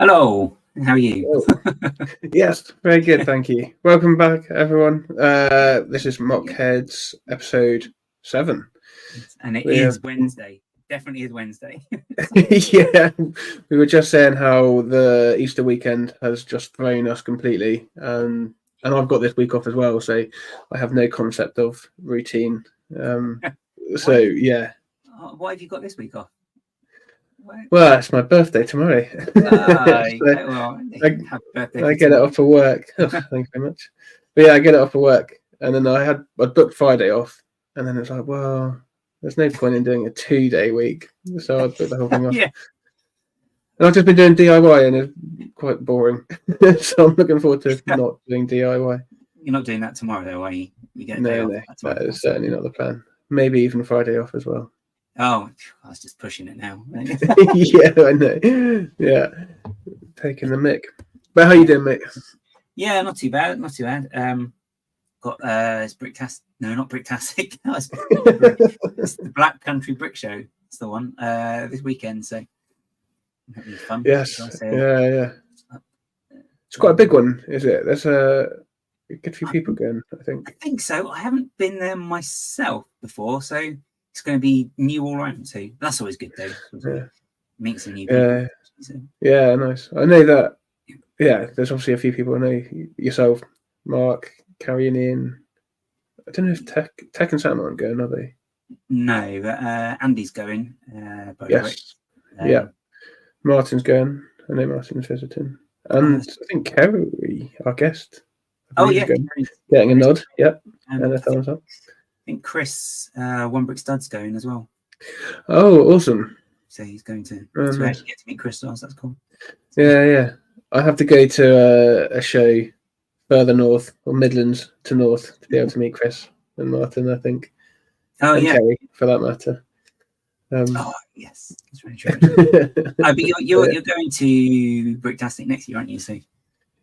Hello, how are you? Oh, yes, very good, thank you. Welcome back, everyone. This is Mock Heads episode 7. And it is Wednesday. Definitely is Wednesday. Yeah, we were just saying how the Easter weekend has just thrown us completely. And I've got this week off as well, so I have no concept of routine. So, yeah. Why have you got this week off? Well, it's my birthday tomorrow. Happy birthday! I get it off for work. Oh, thank you very much. But yeah, I get it off for work, and then I booked Friday off, and then it's like, well, there's no point in doing a 2-day week, so I booked the whole thing off. Yeah. And I've just been doing DIY, and it's quite boring. So I'm looking forward to not doing DIY. You're not doing that tomorrow, though, are you? You get a day off. That is certainly not the plan. Maybe even Friday off as well. Oh, I was just pushing it now. Yeah, I know. Yeah, taking the mick. But how you doing, mate? Yeah, not too bad. Not too bad. Got it's Bricktastic. No, not Bricktastic. It's the Black Country Brick Show. It's the one this weekend. So it'll be fun. Yes. Yeah. It's quite a big one, is it? There's a good few people going, I think. I think so. I haven't been there myself before, so it's going to be new all around. So that's always good, though. Yeah. Meet some new people. Yeah, nice. I know that. Yeah, there's obviously a few people. I know yourself, Mark, Carrie, and Ian. I don't know if Tech and Sam aren't going, are they? No, but Andy's going. Yes. Yeah. Martin's going. I know Martin's visiting. And I think Kerry, our guest. Getting a nod. Yep. And a thumbs up. I think Chris, One Brick Stud's going as well. Oh, awesome. So he's going to actually get to meet Chris. So that's cool. Yeah. I have to go to a show further north, or Midlands to north, to be able to meet Chris and Martin, I think. Oh, and Kerry, for that matter. Oh, yes. That's very true. But you're going to Bricktastic next year, aren't you? So.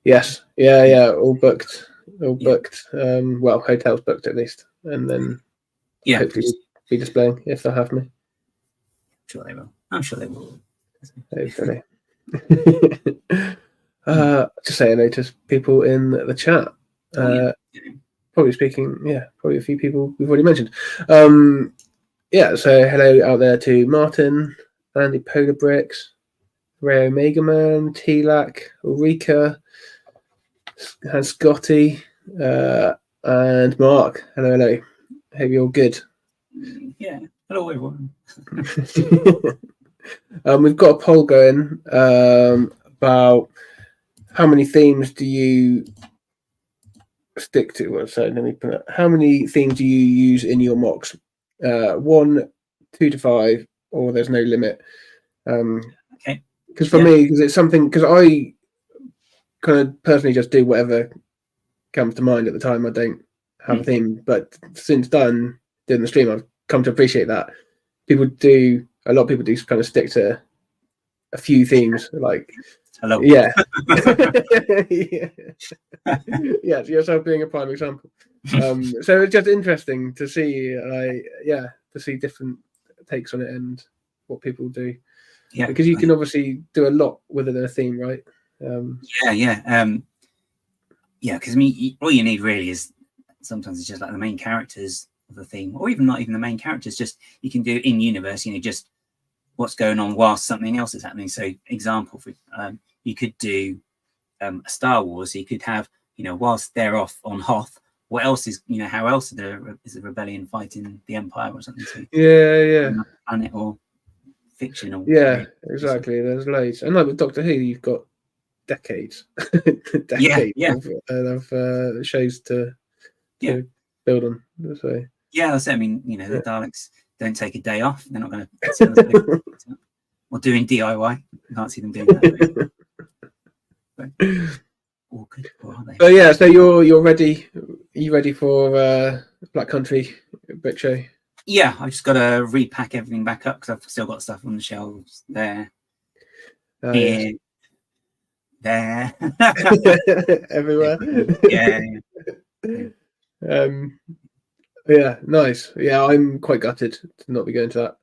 Yes. Yeah. All booked. Well, hotels booked at least. And then hopefully be displaying if they'll have me. I'm sure they will. Hopefully. Just say hello to people in the chat. Probably a few people we've already mentioned. So hello out there to Martin, Andy Polar Bricks, Ray Omega Man, T-Lac, Ulrika, and Scotty, and Mark. Hello. Hope you're all good. Yeah. Hello, everyone. We've got a poll going about how many themes do you stick to? Well, so let me put it. How many themes do you use in your MOCs? 1, 2 to 5, or there's no limit. Okay. Because for me, because it's something, because I kind of personally just do whatever comes to mind at the time. I don't have a theme, but since doing the stream, I've come to appreciate that a lot of people do kind of stick to a few themes, like hello. Yeah. Yeah, yourself being a prime example. So it's just interesting to see to see different takes on it and what people do. Yeah, because you can obviously do a lot within a theme, right? Because I mean, all you need really is sometimes it's just like the main characters of the theme, or even not even the main characters. Just you can do in universe, just what's going on whilst something else is happening. So, example, for you could do a Star Wars. So you could have whilst they're off on Hoth, what else is how else is the rebellion fighting the Empire or something? So, planet or fiction or exactly. There's loads, and like with Doctor Who, you've got decades of shows to build on. So that's it. I mean, the Daleks don't take a day off. They're not going to or doing DIY. You can't see them doing that. Awkward, are they? But so you're ready. Are you ready for Black Country Brick Show? Yeah, I've just got to repack everything back up because I've still got stuff on the shelves there. There. Everywhere. Nice. Yeah, I'm quite gutted to not be going to that.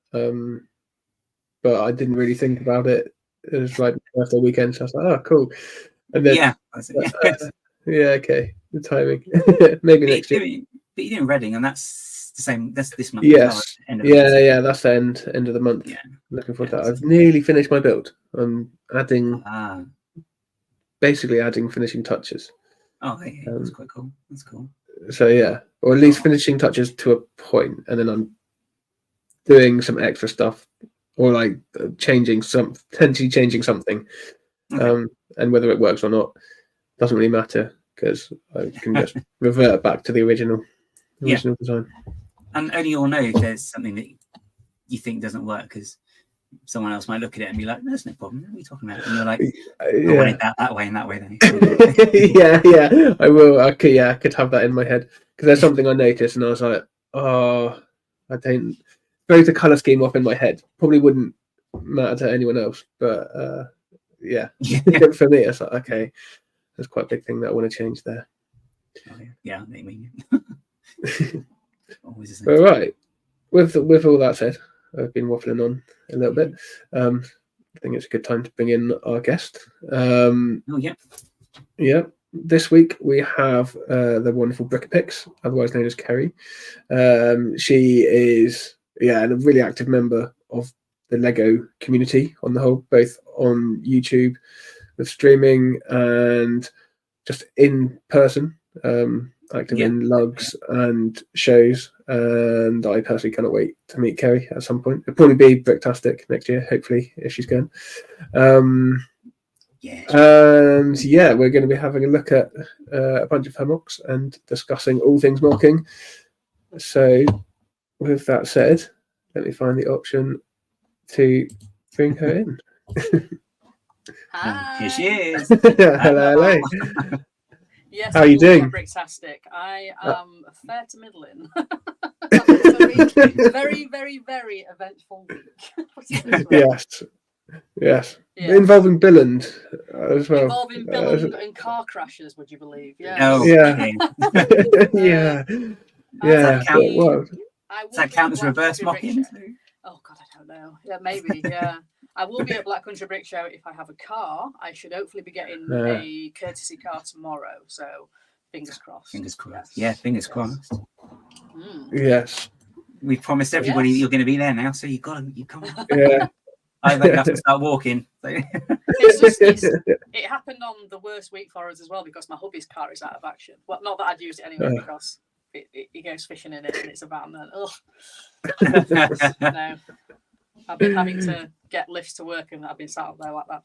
But I didn't really think about it It was like birthday weekend, so I was like, oh, cool. And then Yeah. yeah, okay, the timing. Maybe next year. But you're doing Reading, and that's the same. That's this month. Yes. As well, end of the month. Yeah, that's the end of the month. Yeah. Looking forward to that. I've nearly finished my build. I'm adding basically adding finishing touches. Oh, yeah, that's quite cool. That's cool. So yeah, or at least finishing touches to a point, and then I'm doing some extra stuff, or like potentially changing something, and whether it works or not doesn't really matter because I can just revert back to the original design. And only you'll know if there's something that you think doesn't work, because someone else might look at it and be like, "There's no problem. What are you talking about?" And you're like, "I wanted that way and that way." Then yeah, I will. I could have that in my head because there's something I noticed, and I was like, "Oh, I don't." Throws the color scheme off in my head. Probably wouldn't matter to anyone else, but for me, it's like, okay, there's quite a big thing that I want to change there. Yeah, I mean, always. All right. With all that said, I've been waffling on a little bit. I think it's a good time to bring in our guest. Yeah. This week we have the wonderful Brickapics, otherwise known as Kerry. She is a really active member of the Lego community on the whole, both on YouTube with streaming and just in person, active in lugs and shows. And I personally cannot wait to meet Kerry at some point. It'll probably be Bricktastic next year, hopefully, if she's going. And we're going to be having a look at a bunch of her MOCs and discussing all things MOCing. So with that said, let me find the option to bring her in. Hi. Here she is. Hello. Yes, how are you doing? Bricktastic. I am fair to middling. very, very, very eventful week. Yes. Yeah. Involving Billund as well. Involving Billund and car crashes, would you believe? Yeah. Oh, yeah. Yeah. Does that count as reverse mocking? Oh God, I don't know. Yeah, maybe. Yeah. I will be at Black Country Brick Show if I have a car. I should hopefully be getting a courtesy car tomorrow. So fingers crossed. Fingers crossed. Yeah, fingers crossed. Yes. We promised everybody that you're going to be there now, so you can't. Yeah. I think I have to start walking. It happened on the worst week for us as well because my hubby's car is out of action. Well, not that I'd use it anyway because he goes fishing in it and it's a van. No. I've been having to get lifts to work and I've been sat up there like that,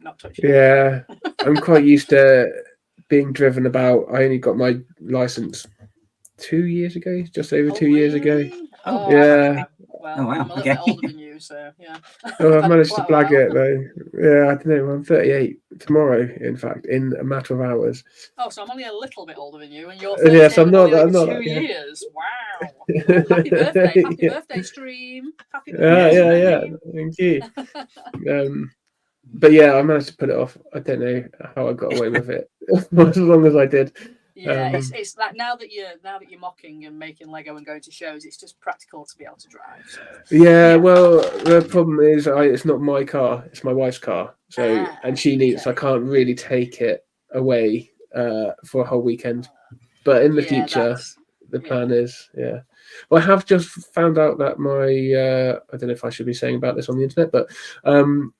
not touching it. Yeah, I'm quite used to being driven about. I only got my license 2 years ago, just over 2 years ago. Oh, yeah. Well, I'm a little bit older than you, so yeah. Oh, I've managed to blag it though. Yeah, I don't know. I'm 38 tomorrow, in fact, in a matter of hours. Oh, so I'm only a little bit older than you, and you're 38 yes, I'm not. 2 years. Wow! Happy birthday! Happy birthday, stream! Happy birthday! Yeah. Thank you. But yeah, I managed to put it off. I don't know how I got away with it as long as I did. Yeah, it's like now that you're MOCing and making Lego and going to shows, it's just practical to be able to drive. So. Yeah, well, the problem is it's not my car; it's my wife's car. So, and she needs. So I can't really take it away for a whole weekend. But in the future, the plan is, Well, I have just found out that my I don't know if I should be saying about this on the internet, but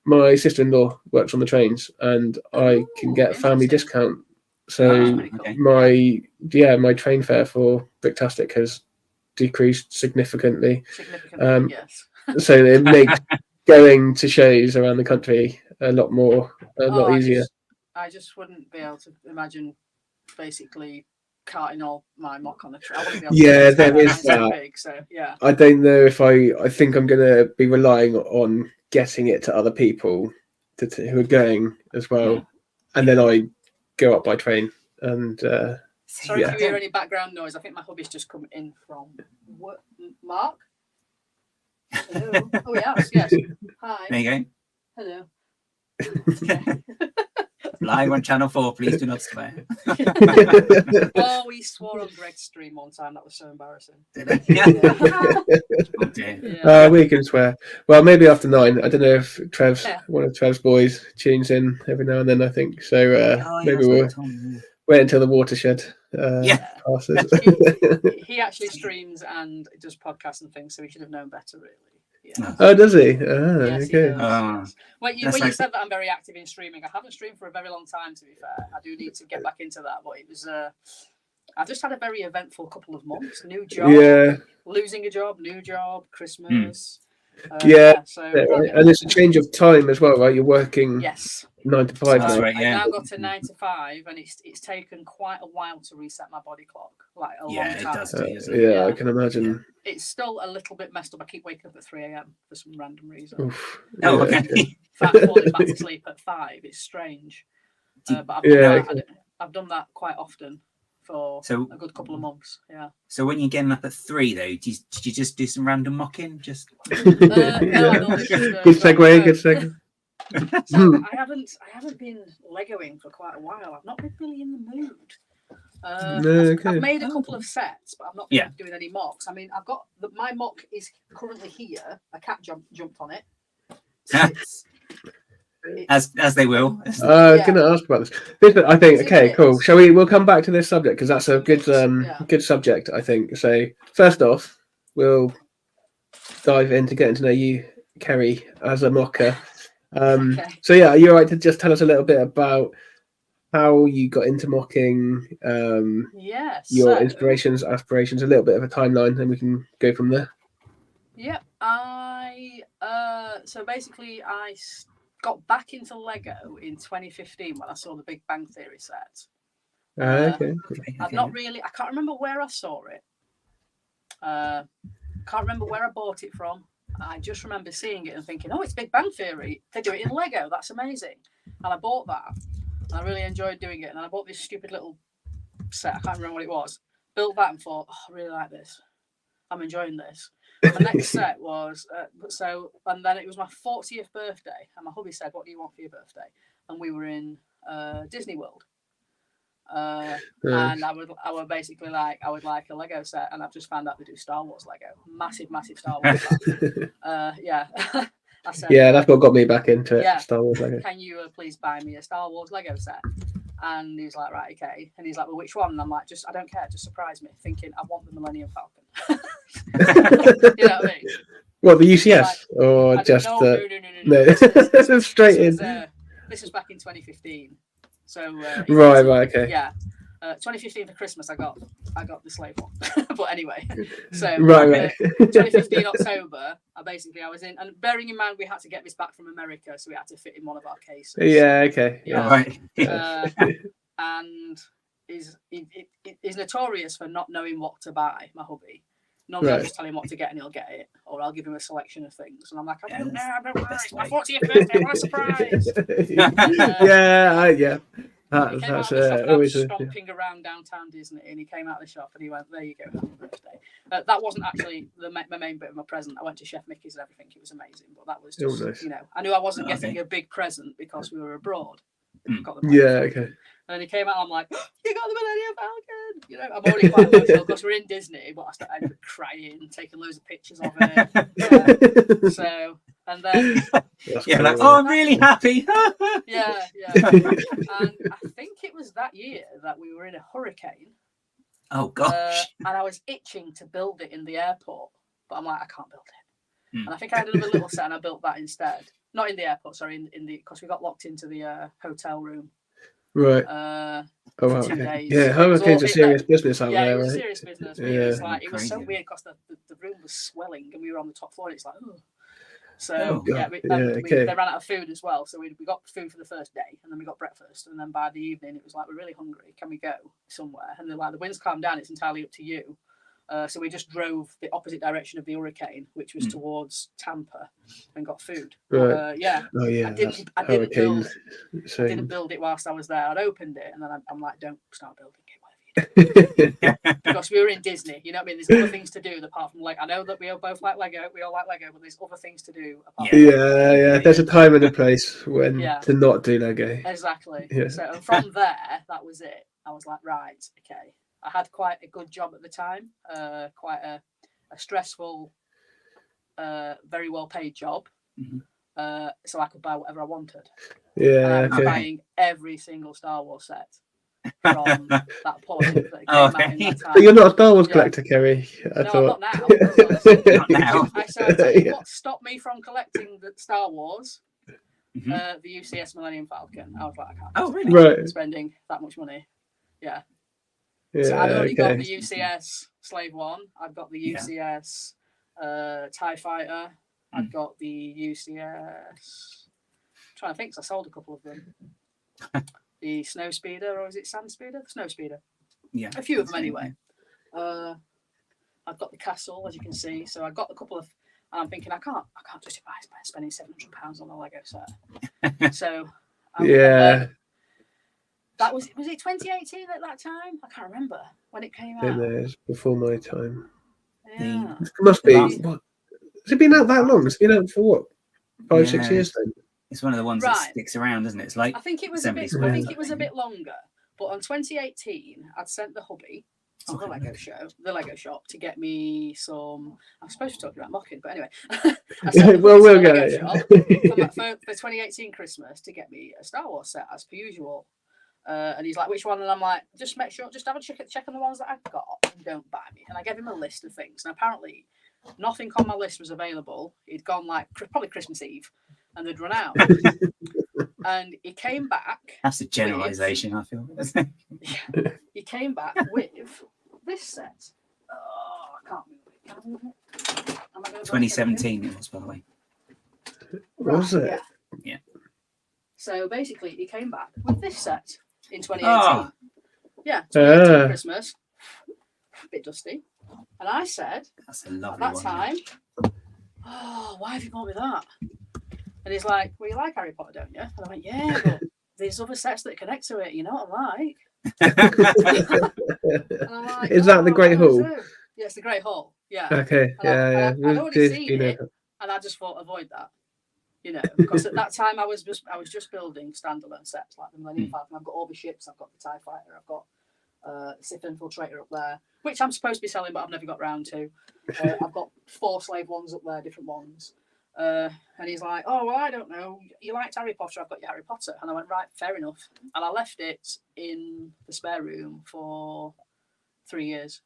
my sister-in-law works on the trains, and I can get a family discount. So my train fare for Bricktastic has decreased significantly. Yes. So it makes going to shows around the country a lot easier. I just wouldn't be able to imagine basically carting all my MOC on the train. There is that. Big, so, yeah. I don't know if I think I'm going to be relying on getting it to other people who are going as well, and then I go up by train. And sorry if you hear any background noise. I think my hubby's just come in from what, Mark. Hello. Oh yes. Hi. There you go. Hello. Live on Channel 4, please do not swear. Oh, we swore on Greg's stream one time. That was so embarrassing. Did I? Yeah. Oh dear. Yeah. We can swear. Well, maybe after 9. I don't know if Yeah. one of Trev's boys, tunes in every now and then, I think. So Oh, yeah, maybe that's we'll right, Tom. wait until the watershed passes. He actually streams and does podcasts and things, so he should have known better, really. Yeah. Oh, does he? Yes, he Okay. does, Oh. yes. When you said that I'm very active in streaming, I haven't streamed for a very long time, to be fair. I do need to get back into that, but it was I just had a very eventful couple of months. New job, losing a job, new job, Christmas. So and it's a change of time as well, right? You're working 9 to 5 That's now. right, yeah. I now got to 9 to 5, and it's taken quite a while to reset my body clock, like a long time. It does too, doesn't it? I can imagine. It's still a little bit messed up. I keep waking up at 3 a.m. for some random reason. Oof. Oh, okay. In fact, falling back to sleep at 5. It's strange. But I've done that quite often for a good couple of months. Yeah. So when you're getting up at 3, though, did you just do some random mocking? Just Good segue. Good segue. So I haven't been Legoing for quite a while. I've not been really in the mood. I've made a couple of sets, but I've not been doing any mocks. I mean, I've got my mock is currently here. A cat jumped on it. as they will. Going to ask about this. I think. Okay, cool. Shall we? We'll come back to this subject because that's a good subject. I think. So first off, we'll dive into getting to know you, Kerry, as a mocker. So yeah, are you all right to just tell us a little bit about how you got into mocking, your inspirations, aspirations, a little bit of a timeline, and we can go from there. Yep. So basically I got back into Lego in 2015 when I saw the Big Bang Theory set. Okay. I've not really, I can't remember where I saw it. Can't remember where I bought it from. I just remember seeing it and thinking, oh, it's Big Bang Theory. They do it in Lego. That's amazing. And I bought that. And I really enjoyed doing it. And I bought this stupid little set. I can't remember what it was. Built that and thought, oh, I really like this. I'm enjoying this. The next set was, and then it was my 40th birthday. And my hubby said, what do you want for your birthday? And we were in Disney World. And I would basically like, I would like a Lego set, and I've just found out they do Star Wars Lego. Massive Star Wars fan. I said, that's what got me back into it. Star Wars Lego. Can you please buy me a Star Wars Lego set? And he's like, right, okay. And he's like, well, which one? And I'm like, I don't care, just surprise me. Thinking, I want the Millennium Falcon. You know what I mean? What, the UCS or just no. This straight in. This was back in 2015. So right, okay. Yeah. 2015 for Christmas, I got the slave one. But anyway, so 2015 October, I was in, and bearing in mind we had to get this back from America, so we had to fit in one of our cases. Yeah, okay. Yeah. Right. And is notorious for not knowing what to buy, my hubby. Normally I just tell him what to get and he'll get it, or I'll give him a selection of things. And I'm like, I don't know, it's my 40th birthday, what a surprise. That's always stomping around downtown Disney, and he came out of the shop and he went, there you go, happy birthday. That wasn't actually my main bit of my present. I went to Chef Mickey's and everything, it was amazing, but that was just, nice. I knew I wasn't getting a big present because we were abroad. Okay. And then he came out, I'm like, oh, you got the Millennium Falcon! I'm already quite emotional because we're in Disney, but I started crying, taking loads of pictures of it. So, and then... I'm really happy! Yeah. And I think it was that year that we were in a hurricane. Oh, gosh. And I was itching to build it in the airport, but I'm like, I can't build it. And I think I had another little set and I built that instead. Not in the airport, sorry, because we got locked into the hotel room. Right. For 2 days. Yeah, hurricanes are serious business out there. Yeah, it was right? serious business. It was so weird because the room was swelling and we were on the top floor and it's like, oh. So they ran out of food as well. So we got food for the first day and then we got breakfast. And then by the evening it was like, we're really hungry. Can we go somewhere? And they're like, the wind's calmed down. It's entirely up to you. So we just drove the opposite direction of the hurricane, which was towards Tampa, and got food. Right. I didn't build it whilst I was there. I'd opened it, and then I'm like, don't start building it, whatever because we were in Disney. You know what I mean? There's other things to do apart from I know that we all both like Lego. We all like Lego, but there's other things to do apart. From yeah. There's a time and a place when to not do Lego. Exactly. Yeah. So and from there, that was it. I was like, right, okay. I had quite a good job at the time. Quite a stressful, very well paid job. So I could buy whatever I wanted. Yeah. And I was buying every single Star Wars set from that point that came out in that time. But you're not a Star Wars collector, Kerry. I'm not now. Not now. Now. What stopped me from collecting the Star Wars? The UCS Millennium Falcon. I was like, I can't. Oh, really? Spending that much money. Yeah. Yeah. So I've already got the UCS Slave One. I've got the UCS TIE Fighter. I've got the UCS. I'm trying to think, 'cause I sold a couple of them. The Snow Speeder, or is it Sand Speeder? The Snow Speeder. Yeah. A few of them anyway. I've got the castle, as you can see. So I've got a couple of. And I'm thinking I can't justify spending £700 on a Lego set. So that was it 2018 at that time? I can't remember when it came out. It was before my time. Yeah. It must be. What? Has it been out that long? It's been out for what? 5-6 years then? It's one of the ones that sticks around, isn't it? It's like I think it was a bit longer. But on 2018, I'd sent the hubby to the Lego shop to get me some. I'm supposed to talk about MOCing, but anyway. We'll get it. For 2018 Christmas to get me a Star Wars set as per usual. And he's like, which one? And I'm like, just make sure, just have a check on the ones that I've got and don't buy me. And I gave him a list of things. And apparently, nothing on my list was available. He'd gone probably Christmas Eve and they'd run out. And he came back. That's a generalisation, I feel. He came back with this set. Oh, I can't move it. 2017 it was, by the way. Was it? Yeah. So basically, he came back with this set in 2018. Oh. Yeah, 2018 Christmas. A bit dusty. And I said, that's a lovely at that time, oh, why have you bought me that? And he's like, well, you like Harry Potter, don't you? And I went, yeah, but there's other sets that connect to it. You know what I'm like? Like, is that the Great Hall? Yeah, it's the Great Hall. Yeah. Okay. I'd already seen it, and I just thought, avoid that. You know, because at that time I was just building standalone sets like the Millennium Falcon. I've got all the ships. I've got the TIE Fighter. I've got Sith Infiltrator up there, which I'm supposed to be selling, but I've never got round to. I've got 4 Slave Ones up there, different ones. And he's like, oh, well, I don't know. You liked Harry Potter. I've got your Harry Potter. And I went, right, fair enough. And I left it in the spare room for 3 years.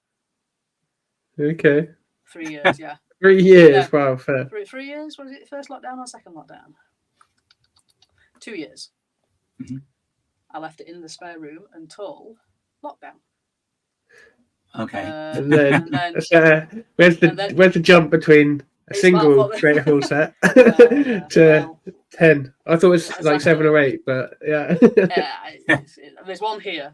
Okay. 3 years, yeah. 3 years, wow, fair. 3 years? Was it the first lockdown or second lockdown? 2 years. Mm-hmm. I left it in the spare room until lockdown. Okay. And then where's the jump between a single Great Hall set to 10? I thought it was like 7 or 8, but yeah. There's one here.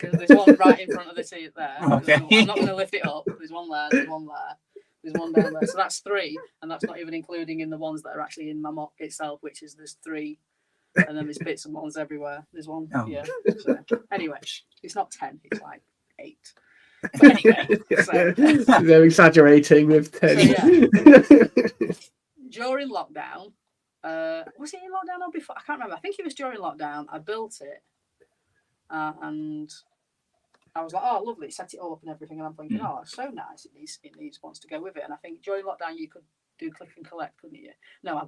There's one right in front of the seat there. Okay. I'm not going to lift it up. There's one there. There's one there. There's one down there. So that's 3, and that's not even including in the ones that are actually in my MOC itself, which is there's 3, and then there's bits and ones everywhere. There's one. Oh. Yeah. So, anyway, it's not 10. It's like 8. But anyway, they're exaggerating with 10. So, yeah. During lockdown, was it in lockdown or before? I can't remember. I think it was during lockdown. I built it, and I was like, oh, lovely, set it all up and everything. And I'm thinking, oh, it's so nice. It needs ones to go with it. And I think during lockdown you could do click and collect, couldn't you? No, I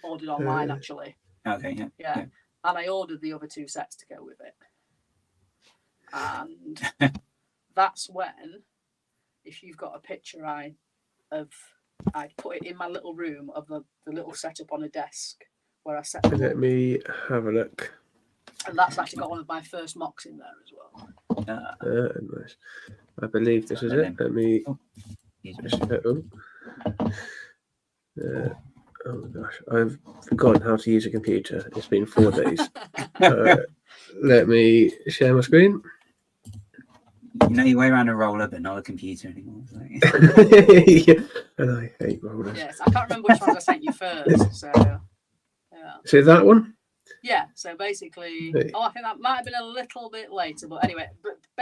ordered online actually. Okay. Yeah. And I ordered the other 2 sets to go with it. And that's when, if you've got a picture, I put it in my little room of the little setup on a desk where I set them Let up. me have a look. And that's actually got one of my first MOCs in there as well. Nice. I believe this is it. Let me. Oh my gosh, I've forgotten how to use a computer. It's been 4 days. Let me share my screen. You know your way around a roller, but not a computer anymore. So. Yeah. And I hate rollers. Yes, I can't remember which ones I sent you first. So, yeah. So that one? Yeah. So basically, I think that might have been a little bit later, but anyway,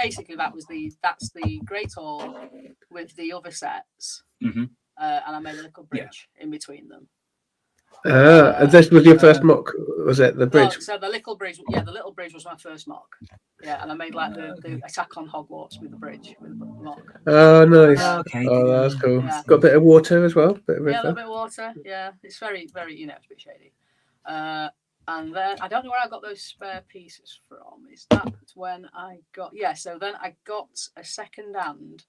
basically that's the Great Hall with the other sets, Mm-hmm. and I made a little bridge in between them. This was your first mock, was it? The bridge? Well, so the little bridge, the little bridge was my first mock. Yeah, and I made like the attack on Hogwarts with the bridge with the mock. Oh, nice. Okay. Oh, that's cool. Yeah. Got a bit of water as well. Bit of Yeah, a little river. bit of water. Yeah, it's very, very, it's a bit shady. And then I don't know where I got those spare pieces from. Is that when I got? Yeah, so then I got a second-hand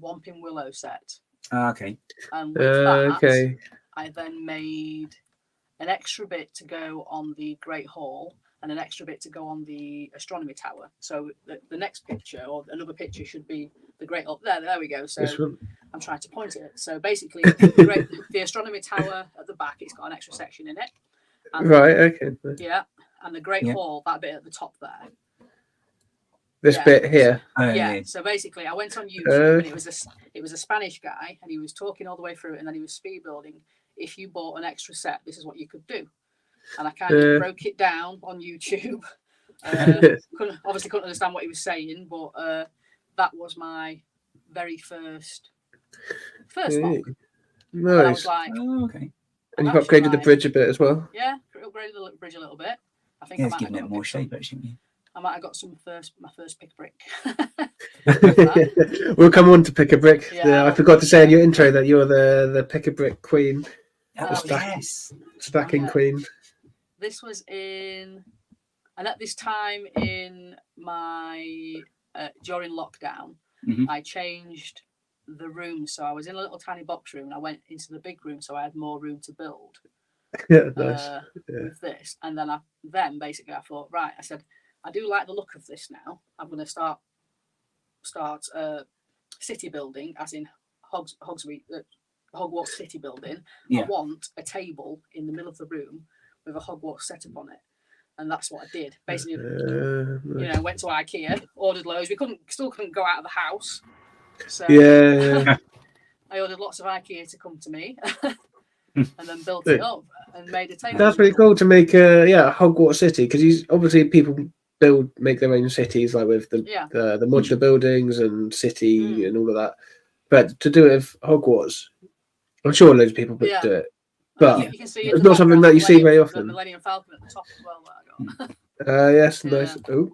Whomping Willow set. Okay. And with that, Okay. I then made an extra bit to go on the Great Hall and an extra bit to go on the Astronomy Tower. So the next picture or another picture should be the Great Hall. There we go. So I'm trying to point it. So basically, the Astronomy Tower at the back, it's got an extra section in it. And Right. Okay. yeah, and the Great Hall, that bit at the top there. This bit here. Yeah. So basically, I went on YouTube and it was a Spanish guy, and he was talking all the way through it, and then he was speed building. If you bought an extra set, this is what you could do. And I kind of broke it down on YouTube. Obviously couldn't understand what he was saying, but that was my very first mock. Nice. And I was like, okay. And you've upgraded the bridge a bit as well. Yeah, upgraded the bridge a little bit. I think Yeah, I it's might giving have it more shape, actually. I might have got my first pick brick. We'll come on to pick a brick. Yeah. I forgot to say in your intro that you're the pick a brick queen. Oh, yes. Stacking queen. This was and at this time in my during lockdown, I changed the room. So I was in a little tiny box room and I went into the big room so I had more room to build. Yeah, nice. With this. And then basically I thought, right, I said, I do like the look of this now. I'm going to start city building, as in Hogwarts city building. Yeah. I want a table in the middle of the room with a Hogwarts setup on it. And that's what I did. Basically, went to IKEA, ordered loads. We still couldn't go out of the house. So I ordered lots of IKEA to come to me. And then built it up and made a table. That's pretty cool to make a Hogwarts city, because obviously people make their own cities, like with the modular buildings and city and all of that. But to do it with Hogwarts, I'm sure loads of people would do it. But you can see it's not something that you see very often. The Millennium Falcon at the top as well that I got. Yes, nice. Oh,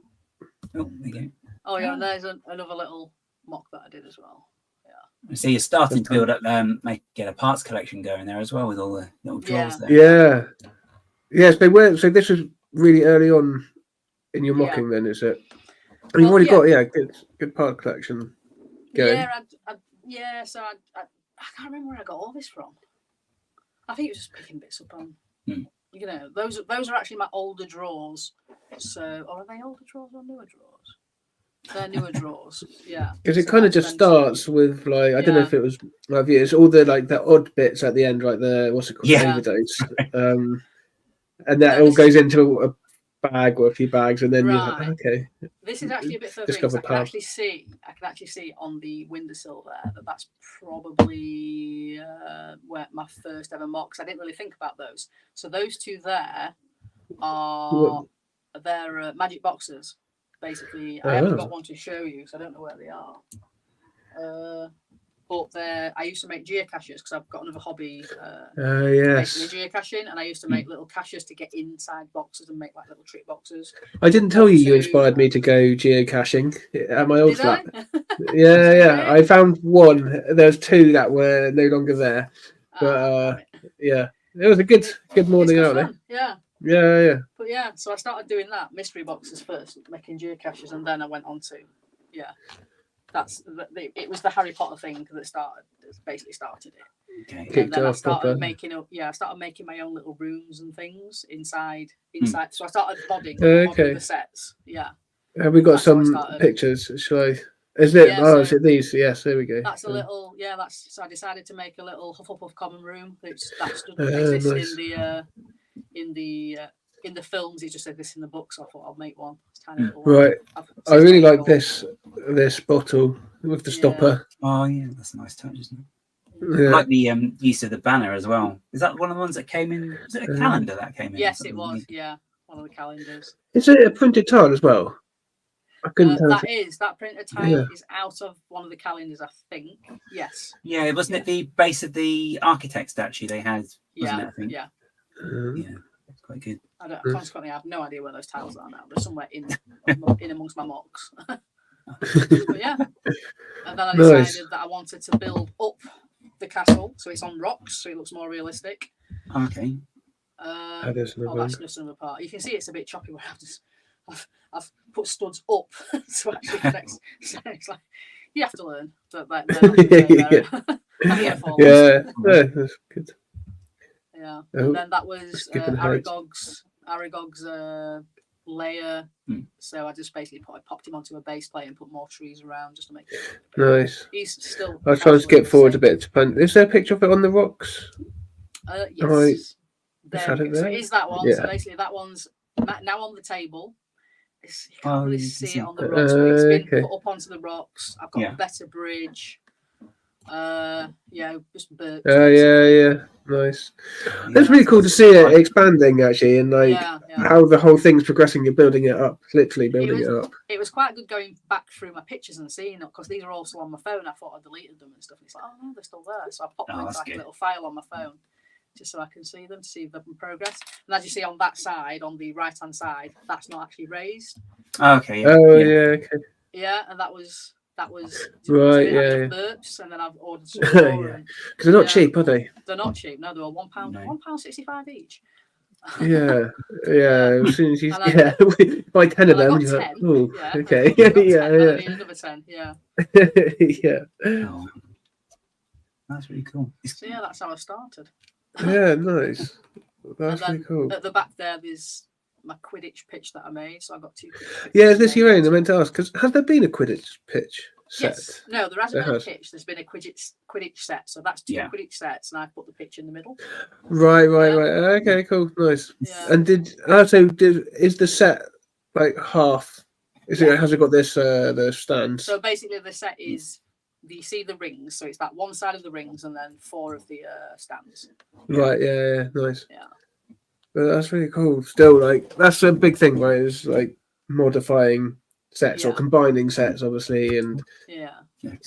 there you go. Oh yeah, and there's another little mock that I did as well. So you're starting to build up, get a parts collection going there as well with all the little drawers there. Yeah. Yes, they were. So this was really early on in your mocking, then, is it? And you've already got good part collection going. Yeah, so I can't remember where I got all this from. I think it was just picking bits up on. Those are actually my older drawers. So, or are they older drawers or newer drawers? They're newer drawers, yeah. Because it kind of just starts with I don't know if it was it's all the the odd bits at the end, like the what's it called, avid, and that all goes into a bag or a few bags, and then you're like, okay. This is actually a bit further in, so I can actually see on the windowsill there that's probably where my first ever mocks. I didn't really think about those. So those two there are they're magic boxes. Basically, I haven't got one to show you, so I don't know where they are. But I used to make geocaches because I've got another hobby. Basically geocaching, and I used to make little caches to get inside boxes and make little trick boxes. I didn't tell you inspired me to go geocaching at my old flat. Yeah. I found one. There's two that were no longer there, but it was a good morning out there. Yeah. But so I started doing that mystery boxes first, making geocaches, and then I went on to it was the Harry Potter thing that basically started it. Okay. And then I started making my own little rooms and things inside. So I started modding the sets. Yeah. Have we got some pictures? Shall I? Is it? Is it these? Yes, there we go. That's a little. So I decided to make a little Hufflepuff common room. That doesn't exist in the films. He just said this in the book, so I thought I'll make one. It's tiny little right. I really like this bottle with the stopper. Oh yeah, that's a nice touch, isn't it? I like the use of the banner as well. Is that one of the ones that came in? Was it a calendar that came in? Yes, it was. Yeah. one of the calendars. Is it a printed tile as well? I couldn't tell. That printed tile is out of one of the calendars, I think. Yes. Yeah, wasn't it the base of the architect statue they had? Wasn't it, I think? Yeah. Yeah, it's quite good. Consequently, I have no idea where those tiles are now. They're somewhere in amongst my MOCs. But yeah. And then I decided that I wanted to build up the castle, so it's on rocks, so it looks more realistic. Okay. That's just another part. You can see it's a bit choppy where I've put studs up to actually connect. So it's like you have to learn that. Yeah, that's good. Yeah, and then that was Aragog's layer. So I just basically popped him onto a base plate and put more trees around just to make it nice. He's still. I was trying to skip forward a bit to find. Is there a picture of it on the rocks? Yes. So there? it is that one. Yeah. So basically, that one's now on the table. You can't really see it on the it. rocks, but it's been put up onto the rocks. I've got a better bridge. Just birch. Nice. It's really cool to see it expanding actually, and how the whole thing's progressing. You're building it up, literally building it up. It was quite good going back through my pictures and seeing it because these are also on my phone. I thought I deleted them and stuff. And it's like, oh no, they're still there. So I popped them into a little file on my phone just so I can see them to see if they've been progress. And as you see on that side, on the right hand side, that's not actually raised. Okay. Okay. Yeah, and that was right. Birch, and then I've ordered some more. Because they're not cheap, are they? They're not cheap. No, they're £1.65 each. Yeah. As soon as you buy 10 of them, you're like, oh, okay. I need another 10. Yeah. Yeah. Oh, that's really cool. So yeah, that's how I started. Yeah, nice. That's really cool. At the back there's my Quidditch pitch that I made. So I got 2. Yeah, is this your own? I meant to ask because has there been a Quidditch pitch set? Yes. No, there hasn't been a pitch. There's been a Quidditch set. So that's 2 Quidditch sets, and I put the pitch in the middle. Right. Okay, cool, nice. Yeah. And is the set like half? Has it got this the stand? So basically, the set is. You see the rings, so it's that one side of the rings and then 4 of the stands. Right, yeah, nice. Yeah. But that's really cool. Still, that's a big thing, right? Is modifying sets or combining sets, obviously, and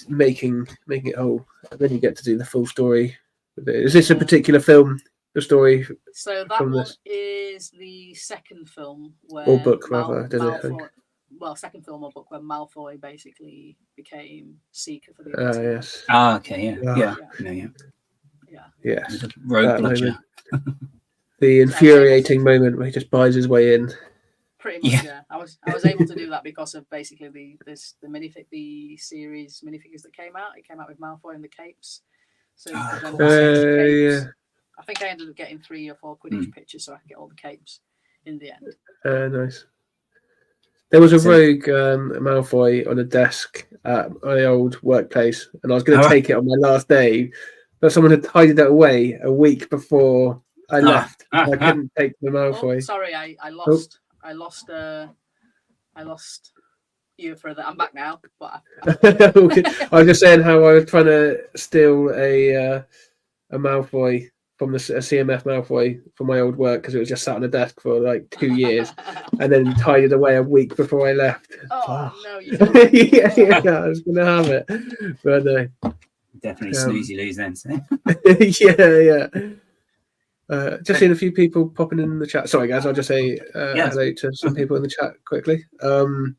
making it whole. And then you get to do the full story. Is this a particular film? The story. So that one is the second film where or book, rather. Second film or book where Malfoy basically became Seeker for the yes. Okay, yeah. Rogue Bludger. The infuriating moment where he just buys his way in. Pretty much, yeah. I was able to do that because of basically the Minifig, the series minifigures that came out. It came out with Malfoy and the capes. So capes. I think I ended up getting 3 or 4 Quidditch pictures so I could get all the capes in the end. Nice. There was a rogue Malfoy on a desk at my old workplace, and I was going to take it on my last day, but someone had hided it away a week before I left. I couldn't take the Malfoy. Oh, sorry, I lost. I lost you for that. I'm back now. But I was just saying how I was trying to steal a Malfoy from a CMF Malfoy from my old work because it was just sat on a desk for 2 years, and then tied it away a week before I left. Oh no! You I was gonna have it, but definitely snooze you lose then. So. Just seeing a few people popping in the chat. Sorry guys, I'll just say hello to some people in the chat quickly. So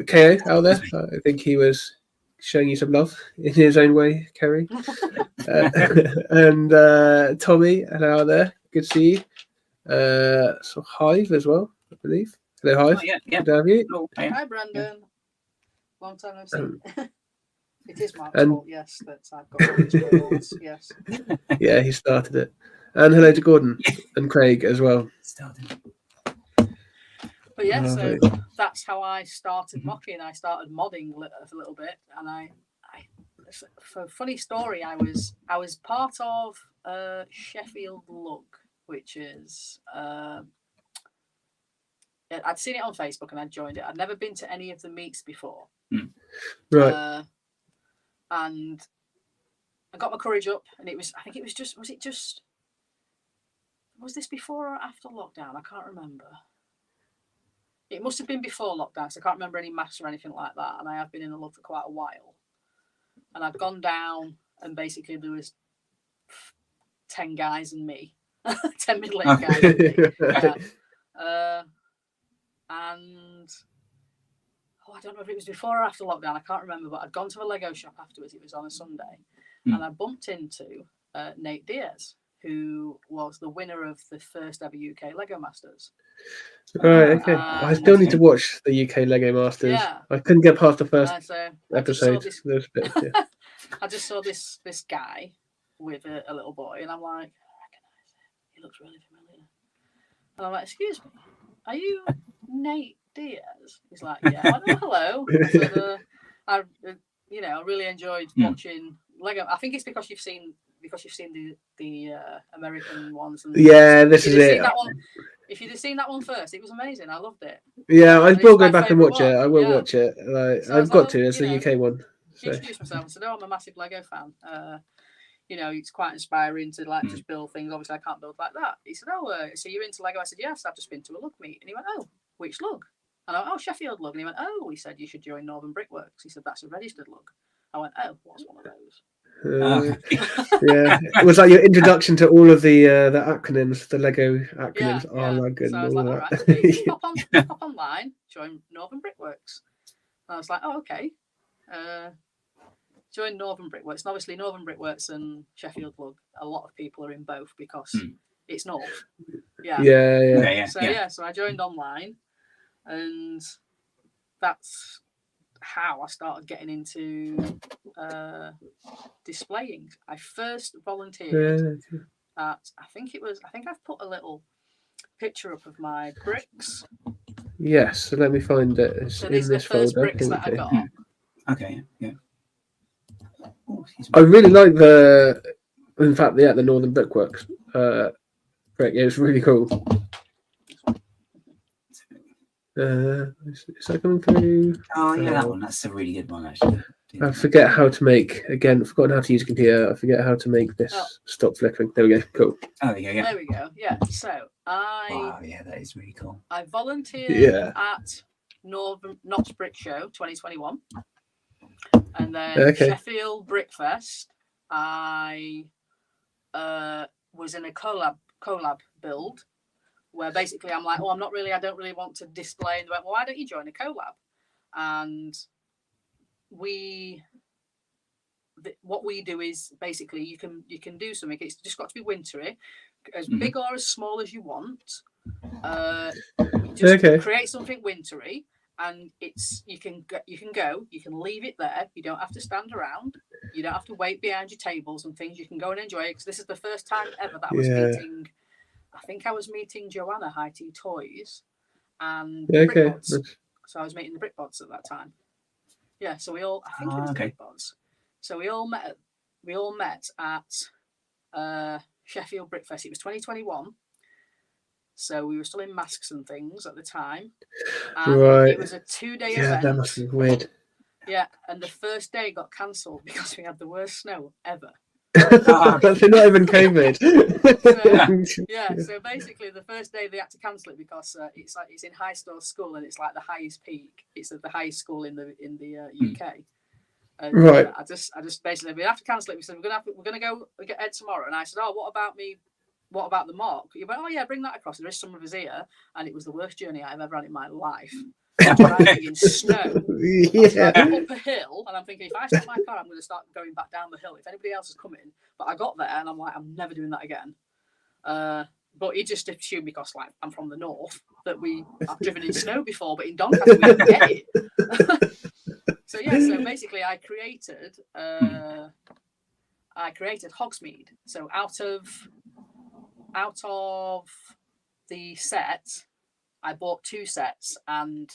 KO out there. I think he was showing you some love in his own way, Kerry. And Tommy, hello there. Good to see you. So Hive as well, I believe. Hello, Hive. Oh, yeah. Good to have you. Oh, hi, Brandon. Long time no see. It is my fault, yes, that I've got these roles, yes. Yeah, he started it. And hello to Gordon and Craig as well. But yeah, so that's how I started mocking. I started modding a little bit, and for a funny story, I was part of Sheffield Lug, which is I'd seen it on Facebook and I'd joined it. I'd never been to any of the meets before, right? And I got my courage up, and was it just was this before or after lockdown? I can't remember. It must have been before lockdown, so I can't remember any masks or anything like that. And I have been in the lug for quite a while. And I'd gone down, and basically there was 10 guys and me, 10 middle-aged guys and me. Yeah. And I don't know if it was before or after lockdown. I can't remember, but I'd gone to a Lego shop afterwards. It was on a Sunday, and I bumped into Nate Diaz, who was the winner of the first ever UK Lego Masters. Right, okay. I still need to watch the UK Lego Masters. Yeah. I couldn't get past the first episode. Yeah. I just saw this guy with a little boy, and I'm like, I recognise it. He looks really familiar. And I'm like, excuse me, are you Nate Diaz? He's like, yeah. I know, hello. So I really enjoyed watching Lego. I think it's because you've seen the American ones. And this is it. If you'd have seen that one first, it was amazing. I loved it. Yeah, I will go back and watch it. I will watch it. I've got to. It's the UK one. So. Introduce myself and said, "Oh, I'm a massive Lego fan. It's quite inspiring to just build things. Obviously, I can't build like that." He said, "Oh, so you're into Lego?" I said, "Yes, I've just been to a lug meet." And he went, "Oh, which lug?" And I went, "Oh, Sheffield lug." And he went, "Oh," he said, "You should join Northern Brickworks." He said, "That's a registered lug." I went, "Oh, what's one of those?" Yeah, it was like your introduction to all of the acronyms, the Lego acronyms. Yeah. Oh my goodness! So I was like, all right, okay, pop online, join Northern Brickworks. And I was like, oh, okay. Join Northern Brickworks. And obviously, Northern Brickworks and Sheffield Lug, a lot of people are in both because it's North. Yeah. So I joined online, and that's how I started getting into displaying. I first volunteered at I think I've put a little picture up of my bricks. Yes, so let me find it. It's so in these are the this first folder. bricks that I got. Okay, yeah. I really like the Northern Brickworks brick. Yeah, it's really cool. Is that coming through? Oh yeah, that one. That's a really good one, actually. I forget how to make. Again, forgotten how to use a computer. I forget how to make this stop flickering. There we go. Cool. Oh, there you go. Yeah. There we go. Yeah. So Wow, yeah, that is really cool. I volunteered at Knott's Brick Show 2021, and then Sheffield Brickfest. I was in a collab build. Where basically I'm like, I don't really want to display. And they went, well, why don't you join a collab? And what we do is basically you can do something. It's just got to be wintry, as big or as small as you want. Create something wintry, and you can leave it there. You don't have to stand around. You don't have to wait behind your tables and things. You can go and enjoy it because this is the first time ever that I was meeting. I think I was meeting Joanna, High Tea Toys, and Brickbots. So I was meeting the Brickbots at that time. Yeah, so it was Brickbots. So we all met at Sheffield Brickfest. It was 2021. So we were still in masks and things at the time. And it was a 2-day event. Yeah, that must be weird. Yeah, and the first day got cancelled because we had the worst snow ever. That's not even COVID. So basically the first day they had to cancel it because it's in High Store School and it's like the highest peak. It's the highest school in the UK. And, I just basically we have to cancel it. We said we're gonna go get Ed tomorrow, and I said, oh, what about me? What about the MOC? You went, oh yeah, bring that across. There is some of us here, and it was the worst journey I've ever had in my life. Driving in snow. Up a hill, and I'm thinking if I stop my car, I'm going to start going back down the hill. If anybody else is coming, but I got there and I'm like, I'm never doing that again. But he just assumed because I'm from the north that I've driven in snow before, but in Doncaster we didn't get it. So basically I created Hogsmeade. So out of the set, I bought 2 sets and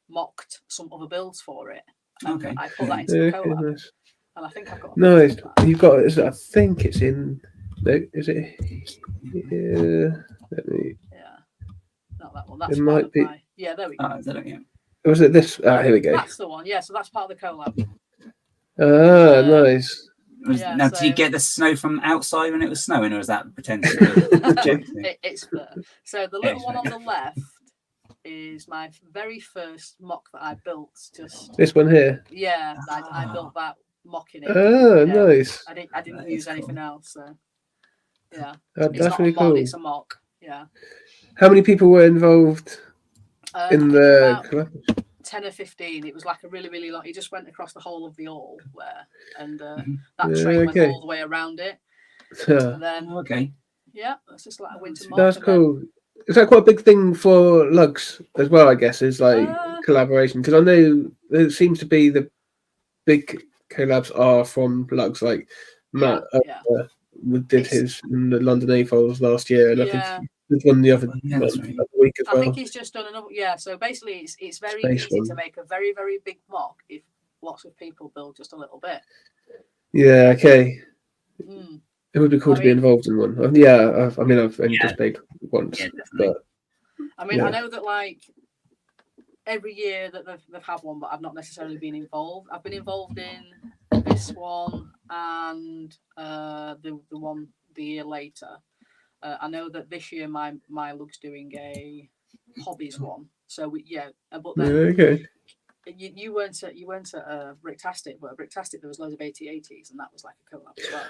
mocked some other builds for it. And I put that into the collab. Nice. And I think I've got. No, you've got. I think it's in. Is it? Let me. Yeah, not that one. That's it might be. Yeah, there we go. Is that it? Yeah. Was it this? Here we go. That's the one. Yeah, so that's part of the collab. Nice. Yeah, Now, did you so- get the snow from outside when it was snowing, or was that pretending? It's fur. So the little one on the left is my very first mock that I built. Just This one here. yeah, I built that mock in it. Oh, Yeah. nice. I didn't That use is anything cool. else. So yeah, That's it's not really a mod, cool. it's a mock. Yeah. How many people were involved I in think there were the about collab? 10 or 15. It was like a really long. It just went across the whole of the hall there, and Mhm. that Yeah, train went okay. all the way around it. Yeah. And then Okay. yeah, it's just like a winter mock. That's and then- cool. Is that quite a big thing for lugs as well? I guess is like collaboration, because I know there seems to be the big collabs are from lugs. Like Matt yeah. did his in the London A-Files last year, and I Yeah. think he did one the other Yeah, that's right. week as I well. think he's just done another. Yeah, so basically, it's very Space easy one. to make a very big mock if lots of people build just a little bit. Yeah. Okay. Mm. It would be cool I to be mean- involved in one. Yeah. I've only Yeah. just made once, Yeah, definitely. but I mean, Yeah. I know that like every year that they've had one, but I've not necessarily been involved. I've been involved in this one and the one the year later. I know that this year my lug's doing a hobbies one. So but then okay. you weren't at Bricktastic, but at Bricktastic there was loads of 8080s, and that was like a collab as well.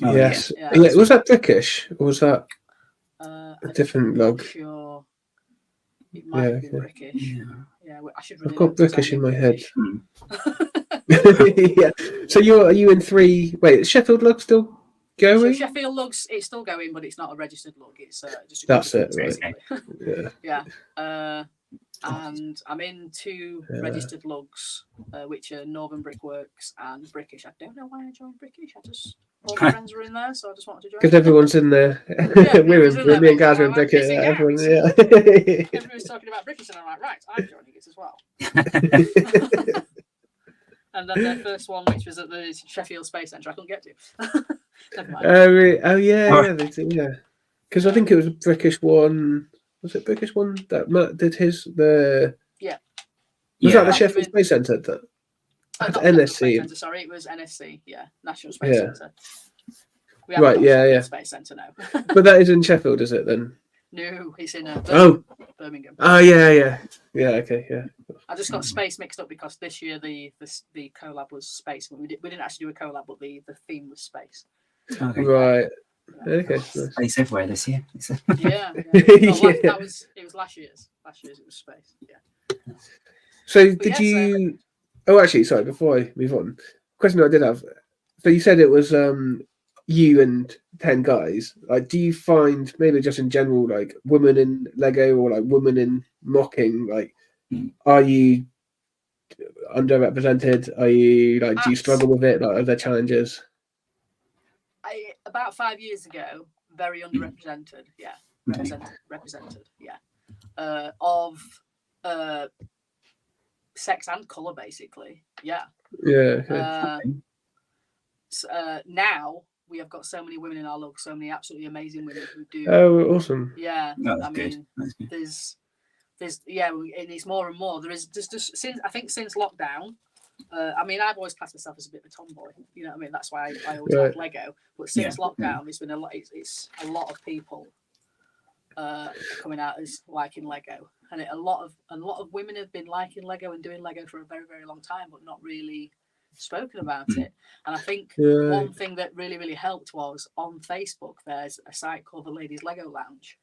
Oh, Yes. yeah. Yeah. Was that Brickish or was that A different lug? Sure. It might have been okay. Brickish. Yeah. Yeah, I should. I've Really got know 'cause I Brickish in do my head. Brickish. Yeah. So are you in 3? Wait, is Sheffield lug still So going? Sheffield lugs, it's still going, but it's not a registered lug. It's just a That's group it, of right. basically. Yeah. Yeah. And I'm in 2 Yeah. registered lugs, which are Northern Brickworks and Brickish. I don't know why I joined Brickish. All my friends were in there, so I just wanted to join. Because everyone's in there. everyone's in there, Me and Gaz are in basically. Brickit. I'm Everyone, missing yeah. Everyone's talking about Brickish, and I'm like, right, I'm joining it as well. And then their first one, which was at the Sheffield Space Centre, I couldn't get to. Never mind. Oh yeah. Yeah. Because I think it was a Brickish one. Was it Brickish one that Matt did his Yeah. Was that the Yeah. Sheffield Space Centre? That Not had Sheffield NSC. Space Centre, sorry, it was NSC, yeah, National Space Yeah. Centre. We haven't Right, got yeah, Sheffield yeah. Space Centre now. But that is in Sheffield, is it then? No, it's in Oh. Birmingham. Oh yeah. Okay, yeah. I just got space mixed up because this year the collab was space. We didn't actually do a collab, but the theme was space. Okay. Right. Okay. Nice. Space everywhere this year. Yeah. Yeah. It was last year's. Last year's it was space. Yeah. So But did yeah, you? Oh, actually, sorry. Before I move on, question I did have. So you said it was you and 10 guys. Like, do you find maybe just in general, like women in Lego or like women in MOCing, like, are you underrepresented? Are you like, do you struggle with it? Like, are there challenges? About 5 years ago, very underrepresented. Yeah, represented. Yeah, of sex and color, basically. Yeah. Yeah. Okay. Now we have got so many women in our lug, so many absolutely amazing women who do. Oh, awesome. Yeah, No, that's I good. mean, That's good. there's and it's more and more. There is just since lockdown. I mean, I've always classed myself as a bit of a tomboy. You know what I mean? That's why I always like Lego. But since lockdown, it's been a lot. It's a lot of people coming out as liking Lego, and a lot of women have been liking Lego and doing Lego for a very, very long time, but not really spoken about it. And I think one thing that really helped was on Facebook. There's a site called the Ladies Lego Lounge,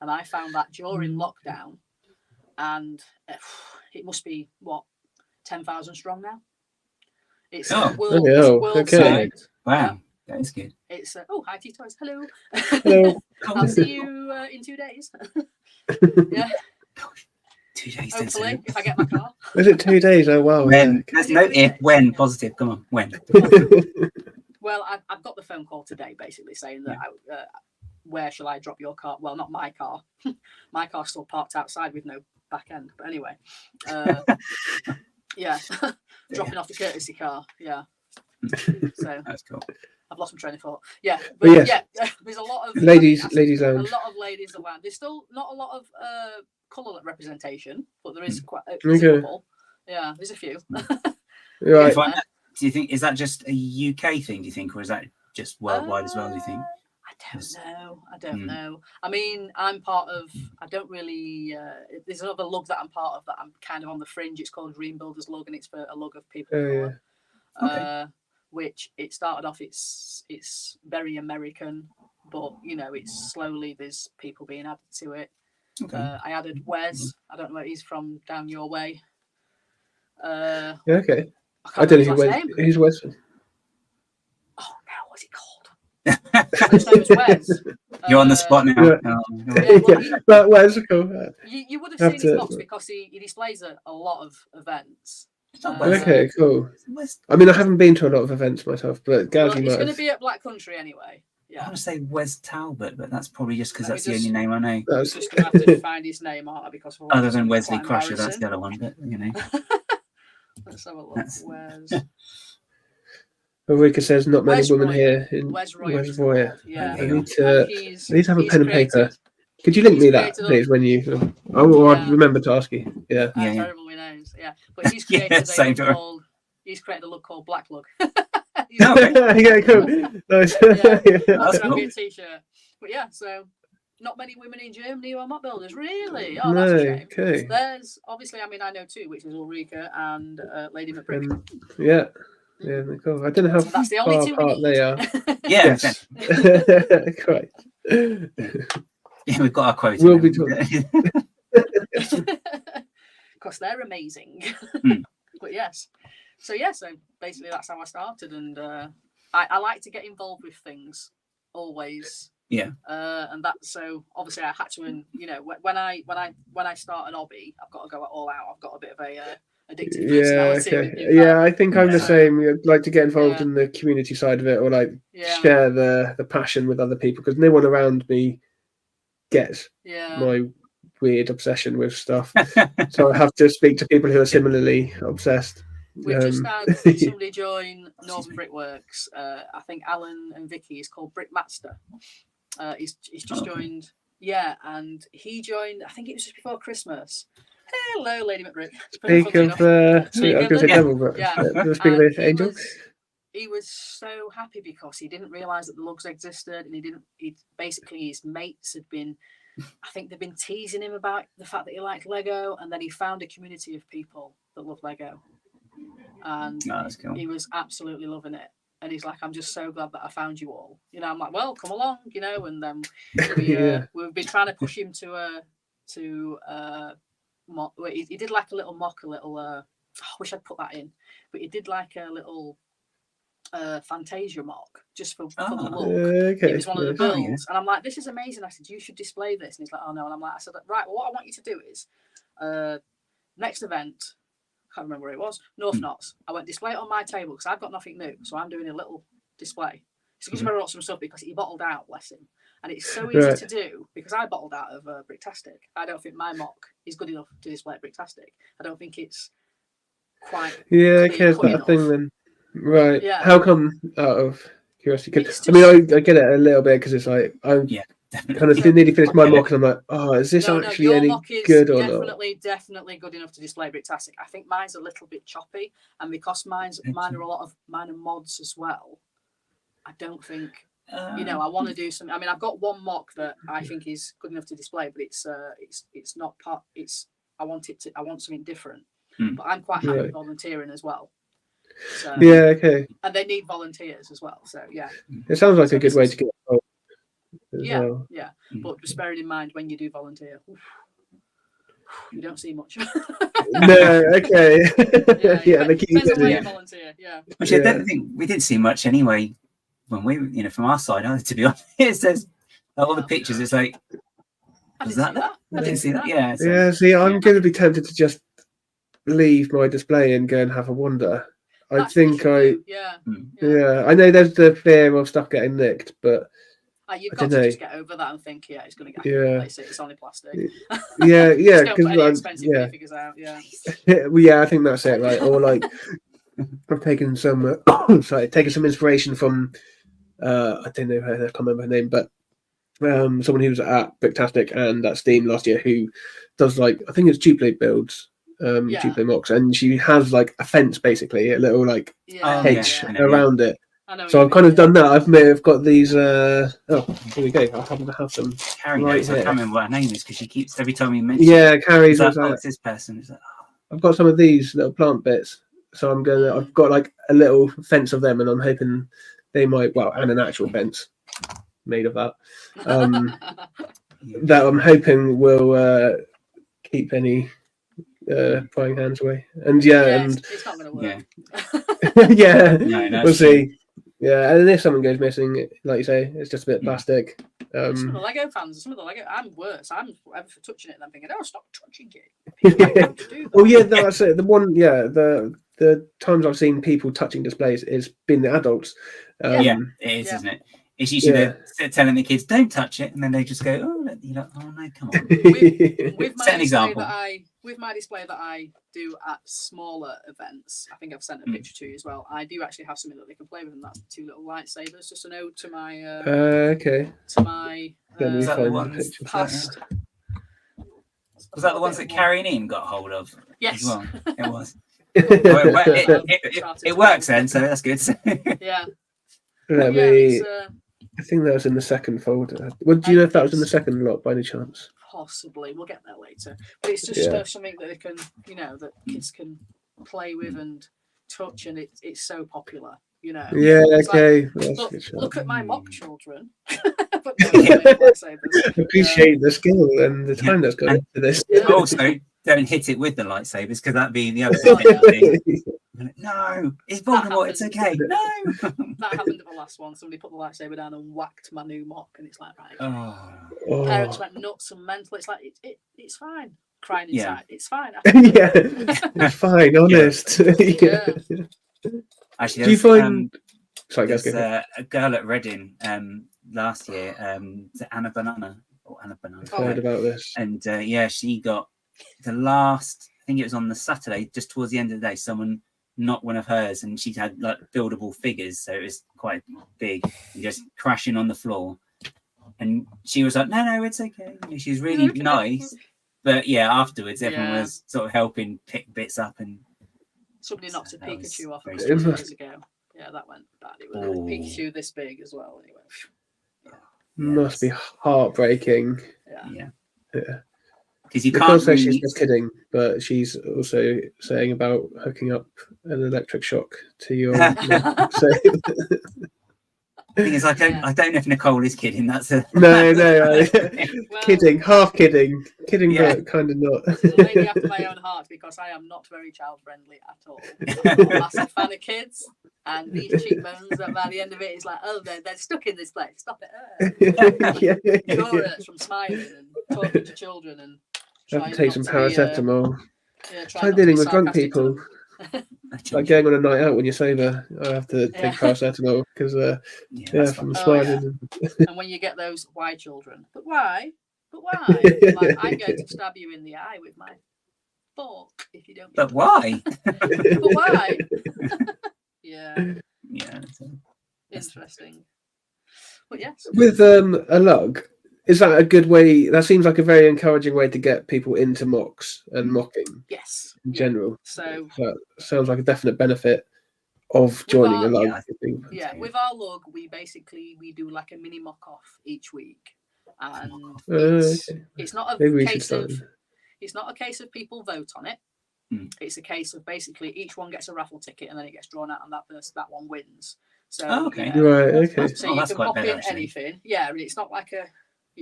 and I found that during lockdown, and it must be 10,000 strong now. It's a world site. Wow, Yeah. that is good. It's hi T-Toys, hello. Hello. I'll see you in 2 days. Yeah, 2 days. hopefully if I get my car. Is it 2 days? Oh wow. When? There's no if. When? Positive. Come on. When? Well, I've got the phone call today, basically saying that where shall I drop your car? Well, not my car. My car's still parked outside with no back end. But anyway, dropping off the courtesy car. Yeah. So That's cool. I've lost my train of thought. Yeah, but there's a lot of ladies lounge. A lot of ladies around. There's still not a lot of colour representation, but there is quite a couple. Yeah, there's a few. Right. do you think, is that just a UK thing, do you think, or is that just worldwide as well, do you think? I don't know. I mean, I'm part of, I don't really, there's another lug that I'm part of that I'm kind of on the fringe. It's called Dream Builders Lug, and it's for a lug of people of colour, which it started off, it's very American, but, you know, it's slowly, there's people being added to it. Okay. I added Wes. I don't know where he's from down your way. Okay. I don't know who's Wes. Oh, no, what's it called? His name was Wes. You're on the spot now. Yeah. But Wes, cool. You would have seen his box because he displays a lot of events. Okay, cool. I mean, I haven't been to a lot of events myself, but Gaz, he's going to be at Black Country anyway. Yeah. I want to say Wes Talbot, but that's probably just because that's the only name I know. Just going to have to find his name, aren't I? Because other than Wesley Crusher, that's the other one, but you know. Let's have a look. Wes. Ulrika says not many Wes women Royer. here in Wes Royer. Yeah. I need to have a pen and paper. Could you link me that, please, when you... I'd remember to ask you. Yeah. I'm terrible with names. Yeah. But he's created he's created a look called Black Lug. Yeah, cool. Nice. That's going to be a t-shirt. But yeah, so not many women in Germany who are MOC builders, really. Oh, that's a shame. Okay. There's obviously, I mean, I know two, which is Ulrika and Lady McBrick. Yeah, cool. I don't know how that's the only two apart they are. Yes. Quite. Yeah, we've got our quote. We'll be talking. Because they're amazing. But yes. So basically that's how I started, and I like to get involved with things always. Yeah. And that's so obviously I had to, and you know, when I start an hobby, I've got to go all out. I've got a bit of a addictive personality. Yeah, I think I'm the same. I'd like to get involved in the community side of it, or like share the passion with other people, because no one around me gets my weird obsession with stuff. So I have to speak to people who are similarly obsessed. We just had somebody join Northern Brickworks. I think Alan and Vicky is called Brickmaster. He's just joined. Yeah, and he joined, I think it was just before Christmas. Hello, Lady McBrick. Speak of Angel. He was so happy because he didn't realise that the lugs existed, and basically his mates had been, I think they've been teasing him about the fact that he liked Lego, and then he found a community of people that love Lego. And that's cool. He was absolutely loving it. And he's like, I'm just so glad that I found you all. You know, I'm like, well, come along, you know. And then we've been trying to push him to MOC. He did like a little MOC, I wish I'd put that in, but he did like a little Fantasia MOC just for the look. Okay. It was one of the builds, and I'm like, this is amazing. I said, you should display this, and he's like, oh no. And I'm like, I said, right, well, what I want you to do is next event. Can't remember where it was. North Knots. I went display it on my table because I've got nothing new, so I'm doing a little display. Excuse me, I wrote some stuff because he bottled out, bless him, and it's so easy to do because I bottled out of Bricktastic. I don't think my MOC is good enough to display at Bricktastic. I don't think it's quite. Okay, is that a thing then? Right. Yeah. How come? Out of curiosity, I mean, I get it a little bit because it's like kind of nearly finished my MOC, and I'm like, oh, is this actually any good or not? Definitely good enough to display Bricktastic. I think mine's a little bit choppy, and because mine are a lot of minor mods as well. I don't think I want to do some. I mean, I've got one MOC that I think is good enough to display, but it's not part. I want something different, but I'm quite happy with volunteering as well. So, okay. And they need volunteers as well. So it sounds like a good way to get involved. But just bearing in mind when you do volunteer, you don't see much. No, okay. Depends on where you volunteer. Which I don't think we did see much anyway when we, from our side, to be honest. It says all the pictures, it's like, was that? I didn't see that. Yeah. See, I'm going to be tempted to just leave my display and go and have a wander. I think I know there's the fear of stuff getting nicked, but you've got to just get over that and think, it's going to get replace it. It's only plastic. Because expensive figures out. I think that's it, right? Or like, I've taken some, taken some inspiration from, I don't know, I can't remember her name, but someone who was at Bricktastic and at Steam last year who does I think it's duplicate builds. Yeah. Duplo MOCs, and she has like a fence, basically, a little like Yeah, hedge yeah, I know, around it. I know what So you I've kind mean, of done that. I've got these. Oh, here we go. I happen to have some. Carrie Right knows. I here. can't remember what her name is because she keeps every time we mention. Yeah, it, Carrie's. it's like, oh, it's this person. It's like, I've got some of these little plant bits, so I'm gonna. I've got like a little fence of them, and I'm hoping they might. Well, and an actual fence made of that. That I'm hoping will keep any prying hands away. And it's not going to work. yeah, no, we'll see. Yeah, and if something goes missing, like you say, it's just a bit of plastic. Some of the Lego fans, some of the Lego, I'm worse. I'm ever for touching it, and I'm thinking, oh, stop touching it. Well, yeah, that's it. The one, the times I've seen people touching displays is been the adults. Yeah, it is, isn't it? It's usually they're telling the kids don't touch it, and then they just go, oh, you're like, oh no, come on. With my Set an display example. with my display that I do at smaller events, I think I've sent a picture to you as well. I do actually have something that they can play with, and that's 2 little lightsabers. Just an ode to my okay. to my past. Was that the ones that Carrie and Ian got hold of? Yes, well? It was. It works then, so that's good. Yeah. Let me. I think that was in the second folder. Well, do you know if that was in the second lot by any chance? Possibly, we'll get there later. But it's just something that they can, that kids can play with and touch, and it's so popular, Yeah. Okay. Like, look at my mock children. Appreciate the skill and the time that's gone into this. Also, don't hit it with the lightsabers because that'd be the other thing. No, it's Voldemort. It's okay. No, that happened at the last one. Somebody put the lightsaber down and whacked my new mock, and it's like, right. Oh. Parents went nuts and mental. It's like it's fine. Crying inside. It's fine. It's fine. Honest. Actually, do you find? Sorry, guys. A girl at Reading last year, Anna Banana. I've heard about this. And she got the last. I think it was on the Saturday, just towards the end of the day. Someone knocked one of hers, and she had like buildable figures, so it was quite big, and just crashing on the floor. And she was like, "No, it's okay." She was really nice, but afterwards, everyone was sort of helping pick bits up, and somebody knocked a Pikachu off years ago. Yeah, that went bad. It was a Pikachu this big as well. Anyway, must be heartbreaking. Yeah. Because you can't say she's just kidding, but she's also saying about hooking up an electric shock to your. The thing is, I don't know if Nicole is kidding. That's a no. Kidding, half kidding, but kind of not. A lady after my own heart, because I am not very child friendly at all. I'm a massive fan of kids, and these cheekbones. By the end of it, it's like, oh, they're stuck in this place. Stop it! It hurts from smiling and talking to children and. I have to take some paracetamol. Try dealing with drunk people. Like going on a night out when you're sober, I have to take paracetamol because from smiling. And when you get those why children, but why? Like, I'm going to stab you in the eye with my fork if you don't. But why? But why? Yeah. Interesting. But yes. With a lug. Is that a good way? That seems like a very encouraging way to get people into MOCs and MOCing. Yes. In general. So that sounds like a definite benefit of joining a lug. With our lug, we do like a mini MOC off each week, and it's not a case of people vote on it. It's a case of basically each one gets a raffle ticket, and then it gets drawn out, and that one wins. So right, okay. So you can pop in anything. Yeah, it's not like a.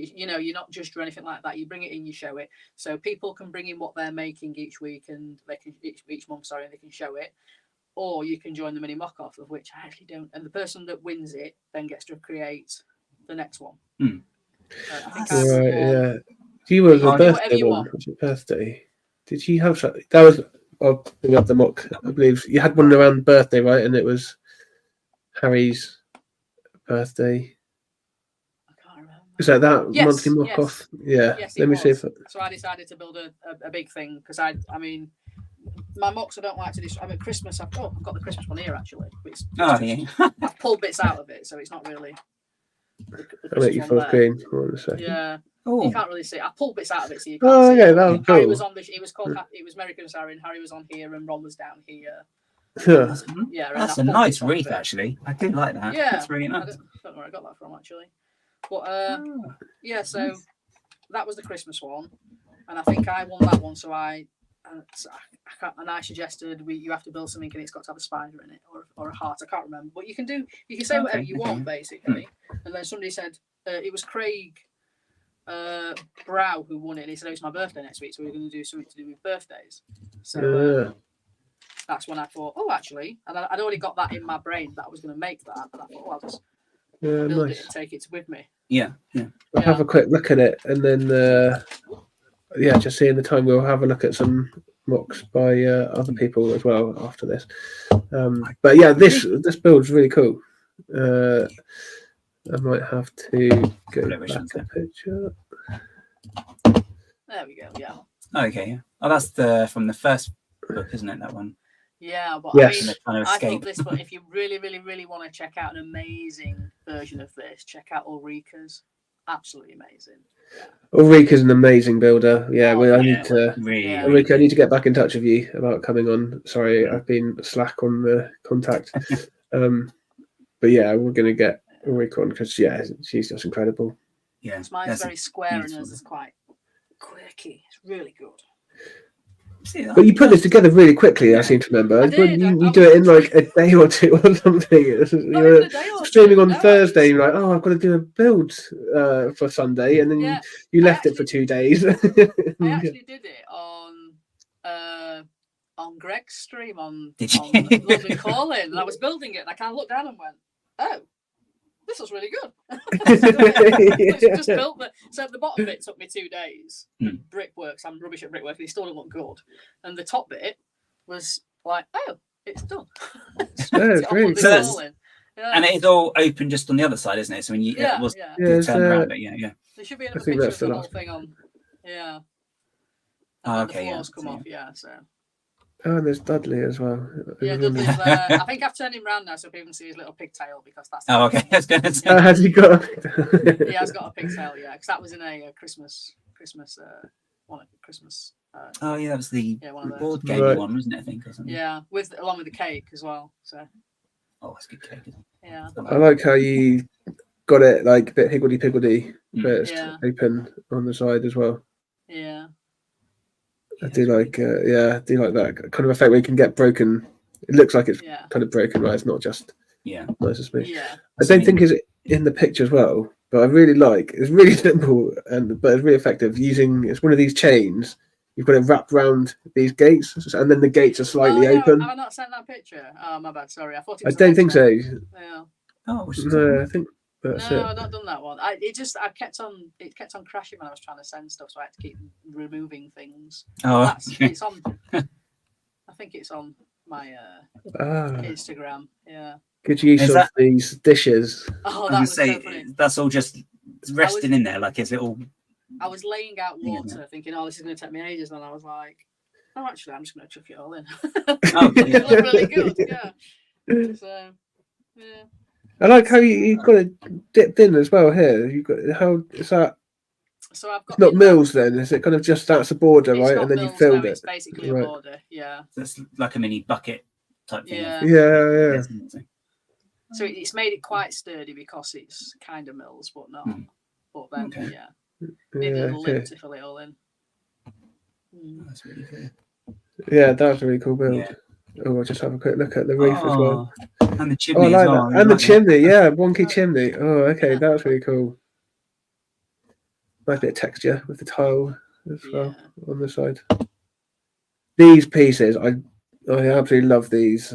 You're not judged or anything like that. You bring it in, you show it. So people can bring in what they're making each week, and they can each month. Sorry, and they can show it. Or you can join the mini mock off, of which I actually don't. And the person that wins it then gets to create the next one. I think You were the birthday one. Was it birthday? Did you have something? That was. I'll bring up the mock. I believe you had one around birthday, right? And it was Harry's birthday. Is that monthly mock off? Yeah. Yes, let me see if. So I decided to build a big thing because I mean, my mocks I don't like to do. At Christmas, I've got the Christmas one here actually. I've pulled bits out of it, so it's not really. I'll make you full screen. Yeah, You can't really see. I pulled bits out of it so you can't Oh, see. okay, It. that was Harry cool. was on the. It was called. It was Merry Christmas, Harry, and Harry was on here, and Ron was down here. Yeah. Yeah, and That's I a pulled nice bits off of wreath, it. actually. I do like that. Yeah, That's really I nice. don't know where I got that from actually, but yeah. So that was the Christmas one, and I think I won that one. So I suggested you have to build something and it's got to have a spider in it or a heart. I can't remember, but you can say whatever you want basically. And then somebody said it was Craig Brow who won it. And he said, "Oh, it's my birthday next week, so we're going to do something to do with birthdays." So that's when I thought, oh, actually, and I'd already got that in my brain that I was going to make that, and I thought, oh, I'll just build it and take it with me. Yeah. I'll have a quick look at it, and then just seeing the time, we'll have a look at some MOCs by other people as well after this. But yeah, this build's really cool. I might have to go back a picture. There we go. Yeah. Okay. Yeah. Oh, that's from the first book, isn't it? That one. Yeah, but yes. I mean, I thought this, but if you really, really, really want to check out an amazing version of this, check out Ulrika's. Absolutely amazing. Yeah. Ulrika's an amazing builder. Yeah, I need to. Really, Ulrika, I need to get back in touch with you about coming on. Sorry, I've been slack on the contact. But yeah, we're gonna get Ulrika on because she's just incredible. Yeah, mine's very square and hers is quite quirky. It's really good. But you put this together really quickly, I seem to remember. You do it in like a day or two or something. You're streaming on Thursday, you're like, oh, I've got to do a build for Sunday, and then you left it for 2 days. I actually did it on Greg's stream on London Calling, and I was building it, and I kind of looked down and went, oh, this was really good. Just built it. So the bottom bit took me 2 days. Brickworks, I'm rubbish at brickwork, and it still didn't look good. And the top bit was like, oh, it's done. And it's all open just on the other side, isn't it? So when you turn around it, There should be another picture of the whole thing on. Yeah. And the floors come off, so. Oh, and there's Dudley as well. Yeah, Dudley's there. I think I've turned him round now so people can see his little pigtail because that's. Oh, okay. That's good. Has he got? He has got a pigtail, because that was in a Christmas one at Christmas. Oh yeah, that was the board game one, wasn't it? I think or something. Yeah, along with the cake as well. So. Oh, it's good cake. Isn't it? Yeah. I like how you got it like a bit higgledy-piggledy, but it's open on the side as well. Yeah. I do like that kind of effect where you can get broken. It looks like it's kind of broken, right? It's not just nice and smooth. Yeah. I don't think it's in the picture as well, but I really like. It's really simple but it's really effective. It's one of these chains. You've got it wrapped around these gates, and then the gates are slightly open. Have I not sent that picture? Oh, my bad. Sorry, I thought. I don't think so. Yeah. Oh, no, I think. That's I've not done that one. It kept on crashing when I was trying to send stuff, so I had to keep removing things. Oh, it's on. I think it's on my Instagram. Yeah. Good use of these dishes. Oh, that was so funny. That's all just resting in there, like it's little. I was laying out water, thinking, "Oh, this is going to take me ages," and I was like, "Oh, actually, I'm just going to chuck it all in." It looked really good. Yeah. So, yeah. I like how you've got it dipped in as well here. You've got how is that? So I've got it's not mills then, is it kind of just that's a border, right? And then you filled it. It's basically a border, yeah. So it's like a mini bucket type thing. Yeah. So it's made it quite sturdy because it's kind of mills, but not. But then, need a little lip to fill it all in. That's really cool. Yeah, that was a really cool build. Yeah. Oh, I'll just have a quick look at the roof as well. And the chimney as well. And the chimney, wonky chimney. Oh, okay, that was really cool. Nice bit of texture with the tile as well on the side. These pieces, I absolutely love these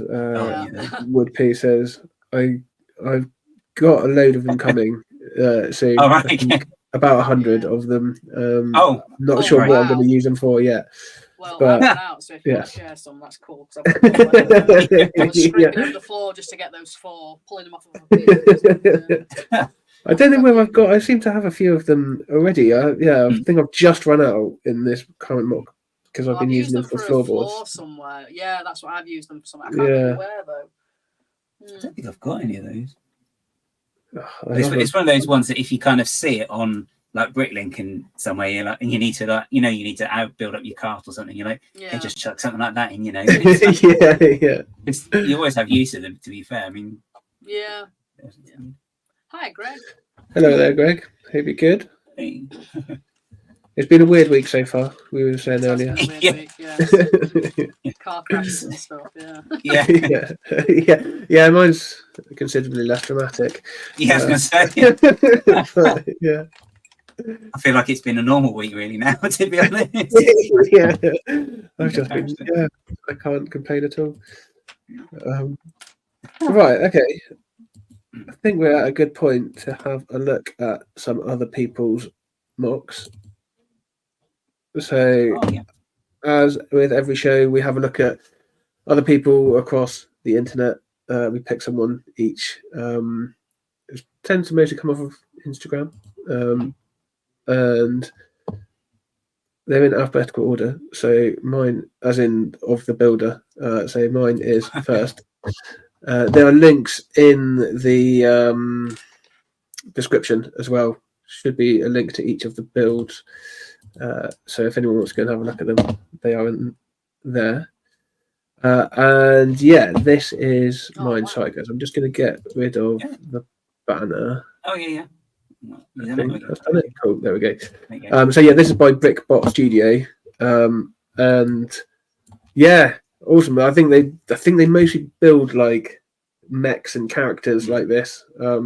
wood pieces. I've got a load of them coming soon. Oh, right. About 100 of them. Not sure what I'm going to use them for yet. Well, but, out, so if you want to share some, that's cool. I was scraping up the floor just to get those 4, pulling them off of a I don't know where I seem to have a few of them already. I think I've just run out in this current MOC because I've been using them for floorboards. Floor somewhere. Yeah, that's what I've used them for somewhere. I can't remember where though. I don't think I've got any of those. It's one of those ones that if you kind of see it on like Bricklink and somewhere you're like, and you need to like, you need to build up your cart or something. You're like, Yeah. hey, just chuck something like that in, Yeah. You always have use of them. To be fair, I mean, Yeah. Hi, Greg. Hello there, Greg. Hope you're good. hey, It's been a weird week so far. We were saying That's earlier. been a weird week, yeah. Car crashes and stuff, yeah. Yeah. Mine's considerably less dramatic. I was going to say, But, yeah. I feel like it's been a normal week really now, to be honest. Yeah. I've just been. Yeah. I can't complain at all. Right. Okay. I think we're at a good point to have a look at some other people's MOCs. So, as with every show, we have a look at other people across the internet. We pick someone each. It tends to mostly come off of Instagram, and they're in alphabetical order. So mine, as in of the builder. So mine is first. There are links in the description as well. Should be a link to each of the builds. So if anyone wants to go and have a look at them, they are in there. And yeah, this is mine site, guys. I'm just going to get rid of the banner. Oh yeah. I think that's done it. Cool. There we go. So yeah, this is by Brickbot Studio, and yeah, awesome. I think they mostly build like mechs and characters like this. I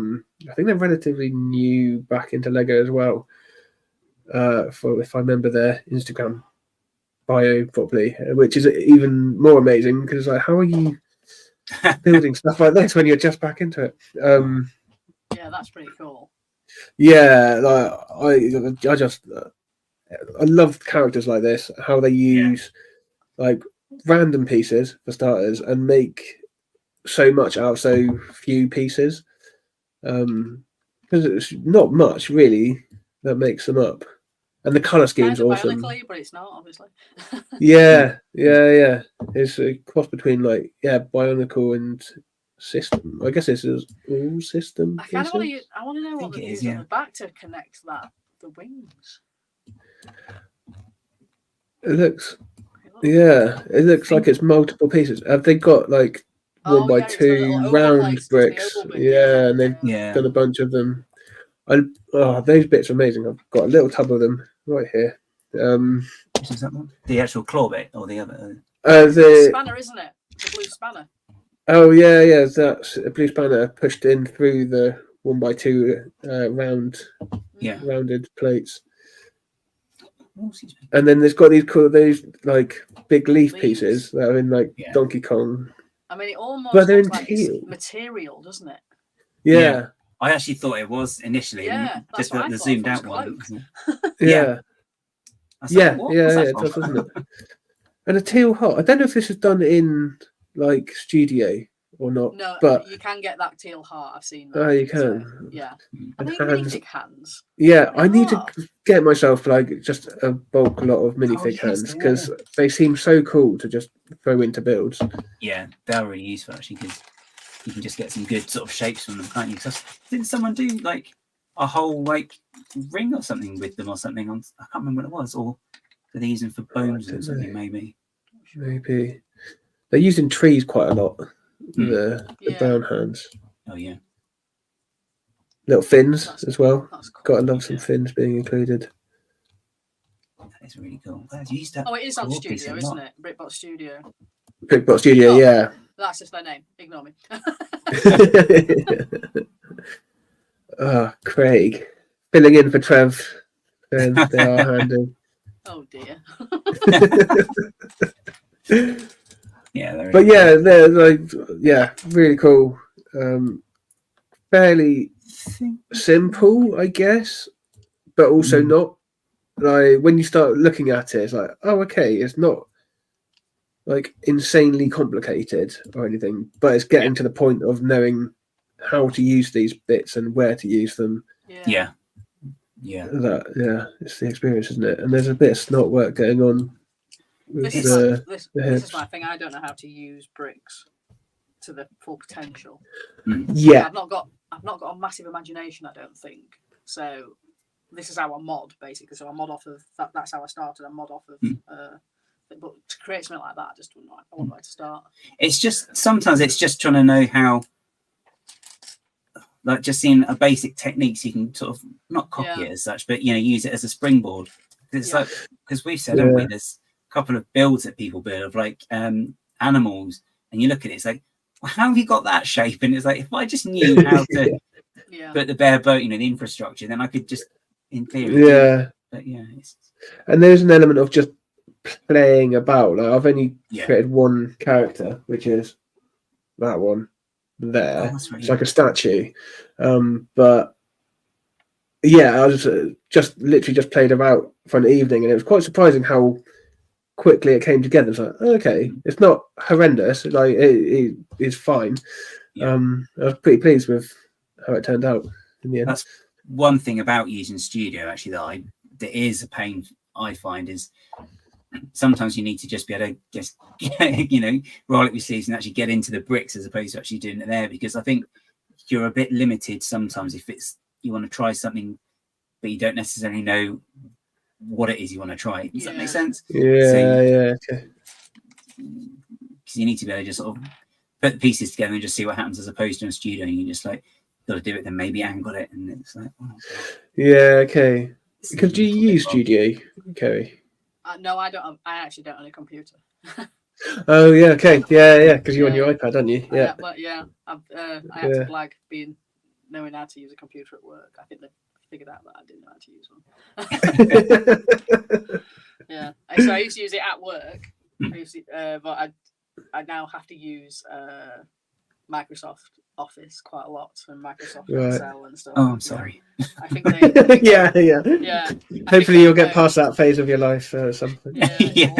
think they're relatively new back into Lego as well. If I remember their Instagram bio properly, which is even more amazing because like, how are you building stuff like this when you're just back into it? Yeah, that's pretty cool. Yeah, like I love characters like this. How they use like random pieces for starters and make so much out of so few pieces. Because it's not much really that makes them up. And the color scheme's awesome. But it's not, obviously. Yeah. It's a cross between like Bionicle and system. I guess this is all system. I want to know what they use on the back to connect the wings. It looks like it's multiple pieces. Have they got like 1x2 round bricks? And they've done a bunch of them. Those bits are amazing. I've got a little tub of them right here. Which is that one? The actual claw bit or the other? The spanner, isn't it? The blue spanner. Oh yeah. That's a blue spanner pushed in through the 1x2 rounded plates. And then there's got these like big leaf pieces that are in like Donkey Kong. I mean, it almost looks like it's material, doesn't it? Yeah. I actually thought it was initially, just like the zoomed out one. Yeah, it does, doesn't it? And a teal heart. I don't know if this is done in like studio or not. No, but you can get that teal heart. I've seen that. Oh, you can. So, yeah, I think minifig hands. Yeah, I need to get myself like just a bulk lot of minifig hands because they seem so cool to just throw into builds. Yeah, they're really useful actually because you can just get some good sort of shapes from them, can't you? Because didn't someone do like a whole like ring or something with them or something? I can't remember what it was. Or do they use them for bones or something? Maybe. They're used in trees quite a lot. The brown hands. Oh yeah. Little fins as well. Cool. Got to love some fins being included. That is really cool. It is on Studio, isn't it? Brickbot Studio. Brickbot Studio, yeah. That's just their name. Ignore me. Craig. Filling in for Trev. And they are handy. Oh dear. They're like really cool. Fairly simple, I guess, but also not. Like when you start looking at it, it's like, oh, okay, it's not like insanely complicated or anything, but it's getting to the point of knowing how to use these bits and where to use them. Yeah. It's the experience, isn't it? And there's a bit of snot work going on. This is my thing. I don't know how to use bricks to the full potential. Yeah, I've not got a massive imagination, I don't think. So this is how I mod basically. So I mod off of that. That's how I started. I mod off of. But to create something like that, I just wouldn't know. I wouldn't know where to start. It's just sometimes it's just trying to know how, like just seeing a basic techniques you can sort of not copy it as such, but use it as a springboard. It's like, because we've said, haven't we? There's a couple of builds that people build of like animals, and you look at it, it's like, well, how have you got that shape? And it's like, if I just knew how to put the bare boat, the infrastructure, then I could just, in theory, but and there's an element of just playing about. Like I've only created one character, which is that one there. It's like a statue, but I was just literally played about for an evening, and it was quite surprising how quickly it came together. It's like, okay, it's not horrendous, like it's fine. I was pretty pleased with how it turned out in the end. That's one thing about using Studio actually that is a pain I find is sometimes you need to just be able to just roll up your sleeves and actually get into the bricks as opposed to actually doing it there, because I think you're a bit limited sometimes if it's you want to try something but you don't necessarily know what it is you want to try. Does that make sense? Okay. Because you need to be able to just sort of put the pieces together and just see what happens, as opposed to in a studio and you just like got to do it, then maybe angle it, and it's like, okay. Because do you use Studio, Kerry? No, I don't. I actually don't own a computer. Oh yeah, okay, yeah. Because you're on your iPad, aren't you? Yeah. I have to flag knowing how to use a computer at work. I think they figured out that I didn't know how to use one. So I used to use it at work. But I now have to use Microsoft Office quite a lot, and Microsoft Excel and stuff. Oh, I'm sorry. I think they yeah. Hopefully you'll get past that phase of your life or something. Yeah.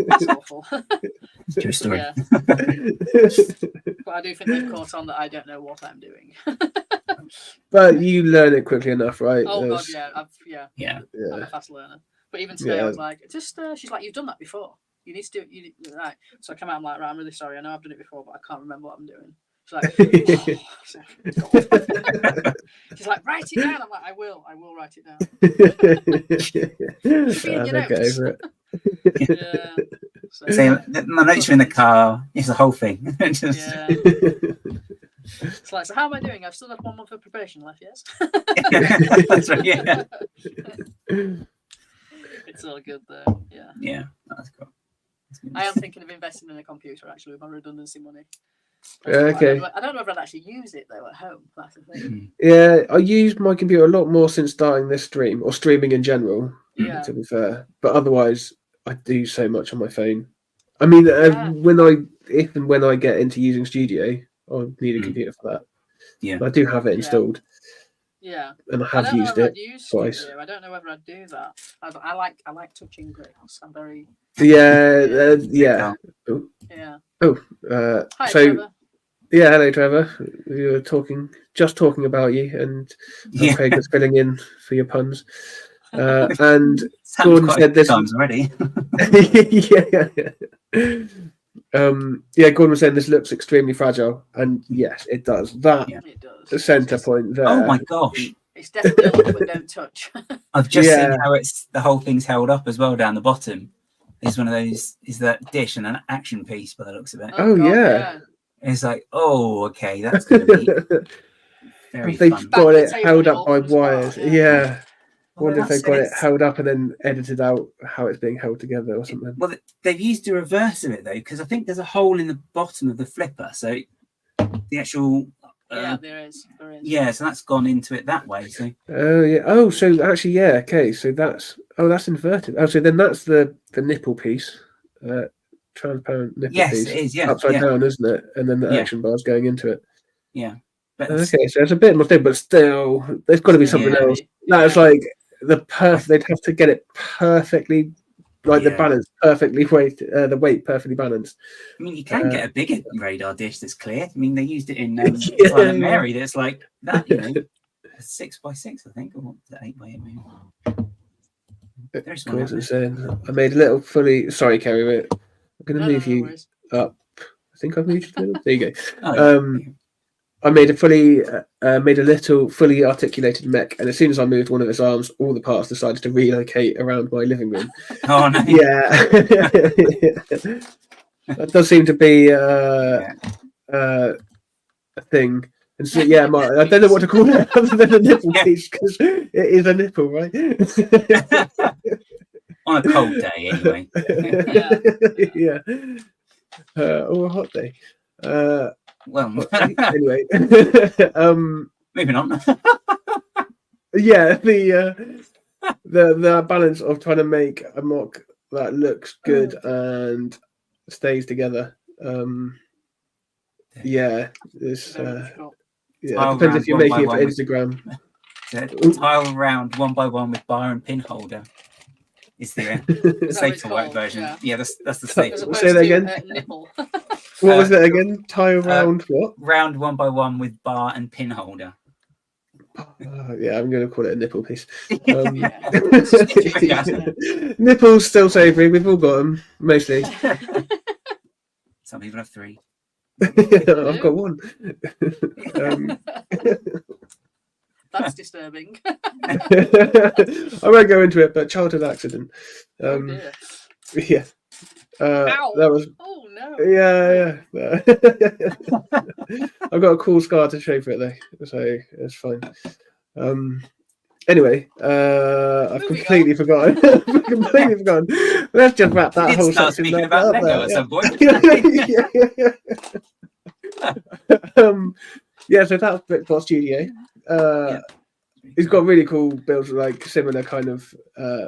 That's awful. True story. But I do think they've caught on that I don't know what I'm doing. But you learn it quickly enough, right? Oh god, I'm a fast learner. But even today, I was like, she's like, you've done that before. You need to do it. Right. So I come out, I'm like, right, I'm really sorry. I know I've done it before, but I can't remember what I'm doing. She's like, she's like, write it down. I'm like, I will write it down. Get over it. So my notes are in the car. It's the whole thing. It's like, so how am I doing? I've still got 1 month of probation left, yes? That's right, yeah. It's all good though. Yeah, that's cool. I am thinking of investing in a computer actually with my redundancy money. Okay. I don't know if I'd actually use it though at home. That's the thing. Yeah, I used my computer a lot more since starting this stream, or streaming in general, to be fair. But otherwise, I do so much on my phone. I mean, if and when I get into using Studio, I'll need a computer for that. Yeah, I do have it installed. Yeah, and I have used it twice. Studio. I don't know whether I'd do that. I like touching bricks. I'm very yeah. Oh. Yeah. Oh, Hi, so Trevor. Yeah, hello Trevor. We were just talking about you, and Craig was filling in for your puns. And Gordon said this times already. Gordon was saying this looks extremely fragile, and yes, it does. It does. The centre point there. Oh my gosh! It's definitely a but don't touch. I've just seen how the whole thing's held up as well down the bottom. It's one of those. Is that dish and an action piece by the looks of it? Oh God, yeah. It's like, okay, that's going to be very They've fun. got it held up by wires. Well, yeah. I wonder if they've got it held up and then edited out how it's being held together or something. Well, they've used the reverse of it, though, because I think there's a hole in the bottom of the flipper. So the actual... there is. Yeah, so that's gone into it that way. So. Oh, so actually, okay. So that's inverted. Oh, so then that's the nipple piece. Transparent nipple piece. Yes, it is, yeah. Upside down, isn't it? And then the action bar's going into it. Yeah. But okay, so it's a bit more thing, but still, there's got to be something else. That's like they'd have to get it perfectly, like the balance perfectly the weight perfectly balanced. I mean, you can get a bigger radar dish that's clear. I mean, they used it in Silent Mary. That's like that, 6x6, I think, or 8x8 maybe. There's one saying I made a little fully. Sorry, Kerry, I'm going to move you up. I think I've moved you a little. There you go. I made a little fully articulated mech, and as soon as I moved one of its arms, all the parts decided to relocate around my living room. Oh no! Yeah, that does seem to be a thing. And so, yeah, I don't know what to call it other than a nipple piece, because it is a nipple, right? On a cold day, anyway. Yeah. Or a hot day. Well, Anyway, moving on. yeah, the balance of trying to make a MOC that looks good and stays together. Yeah, it's yeah. It depends if you're making it for Instagram. Tile round 1 by 1 with bar and pin holder. Is the safe to work version? Yeah, that's the safe. Say that again. Nipple. What was that again? Tile round what? Round 1 by 1 with bar and pin holder. Yeah, I'm going to call it a nipple piece. Yeah. Nipples still savoury. We've all got them, mostly. Some people have 3. I've got 1. That's disturbing. I won't go into it, but childhood accident. Yeah. That was. Oh no. Yeah. I've got a cool scar to show for it though, so it's fine. Anyway, I've completely forgotten. Let's just wrap that whole section up. At some point. Yeah, so that's Brickbot Studio. He's got really cool builds, like similar kind of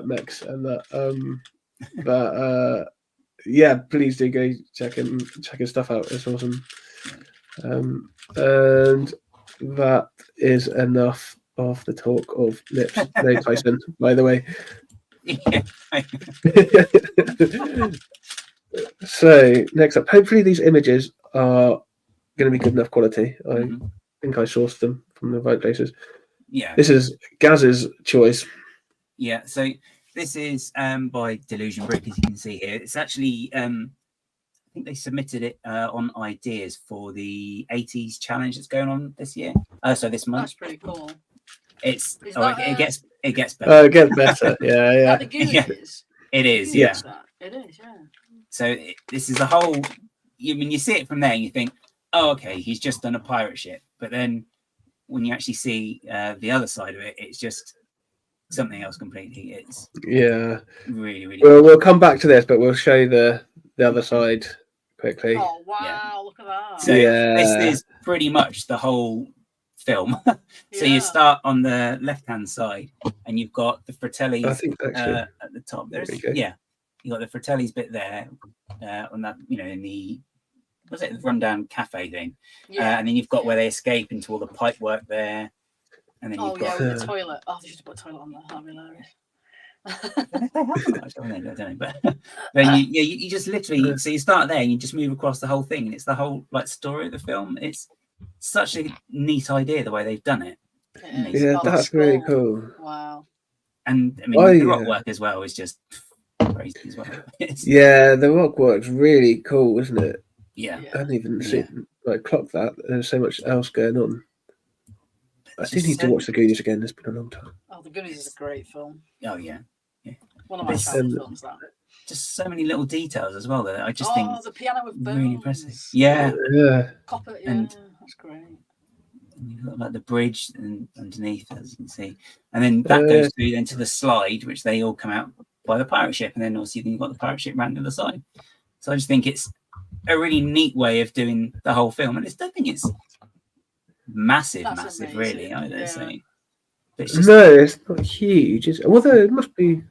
mechs and that. But yeah, please do go check his stuff out. It's awesome. And that is enough of the talk of lips. No Tyson, by the way. So next up, hopefully these images are going to be good enough quality. I think I sourced them from the right places. Yeah. This is Gaz's choice. Yeah, so this is by Delusion Brick, as you can see here. It's actually, I think they submitted it on ideas for the 80s challenge that's going on this year. So this month. That's pretty cool. It gets better. It gets better. Yeah. The Goonies. It is. It is, yeah. So this is a whole. You see it from there, and you think, oh, okay, he's just done a pirate ship. But then when you actually see the other side of it, it's just something else completely. It's really, really. Well, we'll come back to this, but we'll show the other side quickly. Oh wow! Look at that. So this is pretty much the whole film. So you start on the left-hand side, and you've got the Fratellis I think at the top. You got the Fratellis bit there on that, in the the rundown cafe thing, and then you've got where they escape into all the pipe work there, and then you've got with the toilet. Oh, they should put a toilet on there. That'd be hilarious. I don't know, but then you just literally, so you start there and you just move across the whole thing, and it's the whole story of the film. It's such a neat idea the way they've done it. Yeah, that's really cool. Wow. And the rock work as well is just crazy as well. The rock work's really cool, isn't it? Yeah. I hadn't even clock that. There's so much else going on. I do need to watch the Goonies again. It's been a long time. Oh, the Goonies is a great film. Oh yeah. One of my favorite films. That. Just so many little details as well that I just think. Oh, the piano with bones. Really impressive. Yeah. Copper. Yeah, and that's great. And you've got the bridge and underneath, as you can see, and then that goes through then to the slide, which they all come out by the pirate ship, and then obviously you've got the pirate ship round to the side. So I just think it's a really neat way of doing the whole film, and I don't think it's massive, really. I don't say. But it's just... No, it's not huge. Although it must be.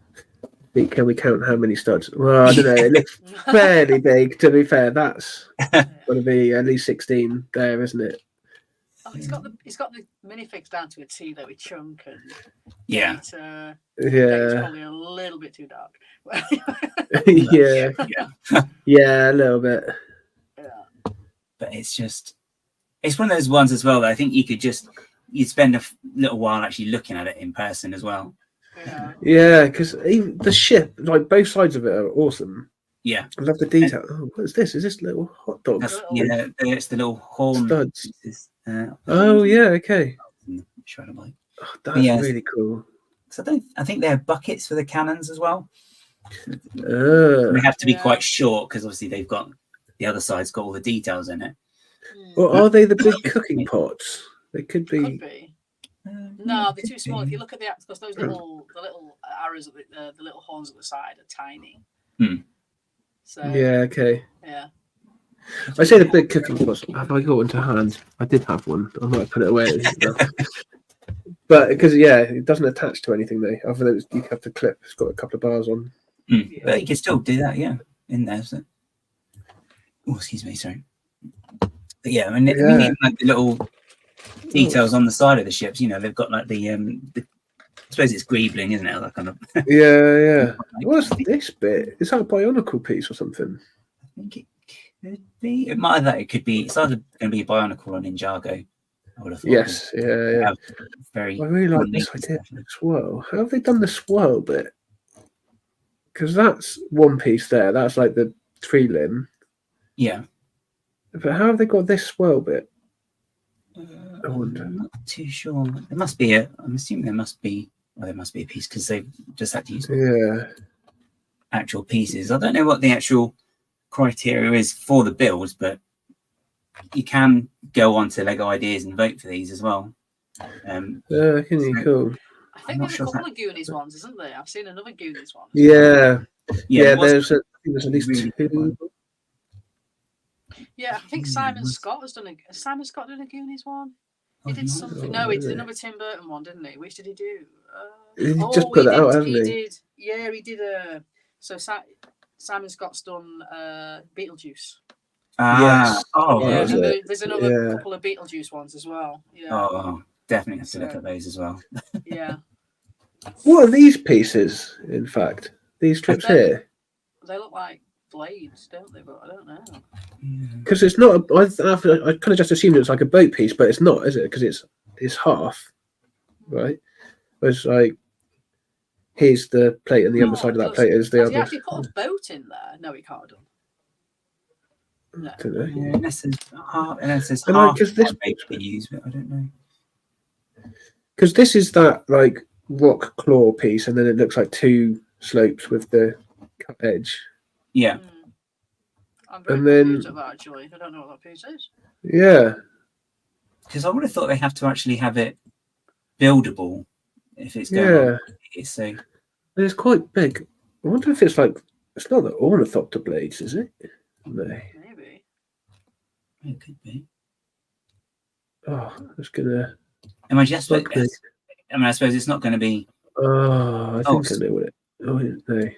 Can we count how many studs? Well, I don't know. It looks fairly big. To be fair, that's going to be at least 16 there, isn't it? Oh, he's got the minifigs down to a T though, with chunk and it's probably a little bit too dark. Yeah, a little bit. Yeah, but it's one of those ones as well that I think you'd spend a little while actually looking at it in person as well. Yeah, because even the ship, both sides of it are awesome. Yeah, I love the detail. Oh, what is this? Is this little hot dogs? It's the little horn studs. Oh yeah, okay. Shredder bike. Oh, that's Yeah. really cool. So I think they have buckets for the cannons as well. Uh, They have to be Yeah. quite short because obviously they've got the other side's got all the details in it. or are they the big cooking pots? They could be. Could be. No, they're too small. If you look at the because those the little arrows at the little horns at the side are tiny. Hmm. So Yeah, okay. yeah. I say the big cooking pots. Have I got one to hand? I did have one. I might put it away. But because it doesn't attach to anything though. Other than you have to clip. It's got a couple of bars on. But you can still do that, in there. So. Oh, excuse me, sorry. But yeah, I mean, even like the little details on the side of the ships. They've got like the I suppose it's greebling, isn't it? Like kind of. Yeah. What's this bit? Is that a bionicle piece or something? I think it could be. It might that. It could be. It's either going to be bionicle or Ninjago. I would have thought. Yes. Yeah. Very. I really like this idea of the swirl. How have they done the swirl bit? Because that's one piece there. That's like the tree limb. Yeah. But how have they got this swirl bit? I wonder. I'm not too sure. There must be I'm assuming there must be. Well, there must be a piece because they've just had to use actual pieces. I don't know what the actual criteria is for the builds, but you can go on to Lego Ideas and vote for these as well. Can you? Cool. I think there's a couple of Goonies ones, isn't there? I've seen another Goonies one. Yeah. There's at least two. Yeah, I think Simon Scott has done a. Has Simon Scott done a Goonies one? He did something. No, he did another Tim Burton one, didn't he? Which did he do? He just put it out, hasn't he? Did. Yeah, he did a. So Simon Scott's done Beetlejuice. Yes. Oh, Yeah, that was it. there's another couple of Beetlejuice ones as well. Yeah. Oh, definitely have to look at those as well. Yeah. What are these pieces? In fact, these strips here. They look like blades, don't they? But I don't know. Because it's not. I kind of just assumed it was like a boat piece, but it's not, is it? Because it's half, right? It's like here's the plate, and the other side of that plate is the Has other. he actually put a boat in there? No, he can't have done. No. I don't know. Yeah, unless there's And half because this maybe we use, but I don't know. Because this is that like rock claw piece, and then it looks like two slopes with the cut edge. Yeah. I'm very And then- confused at that, actually. I don't know what that piece is. Yeah. Because I would have thought they have to actually have it buildable if it's going on. So And it's quite big. I wonder if it's like it's not the ornithopter blades, is it? No. Maybe. it could be. Oh, it's gonna. Am I just? I Look, mate. mean, I suppose it's not going to be. Oh, I think I know what it. Oh, no.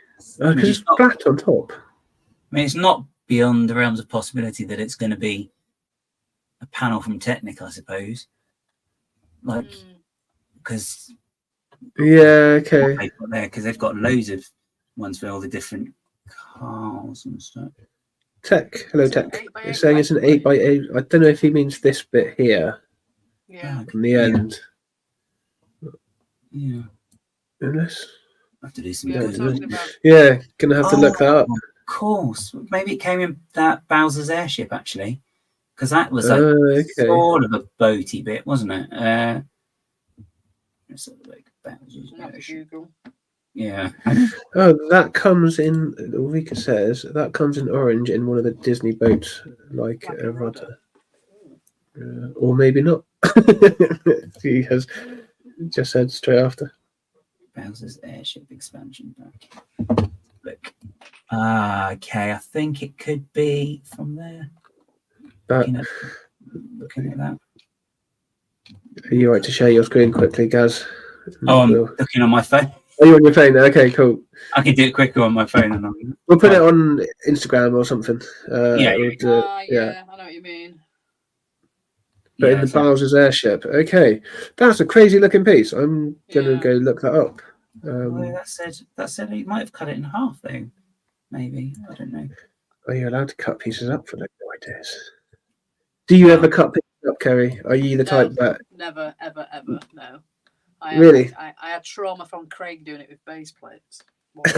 Oh, because it's not- flat on top. I mean, it's not beyond the realms of possibility that it's going to be a panel from Technic, I suppose. Like, because Yeah. Okay. they've got there, because they've got loads of ones for all the different cars and stuff. Tech. Hello, Is it an Tech. 8x8 It's saying it's an 8x8. I don't know if he means this bit here Yeah. on the end. Yeah, Unless. I have to do some Yeah, we're good. talking about. Yeah, gonna have to look that up. Of course, maybe it came in that Bowser's airship actually, because that was like Okay. sort of a boaty bit, wasn't it? Let's have a look. Bowser's Not airship. Google. Yeah. Oh, that comes in. Ulrika says that comes in orange in one of the Disney boats, like Like a a rudder. Or maybe not. He has just said straight after. Bowser's airship expansion pack. Look. Okay, I think it could be from there. That, Looking at that. are you right to share your screen quickly, Gaz? Oh, I'm We'll- looking on my phone. Are you on your phone? Okay, cool. I can do it quicker on my phone. And We'll put it on Instagram or something. Yeah, we'll do it, Yeah, I know what you mean. But in the Bowser's airship. Okay, that's a crazy looking piece. I'm gonna Yeah. go look that up. Well, that said, he might have cut it in half though. Maybe, I don't know. Are you allowed to cut pieces up for Lego Ideas? Do you ever cut pieces up, Kerry? Are you the type that? Never, ever, ever. No. Really? I had trauma from Craig doing it with base plates.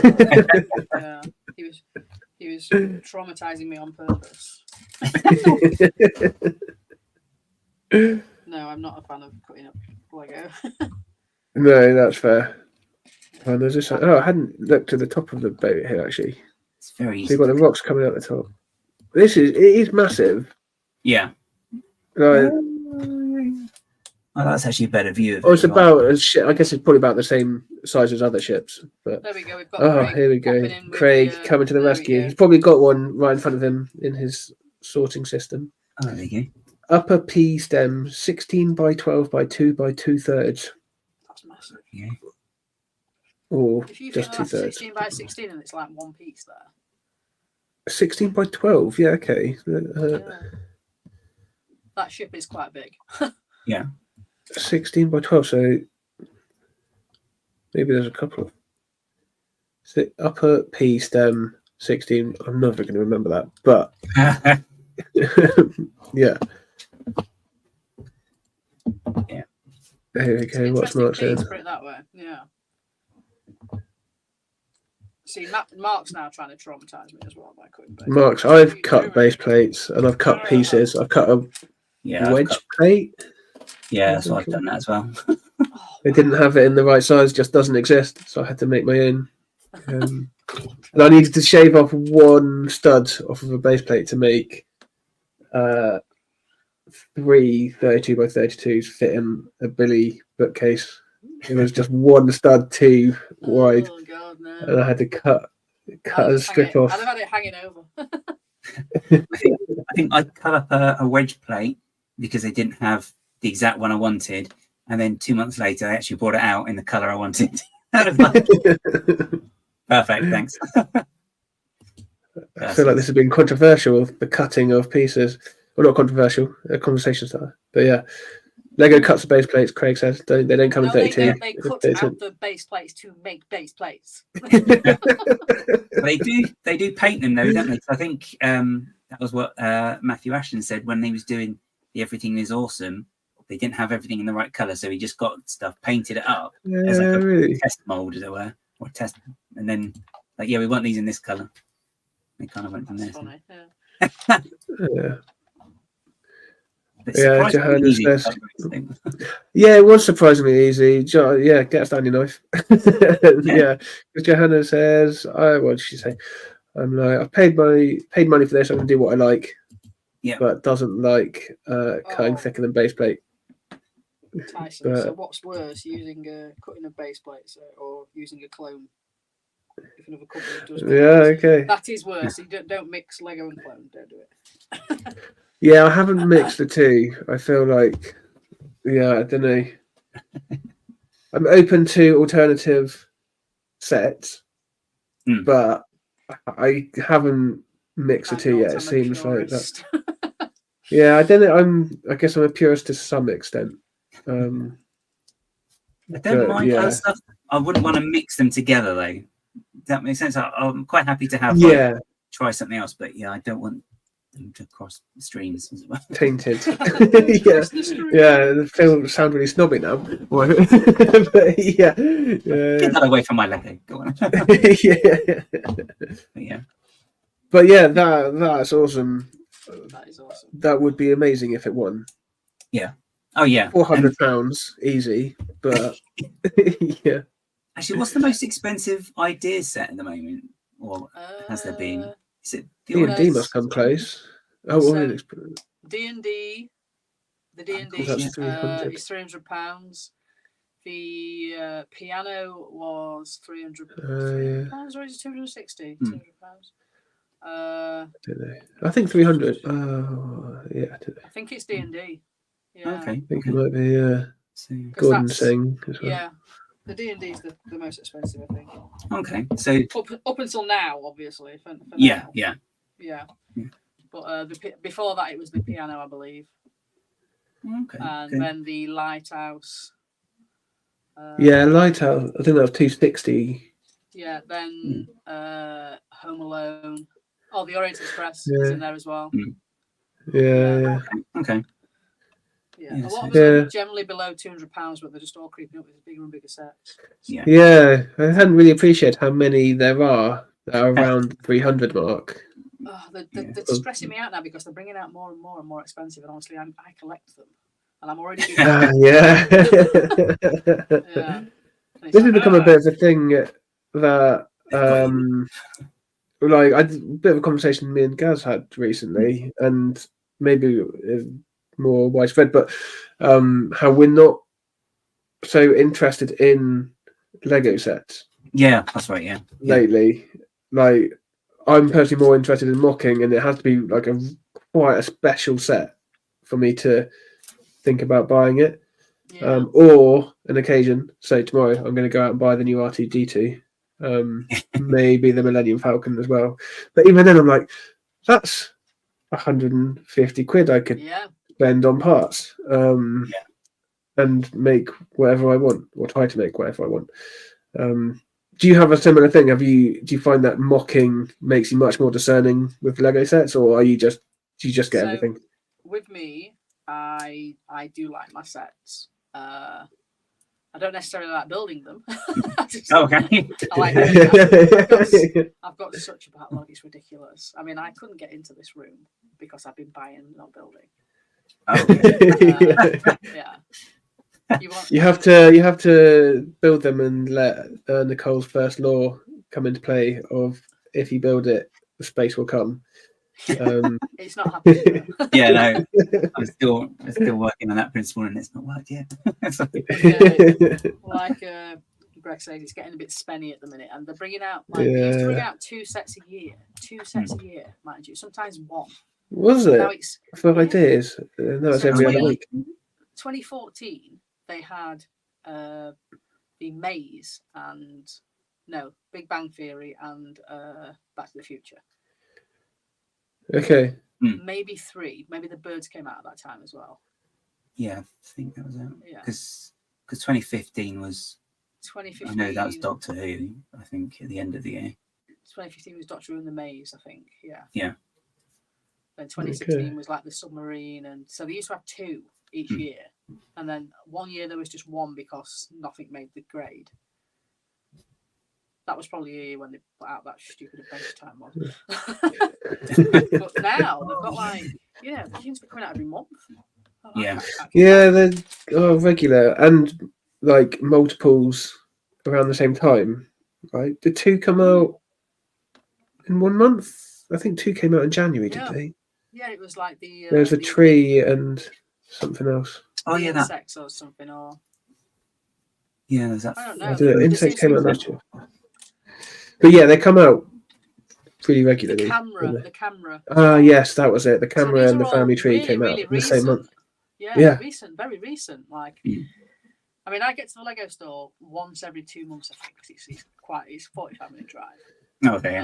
Yeah, he was traumatizing me on purpose. No, I'm not a fan of cutting up Lego. No, that's fair. Oh, there's this. Oh, I hadn't looked at the top of the boat here actually. It's very So easy. you've got the rocks coming out the top. It is massive. Yeah. Like, Oh, that's actually a better view of oh, it. it's about a ship. I guess it's probably about the same size as other ships. But There we go. We've got oh, Craig here we go. popping in with Craig the, coming to the there we rescue. go. He's probably got one right in front of him in his sorting system. Oh, there you go. Upper P stem, 16 by 12 by 2 by 2/3, That's massive. Yeah. or If you just think that's 2/3. 16 by 16 and it's like one piece there. 16 by 12. Yeah, okay. Yeah. That ship is quite big. 16 by 12. So maybe there's a couple of. So upper P stem, 16. I'm never going to remember that, but yeah. Yeah. Here we It's go. an What's interesting Mark saying? piece, put it that way. Yeah. See, Mark's now trying to traumatise me as well by cutting base. Marks, I've cut base plates and I've cut pieces. I've cut a Yeah. wedge plate. Yeah, that's what I've done that as well. They didn't have it in the right size, just doesn't exist. So I had to make my own. And I needed to shave off one stud off of a base plate to make 3 32 by 32s fit in a Billy bookcase. It was just one stud too wide, Oh God, no. and I had to cut a strip off. I'd have had it hanging over. I think I cut up a wedge plate because they didn't have the exact one I wanted. And then 2 months later, I actually brought it out in the colour I wanted. Perfect, thanks. I feel like this has been controversial, the cutting of pieces. Well, not controversial, a conversation starter. But yeah, Lego cuts the base plates, Craig says. They don't come in 32. They cut out the base plates to make base plates. They do paint them though, don't they? So I think that was what Matthew Ashton said when he was doing the Everything Is Awesome. They didn't have everything in the right colour, so he just got stuff, painted it up as like a really? test mould, as it were, or test, and then like, yeah, we want these in this colour. They kind of went from there. Funny, yeah. Yeah. But Yeah, surprisingly easy to says- cut those things. Yeah, it was surprisingly easy. Yeah, get a Stanley knife. Yeah, because Johanna says, what did she say? I'm like, I've paid money for this. I'm gonna do what I like. Yeah. But doesn't like cutting thicker than base plate. Tyson. But- So what's worse, cutting a base plate or using a clone? If another company does Yeah, clones. okay. That is worse. You don't mix Lego and clone. Don't do it. Yeah, I haven't mixed the two. I feel like, yeah, I don't know. I'm open to alternative sets, but I haven't mixed the two yet. It seems like that. Yeah, I don't know. I guess I'm a purist to some extent. I don't mind yeah. other stuff. I wouldn't want to mix them together though. Does that make sense? I'm quite happy to have try something else, but yeah, I don't want them to cross streams as well. Tainted. Yeah. They sound really snobby now. But yeah. Get that away from my Lego. Go on. Yeah. But yeah, that's awesome. That is awesome. That would be amazing if it won. Yeah. Oh yeah. £400 easy, but yeah. Actually, what's the most expensive idea set at the moment, or has there been? Is it D&D must come close. D&D. The D&D is £300. The piano was £300. Or is it 260? £200. I don't know. I think 300. Yeah, I don't know. I think it's D&D. Yeah. Okay. I think it might be Gordon saying as well. Yeah. The D&D is the most expensive, I think. Okay. So up until now, obviously. For yeah. But before that, it was the piano, I believe. Okay. And then the lighthouse. Lighthouse. I think that was 260. Yeah. Then Home Alone. Oh, the Orient Express is in there as well. Yeah. Okay. Yeah, a lot of them are generally below £200, but they're just all creeping up with bigger and bigger sets. Yeah, I hadn't really appreciated how many there are that are around the 300 mark. Oh, they're stressing me out now because they're bringing out more and more expensive, and honestly, I collect them. and I'm already doing Yeah. yeah. And This it's has like, become a bit of a thing that, like, I did a bit of a conversation me and Gaz had recently, and maybe more widespread, but how we're not so interested in Lego sets Yeah, that's right. Yeah. lately. Like, I'm personally more interested in MOCing, and it has to be like quite a special set for me to think about buying it. yeah. Or an occasion, so tomorrow I'm going to go out and buy the new R2D2, maybe the Millennium Falcon as well. But even then, I'm like, that's 150 quid I could Yeah. spend on parts, and make whatever I want, or try to make whatever I want. Do you have a similar thing? Do you find that MOCing makes you much more discerning with Lego sets, or do you just get everything? With me, I do like my sets. I don't necessarily like building them. Okay. I like them. I've got such a backlog, it's ridiculous. I mean, I couldn't get into this room because I've been buying, not building. Yeah. You have to build them and let Nicole's first law come into play of if you build it, the space will come. It's not happening. Yeah, no, I'm still working on that principle, and it's not worked yet. Like Greg says, it's getting a bit spenny at the minute, and they're bringing out they used to bring out 2 sets a year, mind you, sometimes 1. Was it? Now it's for ideas. No, it's every other week. 2014, they had the Maze and Big Bang Theory and Back to the Future. Okay. Maybe 3. Maybe the Birds came out at that time as well. Yeah, I think that was it. Yeah. Because 2015 was. 2015. I know that was Doctor Who. I think at the end of the year. 2015 was Doctor Who and the Maze. I think. Yeah. Yeah. Then 2016 was like the submarine, and so they used to have 2 each year, and then one year there was just 1 because nothing made the grade. That was probably a year when they put out that stupid Adventure Time one. But now they've got they seem to be coming out every month. They're regular and like multiples around the same time. Right? Did 2 come out in 1 month? I think 2 came out in January, did they? Yeah, it was like there's a tree and something else. Oh yeah, insects or something, or there's that. I don't know. Insects came out last year. But yeah, they come out pretty regularly. The camera. Yes, that was it. The camera and the family tree came out in the same month. Yeah, recent, very recent. Like, I mean, I get to the Lego store once every 2 months. I think it's a 45-minute drive. Okay.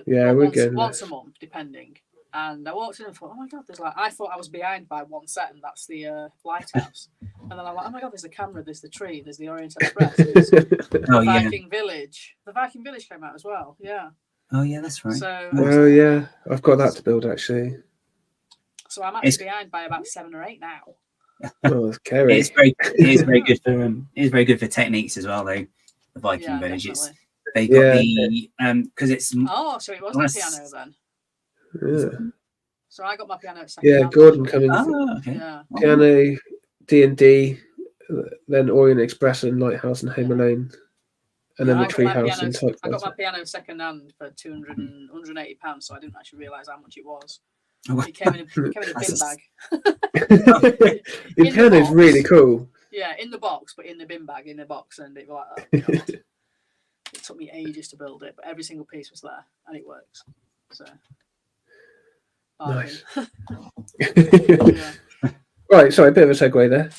We're good. Once a month, depending. And I walked in and thought, oh my god, I thought I was behind by 1 set, and that's the lighthouse. And then I'm like, oh my god, there's the camera, there's the tree, there's the Orient Express, there's the Viking Village. The Viking Village came out as well. Yeah. Oh yeah, that's right. So, I've got that to build actually. So I'm actually behind by about 7 or 8 now. Oh, that's scary. It is very good for it is very good for techniques as well, though. The Viking Village. They got the because it's. Oh, so it wasn't a piano then. Yeah. So I got my piano at second. Yeah, Gordon coming. Okay. Yeah. Piano, D&D, then Orient Express and Lighthouse and Home Alone, and then the Treehouse and Type. I got my piano second hand for £180, so I didn't actually realise how much it was. It came in a bin bag. The piano is really cool. Yeah, in the box, but in the bin bag, in the box, and it was like that. It took me ages to build it, but every single piece was there, and it works. So. Nice. Right, sorry, a bit of a segue there.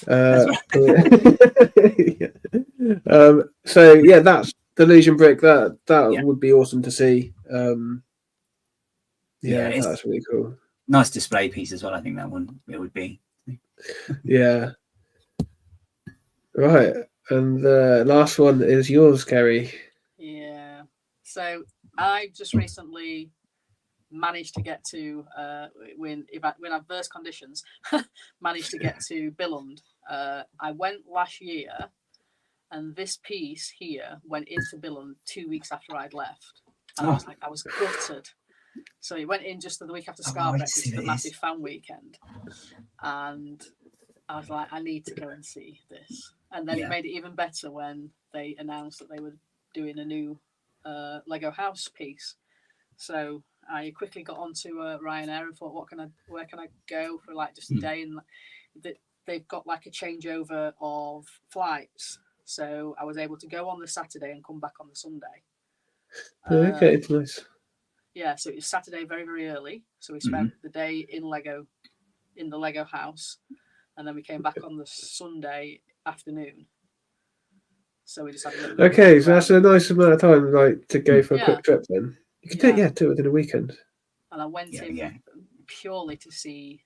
So yeah, that's Delusion Brick. That would be awesome to see. That's really cool. Nice display piece as well. I think that one it would be. Yeah. Right, and the last one is yours, Kerry. Yeah. So I just recently managed to get to when adverse conditions managed to get to Billund. I went last year, and this piece here went into Billund 2 weeks after I'd left, and I was gutted. So he went in just the week after Oh, I Scarborough, see which is the what it massive is. fan weekend. And I was like, I need to go and see this. And then it Yeah. made it even better when they announced that they were doing a new Lego house piece. So I quickly got onto Ryanair and thought, where can I go for like just a day? And they've got like a changeover of flights. So I was able to go on the Saturday and come back on the Sunday. Okay, it's nice. Yeah, so it was Saturday very, very early. So we spent the day in the Lego house, and then we came back on the Sunday afternoon. So we just had a little Okay, so that's a nice amount of time, like, to go for a Yeah. quick trip. Then you can do it within a weekend. And I went in Yeah. purely to see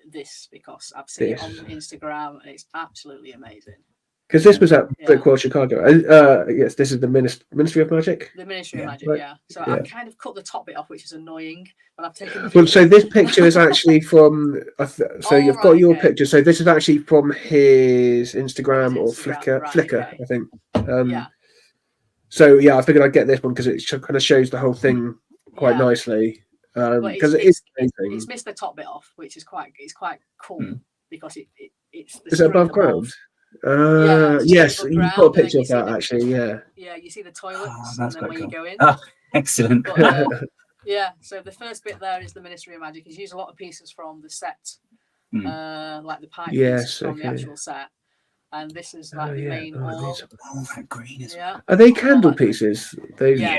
this because I've seen it on This. Instagram and it's absolutely amazing. Because this was at Yeah. Brickwall, Chicago. Yes, this is the Ministry of Magic. The Ministry of Yeah. Magic, Right. yeah. So Yeah. I've kind of cut the top bit off, which is annoying, but I've taken the Well, so video. this picture is actually from. So you've got right, your okay. picture. So this is actually from his Instagram or His Flickr. Instagram, right, Flickr, okay. I think. Yeah. So yeah, I figured I'd get this one because it kind of shows the whole thing quite Yeah. nicely. But Because it is amazing. it's missed the top bit off, which is quite cool because it's the Is it above strip ground? Yeah, it's Yes, above you've ground, got a and then picture you of see that the- actually. Yeah. Yeah, you see the toilets, Oh, and that's then quite when you cool. go in. Oh, excellent. But, yeah, so the first bit there is the Ministry of Magic. He's used a lot of pieces from the set, like the pipe Yes, pieces from the okay. actual set, and this is like the main Oh, orb. these Oh, that green is. Yeah, Are they All candle that green. pieces? Those Yeah,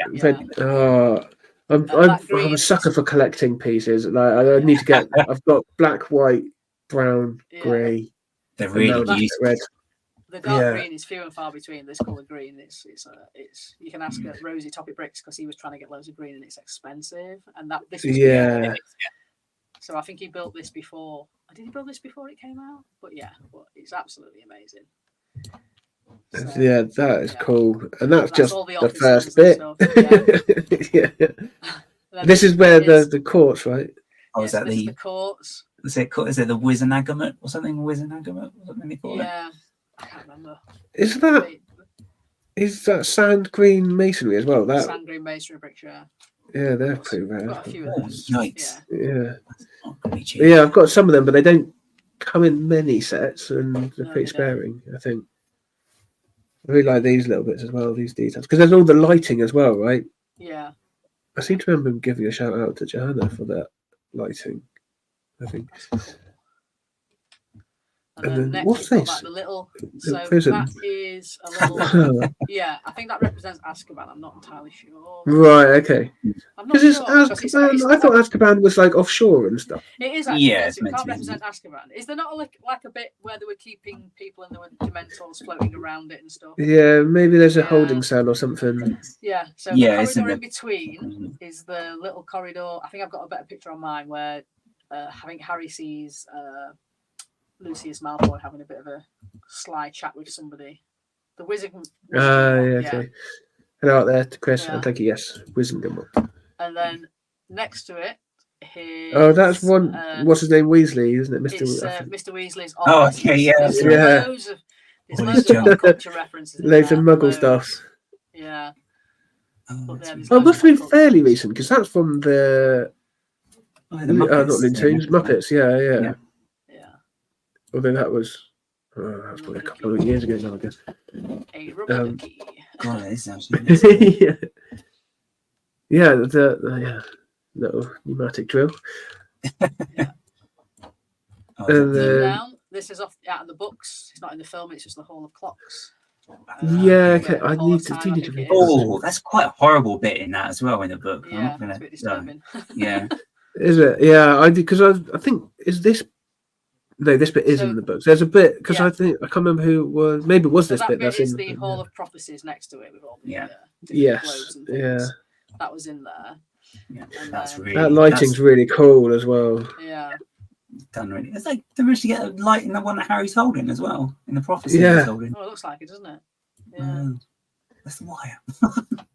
I'm that green a was- sucker for collecting pieces. Like I need to get. I've got black, white, brown, Yeah. grey. They're and really now just beautiful. red. The dark Yeah. green is few and far between. This colour green, it's you can ask Rosie Topic Bricks because he was trying to get loads of green and it's expensive. And this was Yeah. So I think he built this before. Did he build this before it came out? But it's absolutely amazing. So, Yeah, that is yeah. cool, and that's just all the the offices first and bit. stuff, Yeah. Then This is where the courts, right? Oh, is that this is the? the courts. Is it the Wizanagamut or something? Wizanagamut? Something they call it. Yeah, I can't remember. Is that sand green masonry as well? That Sand green masonry bricks, yeah. yeah, they're pretty rare. Got a few Oh, of those. yikes! Yeah, Not really cheap. yeah, I've got some of them, but they don't come in many sets, and they're No, pretty they don't. sparing. I think. I really like these little bits as well, these details, because there's all the lighting as well, right? Yeah. I seem to remember giving a shout out to Johanna for that lighting. I think. And And then then next what's you've got, this? like, the little. The So prison. that is a little. Yeah, I think that represents Azkaban. I'm not entirely sure. Right. Okay. I'm not Because it's sure. because Azkaban. I thought Azkaban was like offshore and stuff. it is actually. Yeah, Yes, it's it meant can't to be. represent Azkaban. Is there not like a bit where they were keeping people and there were Dementors floating around it and stuff? Yeah, maybe there's a Yeah. holding cell or something. Yeah. So Yeah, the it's in corridor in the- between is the little corridor. I think I've got a better picture on mine where I think Harry sees Lucius Malfoy having a bit of a sly chat with somebody. The wizard. Yeah, okay. Hello out there to Chris, Yeah. and thank you. Yes, Wizengamot. And then next to it, Oh, that's one. Uh, What's his name? Weasley, isn't it, it's Mr. Weasley's Oh, office. okay, yeah, There's yeah. loads of All loads these of pop culture references. in Loads of there, Muggle loads. stuff. Yeah. Oh, But that's then really Oh, it loads must of be pop culture fairly references. recent because that's from the Oh, the not Muppets. Looney Tunes, Muppets. Yeah. Yeah. Yeah. Although that was probably a couple of years ago now, I guess. A rubber ducky. God, that is actually. Yeah. Yeah, the little pneumatic drill. Oh, And is that- Zoom then down. This is out of the books. It's not in the film. It's just the Hall of Clocks. yeah, the okay. I Hall need of to Time, do I need to think read it that. is. Oh, that's quite a horrible bit in that as well in the book. I'm Yeah, not gonna. it's a bit disturbing. Yeah. Is it? Yeah, I did because I think is this. No, this bit is So- in the books. There's a bit because Yeah. I think I can't remember who it was. Maybe it was So this that bit bit that's is in the Hall of Prophecies next to it with all the Yeah. different Yes, globes and things. yeah. That was in there. Yeah, And that's then- really. That lighting's that's really cool as well. Yeah. done really. It's like they managed to get a light in the one that Harry's holding as well in the prophecy Yeah. he's holding. Oh, it looks like it, doesn't it? Yeah. That's the wire.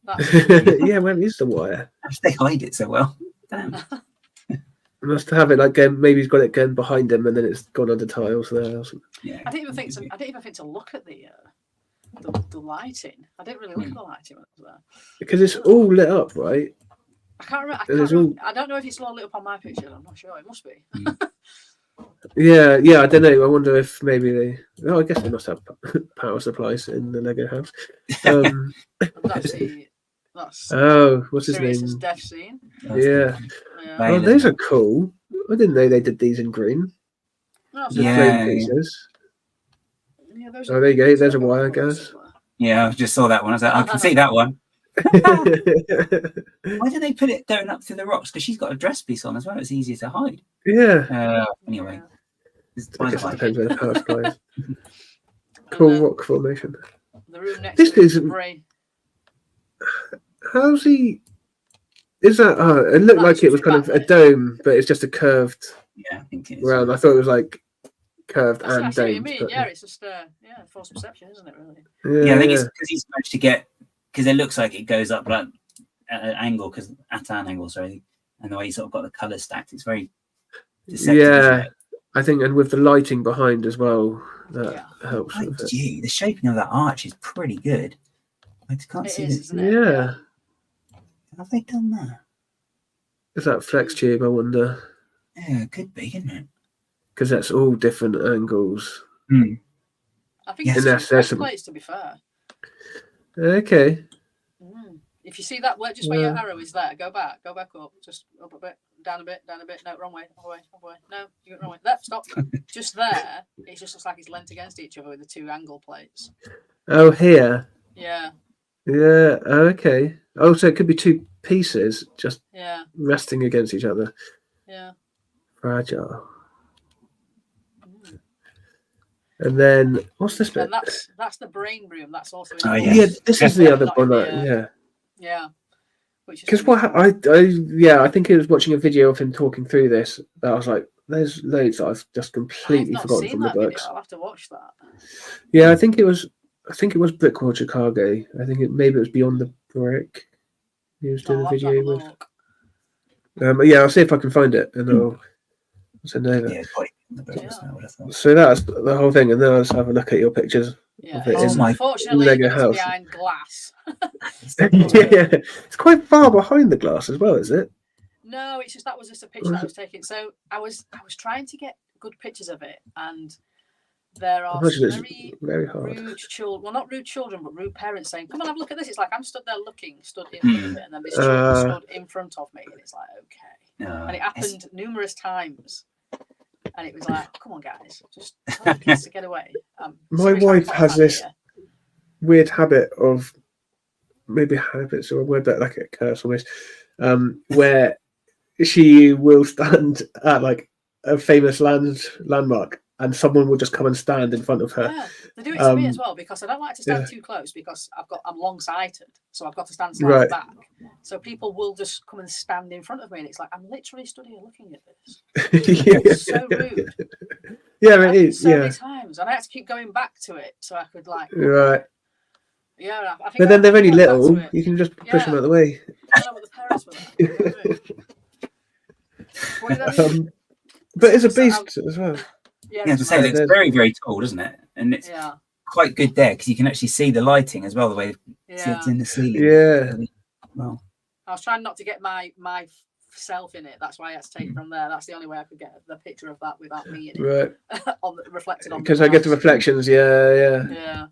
That's Yeah, where is the wire? They hide it so well. Damn. Must have it like maybe he's got it going behind him and then it's gone under tiles there. Or something. Yeah. I didn't even think to look at the lighting. I didn't really look at the lighting when I was there. Because it's all lit up, right? I can't remember. And it's all- I don't know if it's all lit up on my picture. I'm not sure. It must be. Yeah, I don't know. I wonder if maybe they. Oh, I guess they must have power supplies in the Lego house. That's Oh, what's his Sirius's name? death scene. Yeah. Yeah. Oh, those are cool. I didn't know they did these in green. No, The Yeah. flame pieces. yeah, those Oh, are- there you go. There's a I've got wire, photos guys. somewhere. Yeah, I just saw that one. I was like, I can see that one. Why do they put it going up through the rocks? Because she's got a dress piece on as well. It's easier to hide. Yeah. Anyway, I guess it depends where the power supply is. And Cool then rock formation. The room next This to it is isn't- brain. How's he? Is that? Oh, it looked like it was kind of a dome, but it's just a curved Yeah, I think it is. round. I thought it was like curved I see and what you domed. mean. But Yeah, it's just false perception, isn't it? Really. Yeah, I think it's because he's managed to get, because it looks like it goes up like at an angle, sorry, and the way he's sort of got the colours stacked, it's very deceptive. Yeah. Isn't it? I think, and with the lighting behind as well, that helps Like, with it. gee, the shaping of that arch is pretty good. I just can't It see is, it. isn't it? Yeah. Have they done that? Is that flex tube? I wonder, Yeah, it could be, couldn't it? because that's all different angles. I think Yes. it's And just there's some- plates, to be fair. Okay. If you see that, just where your Yeah. arrow is there, go back up, just up a bit, down a bit. No, wrong way, wrong way. No, you went wrong way. There, stop. Just there, it just looks like it's lent against each other with the two angle plates. Oh, here. Yeah, Yeah. Okay. Oh, so it could be two pieces just yeah, resting against each other. yeah. Fragile. And then what's this bit? And that's the brain room. That's also. Oh, in yeah. Yeah, this is the other Not one. in the, Yeah. Yeah. Which is Because gonna be I think I was watching a video of him talking through this. That I was like, there's loads that I've just completely I've not forgotten seen from the that video. books. I'll have to watch that. Yeah, I think it was Brickwall Chicago. I think maybe it was Beyond the Brick. He was doing I'll a have to have video a with. look. Yeah, I'll see if I can find it and I'll send over. Yeah, it's probably in the books, I would have thought. So that's the whole thing, and then I'll just have a look at your pictures. Yeah, of it it's in unfortunately Lego it's house. behind glass. Yeah, it's quite far behind the glass as well, is it? No, it's just that was just a picture that I was taking. So I was trying to get good pictures of it, and there I are imagine some it's very very hard. rude children. Well, not rude children, but rude parents saying, "Come on, have a look at this." It's like I'm stood there looking, stood in front of it, and then this children stood in front of me, and it's like, okay. And it happened numerous times, and it was like, oh, "Come on, guys, just tell the kids to get away." My serious wife Harry has Potter this fan weird habit of, maybe habits or a word, but like a curse almost, where she will stand at like a famous landmark and someone will just come and stand in front of her. Yeah, they do it to me as well because I don't like to stand too close because I'm long sighted, so I've got to stand slightly back. So people will just come and stand in front of me, and it's like I'm literally stood here looking at this. It's so rude. Yeah, it is. So Yeah, many times, and I had to keep going back to it so I could like. right. Yeah, I think. But then they're only I went back to little. it. You can just push them Yeah. out of the way. I don't know what the parents were there. You know what I mean? What did I do? But it's a So beast as well. Yeah, Yeah, to say mad. it's very, very tall, doesn't it? And it's yeah, quite good there because you can actually see the lighting as well, the way it yeah. sits in the ceiling. Yeah. Well, I was trying not to get my self in it. That's why I had to take it from there. That's the only way I could get the picture of that without me in it. Right. Reflected on. Because I get the glass. reflections. Yeah. Yeah.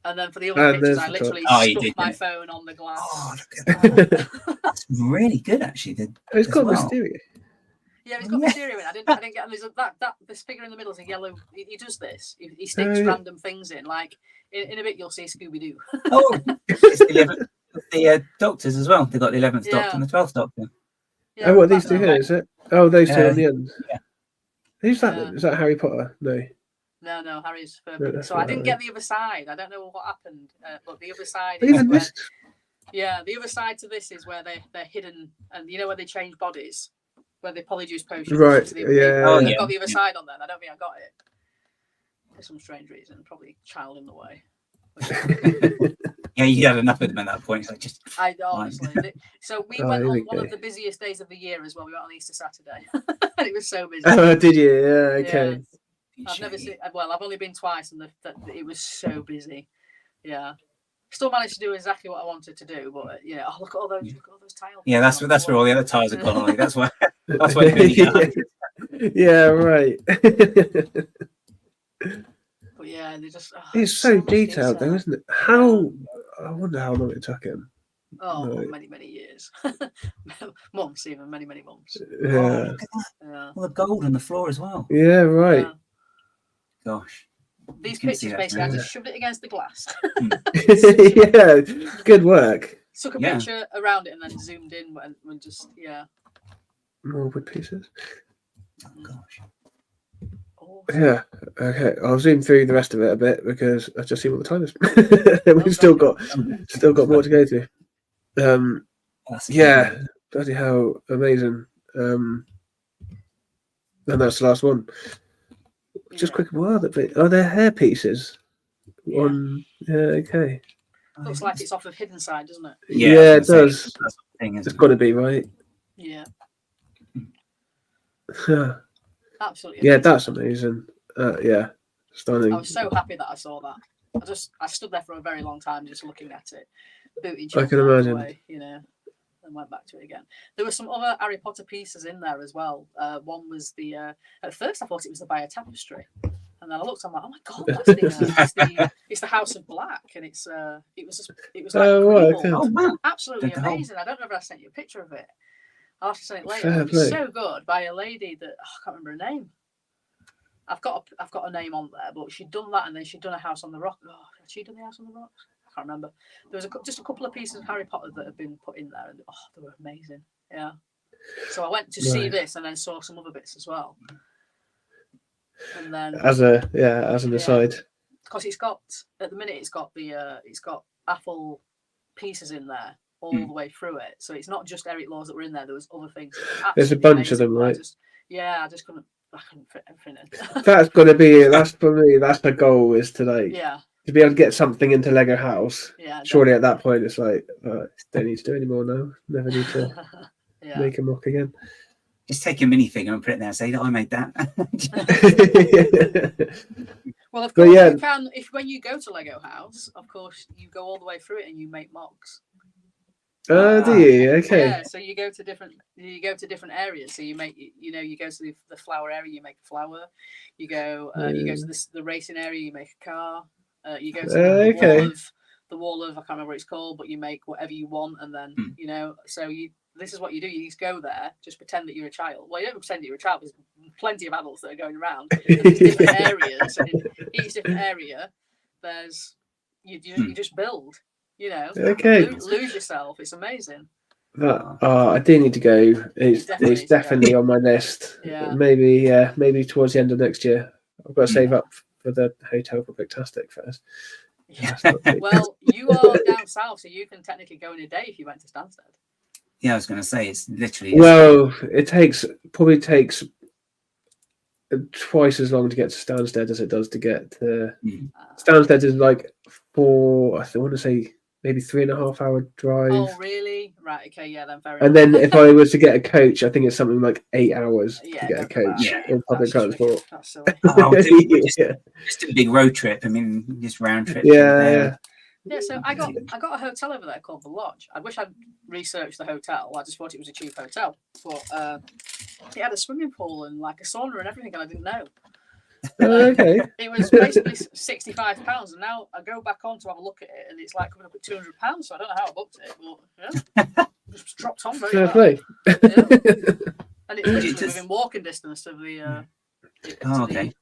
And then for the other And pictures, there's I the literally top. Oh, you stuck did, my didn't phone on the glass. oh, look at that. That's really good, actually. It's as got well. mysterious. Yeah, he's got Yeah. Mysterio in. I didn't get. There's this figure in the middle is a yellow. He does this. He sticks yeah. random things in. Like in a bit, you'll see Scooby Doo. Oh, it's the doctors as well. They've got the 11th Yeah. Doctor and the 12th Doctor. Oh, what these two here, is it? Oh, those two on the end. Yeah. Who's that? Yeah. Is that Harry Potter? No. No, Harry's. No, that's So I not didn't Harry. get the other side. I don't know what happened, but the other side I is even where, missed. yeah, the other side to this is where they're hidden, and you know where they change bodies, where they polyjuice potions. Right, into the- yeah. Oh, I've yeah. got the other side on there. And I don't think I got it for some strange reason. Probably child in the way. Yeah, you had enough of them at that point. It's like just I honestly. So we Oh, went here on we one go. of the busiest days of the year as well. We went on Easter Saturday, and it was so busy. Oh, did you? Yeah, okay. I've never seen. Well, I've only been twice, and it was so busy. Yeah. Still managed to do exactly what I wanted to do, but oh, look at all those tiles. Yeah, that's where all the other tiles are gone. Like, that's why they really get hunted. Yeah, right. But yeah, they just. Oh, It's so much detailed, though, detail. isn't it? How? I wonder how long it took him. Oh, No. many years. Months, even many months. Oh, Yeah. look at that. Yeah. All the gold on the floor as well. Yeah, right. Yeah. Gosh. These can see pictures, that, basically, I yeah. just shoved it against the glass. Yeah, good work. Took a Yeah. picture around it and then zoomed in and just, More wood pieces. Oh, gosh. Awesome. Yeah. Okay. I'll zoom through the rest of it a bit because I've just seen what the time is. We've still got more to go through. That's Yeah. Bloody hell! Amazing. And that's the last one. Just quick. What are the bit? Are there hair pieces? Yeah. Okay. Looks like it's off of Hidden Side, doesn't it? Yeah, it does. That's the thing, It's isn't got to be right. Yeah. Yeah, Absolutely. that's amazing. Yeah, stunning. I was so happy that I saw that. I stood there for a very long time just looking at it. Booty I can all the imagine. way, and went back to it again. There were some other Harry Potter pieces in there as well. One was at first I thought it was the Bio Tapestry. And then I looked, I'm like, oh my god, it's the House of Black, and it was like right, okay. Oh wow. absolutely The whole- amazing. I don't know if I sent you a picture of it. I'll have to send it later. Fair It was play. so good by a lady that I can't remember her name. I've got a name on there, but she'd done that and then she'd done a House on the Rock. Oh, had she done the House on the Rocks? I can't remember. There was just a couple of pieces of Harry Potter that had been put in there, and they were amazing. Yeah. So I went to see this and then saw some other bits as well. And then As an aside. because it's got at the minute it's got Apple pieces in there all the way through it, so it's not just Eric Laws that were in there. There was other things. There's a bunch of them, right? I just couldn't fit everything in. That's gonna be. That's for me. That's the goal. Is to to be able to get something into Lego House. Yeah. Surely at that point it's like, don't need to do any more now. Never need to make a mock again. Just take a minifig and put it there and say that I made that. Well, of course, you can. When you go to Lego House, of course, you go all the way through it and you make MOCs. Do you? Okay. Yeah, so you go to different areas. So you make, you go to the flower area, you make a flower. You go to the racing area, you make a car. You go to the wall of I can't remember what it's called, but you make whatever you want, and then so this is what you do. You just go there, just pretend that you're a child. Well, you don't pretend that you're a child. There's plenty of adults that are going around. There's different areas, and in each different area, there's you just build. Lose yourself. It's amazing. I do need to go. It's definitely on my list. Yeah. Maybe towards the end of next year. I've got to save up for the hotel for Bricktastic first. Yeah. Well, you are down south, so you can technically go in a day if you went to Stansted. Yeah, I was going to say it's literally. Well, it probably takes twice as long to get to Stansted as it does to get to. Stansted is like I want to say maybe 3.5 hour drive. Oh, really? Right. Okay. Yeah. Then very. And then if I was to get a coach, I think it's something like 8 hours to get a coach or public transport. That's silly. Just a big road trip. I mean, just round trip. Yeah. Yeah, so I got a hotel over there called The Lodge. I wish I'd researched the hotel. I just thought it was a cheap hotel. But it had a swimming pool and like a sauna and everything, and I didn't know. Okay. It was basically £65, and now I go back on to have a look at it, and it's like coming up at £200, so I don't know how I booked it, but just dropped on very well. Yeah. And it's literally within walking distance of the... okay.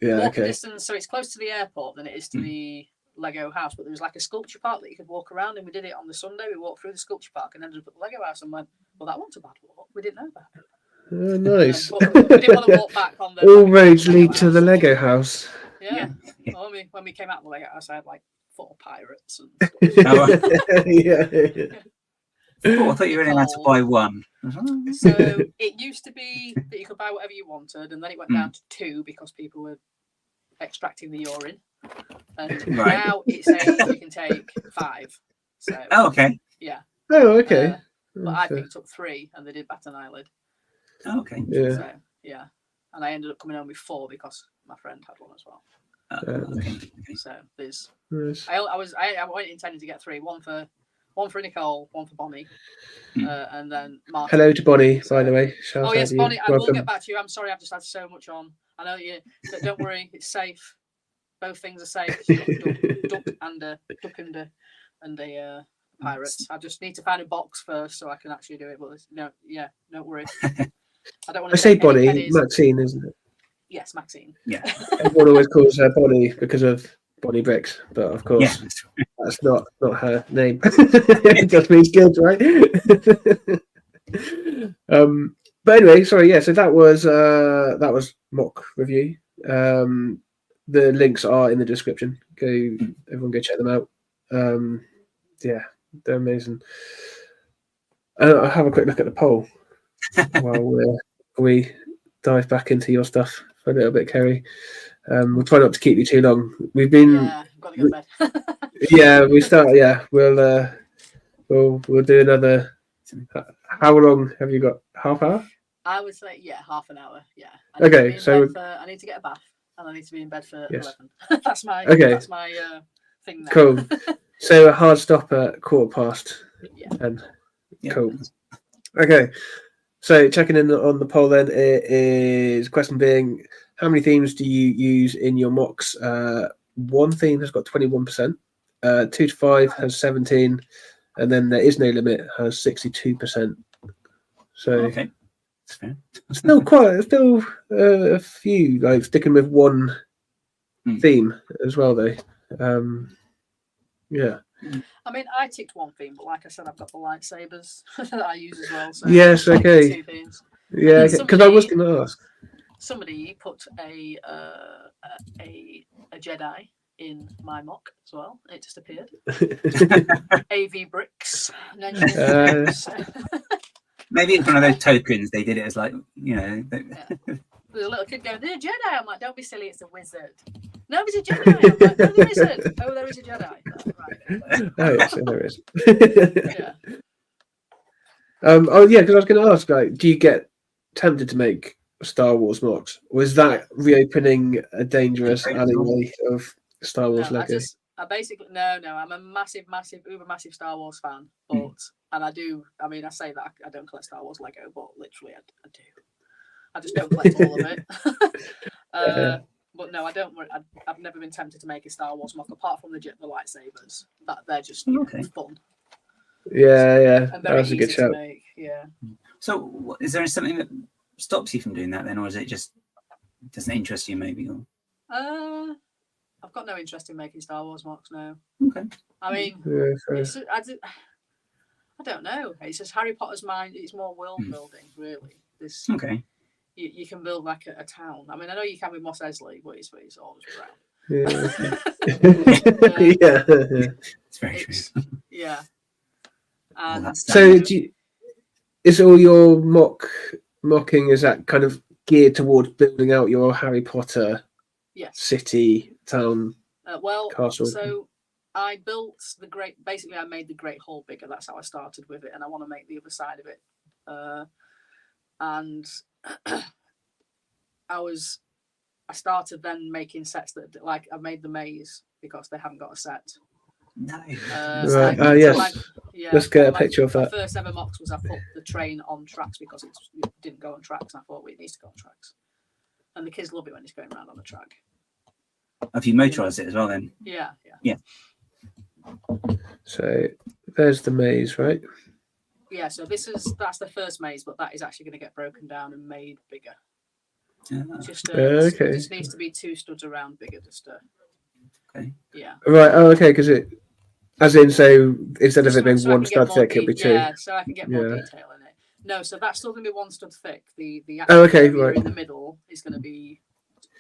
Walking distance, so it's close to the airport than it is to the Lego house, but there was like a sculpture park that you could walk around, and we did it on the Sunday. We walked through the sculpture park and ended up at the Lego house and went, well, that wasn't a bad walk. We didn't know about it. Oh, nice. But we didn't want to walk back on the... All roads lead to the Lego house. Yeah. Well, when we came out of the Lego house, I had like 4 pirates and stuff. Yeah. I thought you were only allowed to buy one. So it used to be that you could buy whatever you wanted, and then it went down to 2 because people were extracting the urine. And now it's saying you can take 5. So okay. Yeah. Oh, okay. But I picked up 3, and they did bat an eyelid. Okay. Yeah. So, yeah. And I ended up coming home with 4 because my friend had one as well. Okay. So there's. Nice. I went intending to get 3. One for Nicole, one for Bonnie, and then Martin. Hello to Bonnie, So- by the way. Shout Oh out yes, to you. Bonnie. I will Welcome. get back to you. I'm sorry, I've just had so much on. I know you, but don't worry, it's safe. Both things are safe. Duck and a pirates. I just need to find a box first so I can actually do it. But don't worry. I don't want I to say take any Bonnie, pennies. Maxine, isn't it? Yes, Maxine. Yeah. Everyone always calls her Bonnie because of Bonnie Bricks, but of course Yeah. That's right. that's not her name. It just means good, right? But anyway, sorry, yeah. So that was mock review. The links are in the description. Everyone go check them out. Yeah, they're amazing. I'll have a quick look at the poll while we dive back into your stuff for a little bit, Kerry. We'll try not to keep you too long. We've been Yeah, got to go to bed. yeah, we start. Yeah, we'll do another. How long have you got? Half hour? I would say half an hour. Yeah. Okay, so I need to get a bath and I need to be in bed for Yes. 11. That's my thing now. Cool. So a hard stop at 1:15. Yeah. And Yeah. cool. Okay. So checking in on the poll then, it is question being, how many themes do you use in your mocks? One theme has got 21%, 2 to 5 has 17, and then there is no limit has 62%. So Okay. That's fair. still a few like sticking with one theme as well though. Yeah. I mean, I ticked one theme, but like I said, I've got the lightsabers that I use as well. So Yes, okay. 2 themes. Yeah, because I was going to ask. Somebody put a Jedi in my mock as well. It just appeared. AV bricks. Maybe it's one of those tokens. They did it as like, There's a little kid going, "They're a Jedi." I'm like, "Don't be silly, it's a wizard." No, it's a Jedi. I'm like, "No, there isn't." "Oh, there is a Jedi." Right. Oh yes, there is. Yeah. Oh yeah, because I was going to ask, like, do you get tempted to make Star Wars mocks, or is that reopening a dangerous alleyway of Star Wars Lego? I basically no. I'm a massive, uber massive Star Wars fan, but and I do. I mean, I say that I don't collect Star Wars Lego, but literally, I do. I just don't collect all of it. But no, I don't. I've never been tempted to make a Star Wars mock apart from the lightsabers. That they're just fun. Yeah, And that was a good to shout. make. Yeah. So, is there something that stops you from doing that then, or is it just doesn't interest you maybe? Or? I've got no interest in making Star Wars mocks now. Okay. I mean, I don't know. It's just Harry Potter's mind. It's more world building, really. This you can build like a town. I mean, I know you can with Mos Eisley, but it's always around. Yeah, it's very true. Yeah. And so, is all your mocking, is that kind of geared towards building out your Harry Potter city, town, castle? So I built basically I made the Great Hall bigger. That's how I started with it, and I want to make the other side of it. And I started then making sets that, like, I've made the maze because they haven't got a set. No. Right. Yes. Let's get a picture of that. My first ever mocks was I put the train on tracks because it didn't go on tracks, and I thought, well, it needs to go on tracks. And the kids love it when it's going around on the track. Have you motorized it as well then? Yeah. So there's the maze, right? Yeah, so that's the first maze, but that is actually going to get broken down and made bigger. It just needs to be 2 studs around bigger, just okay. Yeah. Right. Oh, okay. Because as in, so instead of it being 1 stud thick, it'll be 2. Yeah, so I can get more detail in it. No, so that's still going to be 1 stud thick. The area in the middle is going to be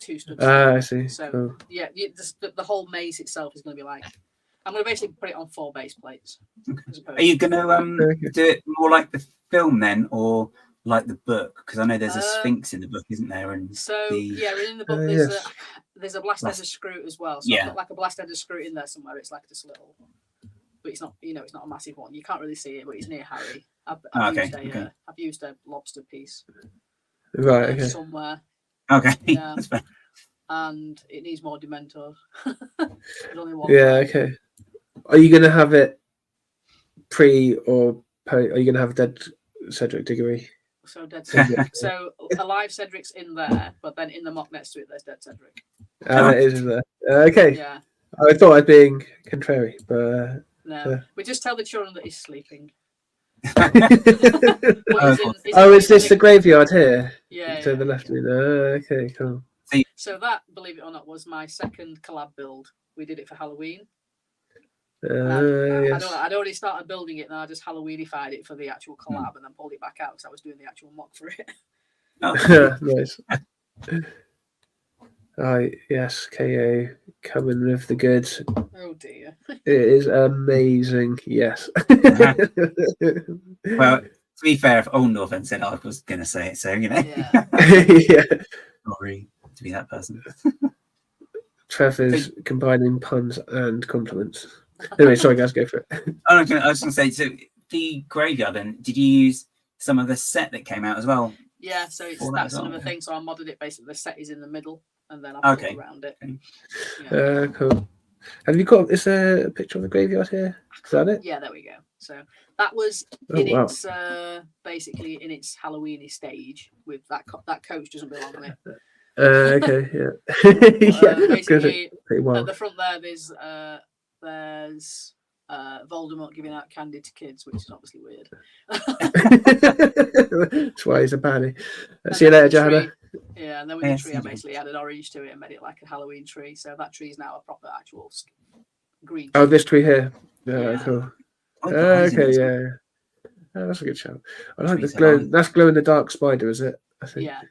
2 studs thick. I see. So cool. yeah, the whole maze itself is going to be like, I'm going to basically put it on 4 base plates. Are you going to do it more like the film then, or like the book? Because I know there's a Sphinx in the book, isn't there? And in the book there's a blast ender screw as well. So I've got like a blast ender screw in there somewhere. It's like just a little, but it's not it's not a massive one. You can't really see it, but it's near Harry. I've used a lobster piece. Right. Okay. Somewhere. Okay. Yeah. That's fair. and it needs more Dementors. There's only one. Yeah, okay. Are you going to have it pre or post? Are you going to have Dead Cedric Diggory? So Dead Cedric. So Alive Cedric's in there, but then in the mock next to it, there's Dead Cedric. That is in there. Okay. Yeah. I thought I'd being contrary, but No. We just tell the children that he's sleeping. Is this the graveyard here? Yeah. To the left of me. Okay, cool. So that, believe it or not, was my second collab build. We did it for Halloween. Yes. I'd already started building it, and I just Halloweenified it for the actual collab, and then pulled it back out because I was doing the actual mock for it. Nice. Yes, KO coming with the goods. Oh dear. It is amazing. Yes. Well, to be fair, if Old Northern said I was going to say it, so Yeah. Yeah. Sorry to be that person. Trevor's combining puns and compliments. Anyway, sorry guys, go for it. I was going to say, so the graveyard, then, did you use some of the set that came out as well? Yeah, so that's another thing. So I modded it basically. The set is in the middle, and then I put around it. Okay. Yeah. Cool. Have you got? Is there a picture of the graveyard here? Is that it? Yeah, there we go. So that was its basically in its Halloweeny stage. With that coach doesn't belong on it. Okay, yeah. Basically, pretty well. at the front there's Voldemort giving out candy to kids, which is obviously weird. That's why he's a baddie. See you later, Johanna. Yeah, and then with the tree, I basically added orange to it and made it like a Halloween tree. So that tree is now a proper actual green tree. Oh, this tree here. Yeah, cool. Okay, yeah. Oh, that's a good shout. I like the glow. That's glow in the dark spider, is it? I think. Yeah.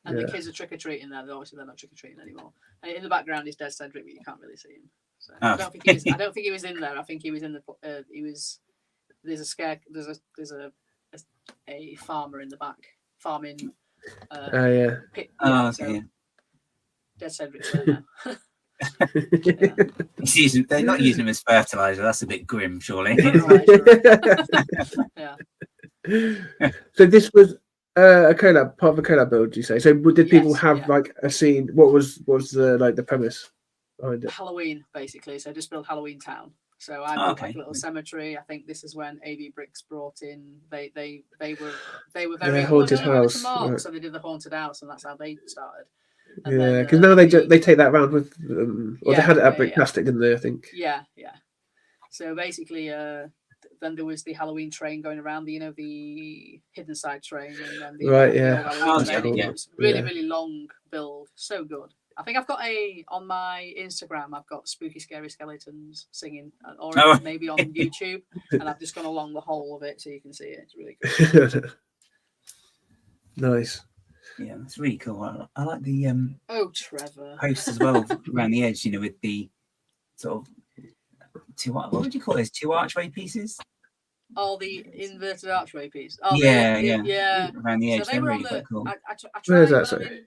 And the kids are trick or treating there. Obviously, they're not trick or treating anymore. And in the background is Dead Cedric, but you can't really see him. So I don't think he was in there. I think he was in the. He was. There's a farmer in the back farming. Pit. Dead Cedric's there now. They're not using them as fertilizer. That's a bit grim, surely. Yeah. So this was a collab, part of a collab build, you say? So did people have like a scene? What was the premise behind it? Halloween, basically. So just build Halloween Town. So I built like a little cemetery. I think this is when AV Bricks brought in. They were very haunted house. Right. So they did the haunted house, and that's how they started. And because now they take that round with them, or they had it at Bricktastic, didn't they? I think. Yeah. So basically, then there was the Halloween train going around. The hidden side train, and then it was really long build. So good. I think I've got on my Instagram. I've got spooky, scary skeletons singing, or maybe on YouTube, and I've just gone along the whole of it so you can see it. It's really good. Nice. Yeah, that's really cool. I like the Trevor posts as well around the edge. With the sort of two. What would you call those? Two archway pieces. Oh, the inverted archway piece. Oh, yeah. Around the edge, so they were really quite cool. I Where is that? Sorry.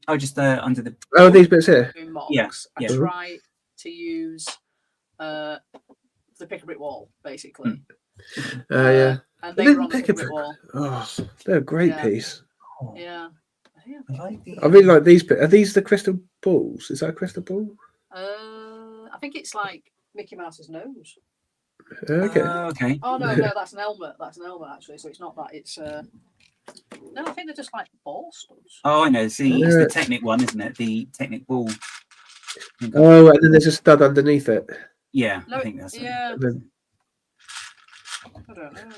Oh, just under the. Oh, these bits here. MOCs. I try to use the pick a brick wall, basically. Yeah. And they were on the pick a brick wall. Oh, they're a great piece. Oh. Yeah. I really like these bits. Are these the crystal balls? Is that a crystal ball? I think it's like Mickey Mouse's nose. Okay. Oh no, that's an helmet. That's an helmet actually. So it's not that. It's no, I think they're just like ball studs. Oh, I know. See, it's the Technic one, isn't it? The Technic ball. Oh, and then there's a stud underneath it. Yeah, I think that's it. Yeah. I don't know.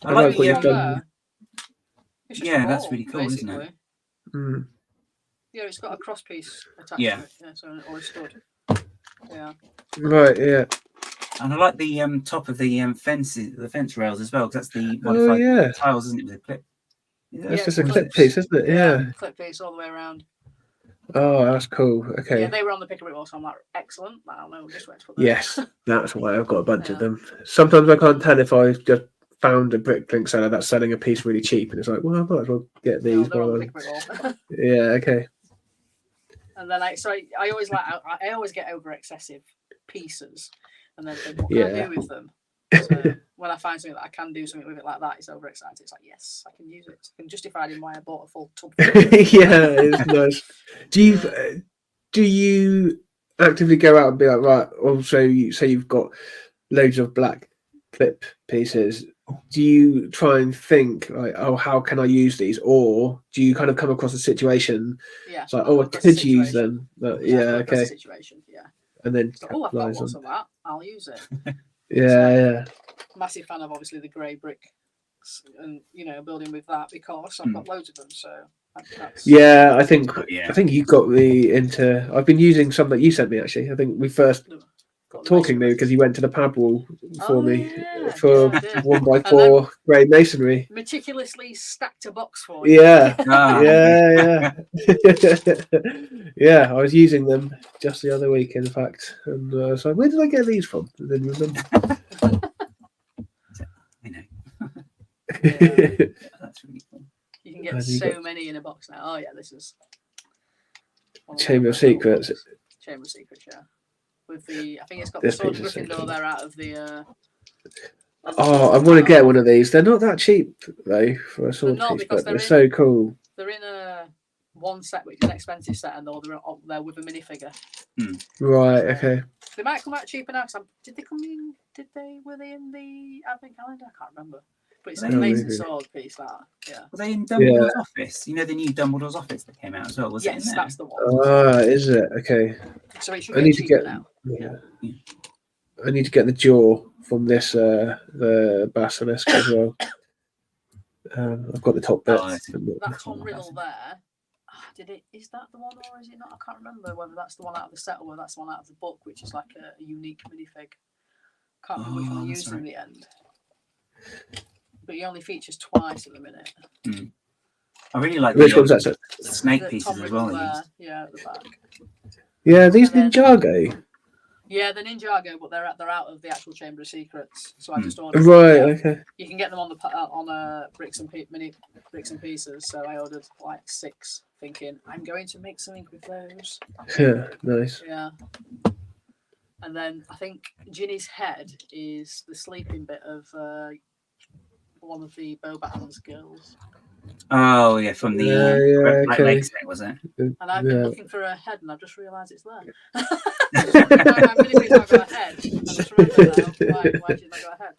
I like what you've done. Yeah, that's really cool, basically. Isn't it? Mm. Yeah, it's got a cross piece attached to it. Yeah, so or a stud. Yeah. Right. Yeah. And I like the top of the fence rails as well, because that's the modified tiles, isn't it? With a clip. That's just a clip piece, isn't it? Yeah. Clip piece all the way around. Oh, that's cool. Okay. Yeah, they were on the pick a brick wall, so I'm like, excellent. I don't know just where to put them. Yes, that's why I've got a bunch of them. Sometimes I can't tell if I just found a bricklink seller that's selling a piece really cheap, and it's like, well, I might as well get these. Yeah. Okay. And then I always get over excessive pieces, and then think, what can I do with them? So when I find something that I can do something with it like that, it's overexcited. It's like, yes, I can use it. I can justify it in why I bought a full tub. Yeah, it's nice. Do you do you actively go out and be like, right? Also, you say you've got loads of black clip pieces. Do you try and think like, oh, how can I use these? Or do you kind of come across a situation? Yeah. It's like, oh, I could use them. But, yeah, okay. Situation, yeah. And then So, I've got capitalize lots on. of that. I'll use it. Yeah. Massive fan of obviously the grey brick, and building with that because I've got loads of them. So that's... Yeah, I think you got me into. I've been using some that you sent me actually. I think we first talking to because you went to the pad wall for me for 1x4 grey masonry. Meticulously stacked a box for you. Yeah, yeah. I was using them just the other week, in fact, and I was like, "Where did I get these from?" And then remember. I know. That's really cool. You can get so many in a box now. Oh yeah, this is Chamber of Secrets. Chamber of Secrets, yeah. With the, I think it's got the Sword of Gryffindor there out of the. I want to get one of these. They're not that cheap though for a sword piece, but they're so cool. They're in one set, which is an expensive set, and they're with a minifigure. Right. Okay. They might come out cheaper now. Did they come in? Were they in the advent calendar? I can't remember. But it's an amazing sword piece. That. Yeah. Were they in Dumbledore's office? The new Dumbledore's office that came out as well. Was it in there? That's the one. Is it? Okay. So it should be cheaper now. Yeah. I need to get the jaw from this the basilisk as well. I've got the top bit. That Tom Riddle there. Is that the one or is it not? I can't remember whether that's the one out of the set or whether that's the one out of the book, which is like a unique minifig. Can't remember which one I used in the end. But he only features twice at the minute. I really like which one's that? Snake pieces as well. Yeah, at the back. Yeah, these Ninjago. Yeah, the Ninjago, but they're out of the actual Chamber of Secrets. So I just ordered. Right. Okay. You can get them on bricks and pieces. So I ordered like 6, thinking I'm going to make something with those. Yeah. Nice. Yeah. And then I think Ginny's head is the sleeping bit of one of the Bobahan's girls. Oh yeah, from the Black Lake set, was it? And I've been looking for her head, and I've just realised it's there. I'm really thinking about her head. I just remember now why she's not got a head.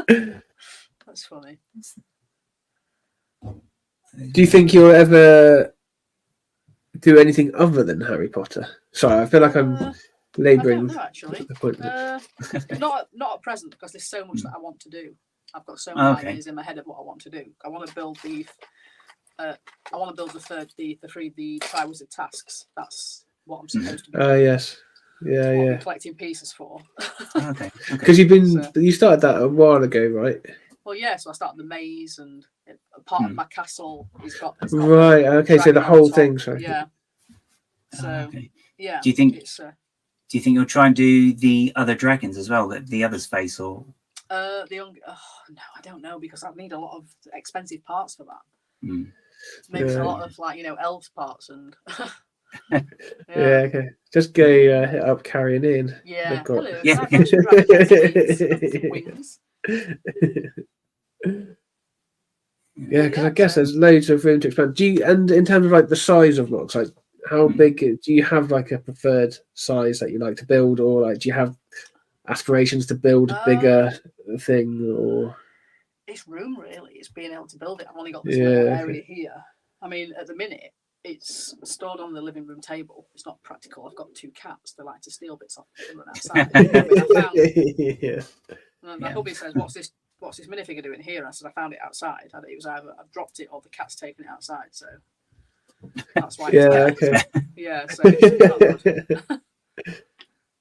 Yeah, that's funny. Do you think you'll ever do anything other than Harry Potter? Sorry, I feel like I'm labouring. I don't know, actually. Not at present, because there's so much that I want to do. I've got so many ideas in my head of what I want to do. I want to build the Triwizard Tasks. That's what I'm supposed to be. Yes. Yeah. Collecting pieces for. Okay. Because you started that a while ago, right? Well, yeah. So I started the maze, and part of my castle is got. Right. Okay. So the whole thing. Sorry. Yeah. So yeah. Do you think you'll try and do the other dragons as well, that the others face, or? Oh no, I don't know, because I need a lot of expensive parts for that. Maybe a lot of elves parts and. Yeah. Okay. Just go hit up Carrying In. Yeah. Got... Hello. Yeah. Wings. Yeah, because I guess there's loads of room to expand. And in terms of like the size of MOCs, like how big do you have like a preferred size that you like to build, or like do you have aspirations to build a bigger thing, or? It's room, really. It's being able to build it. I've only got this little area here. I mean, at the minute, it's stored on the living room table. It's not practical. I've got 2 cats. They like to steal bits off and run outside. And my hubby says, "What's this minifigure doing here?" I said, "I found it outside. It was either I've dropped it or the cat's taken it outside." So that's why. Yeah. So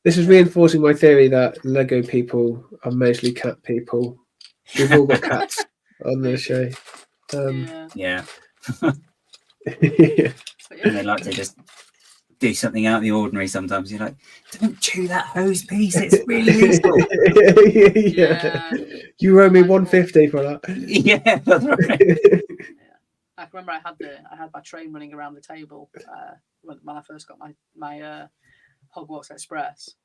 this is reinforcing my theory that Lego people are mostly cat people. We've all got cats on the show. Yeah. And they like to just do something out of the ordinary sometimes. You're like, don't chew that hose piece, it's really useful. You owe me $150 for that. Yeah, that's right. I can remember I had my train running around the table when I first got my Hogwarts Express.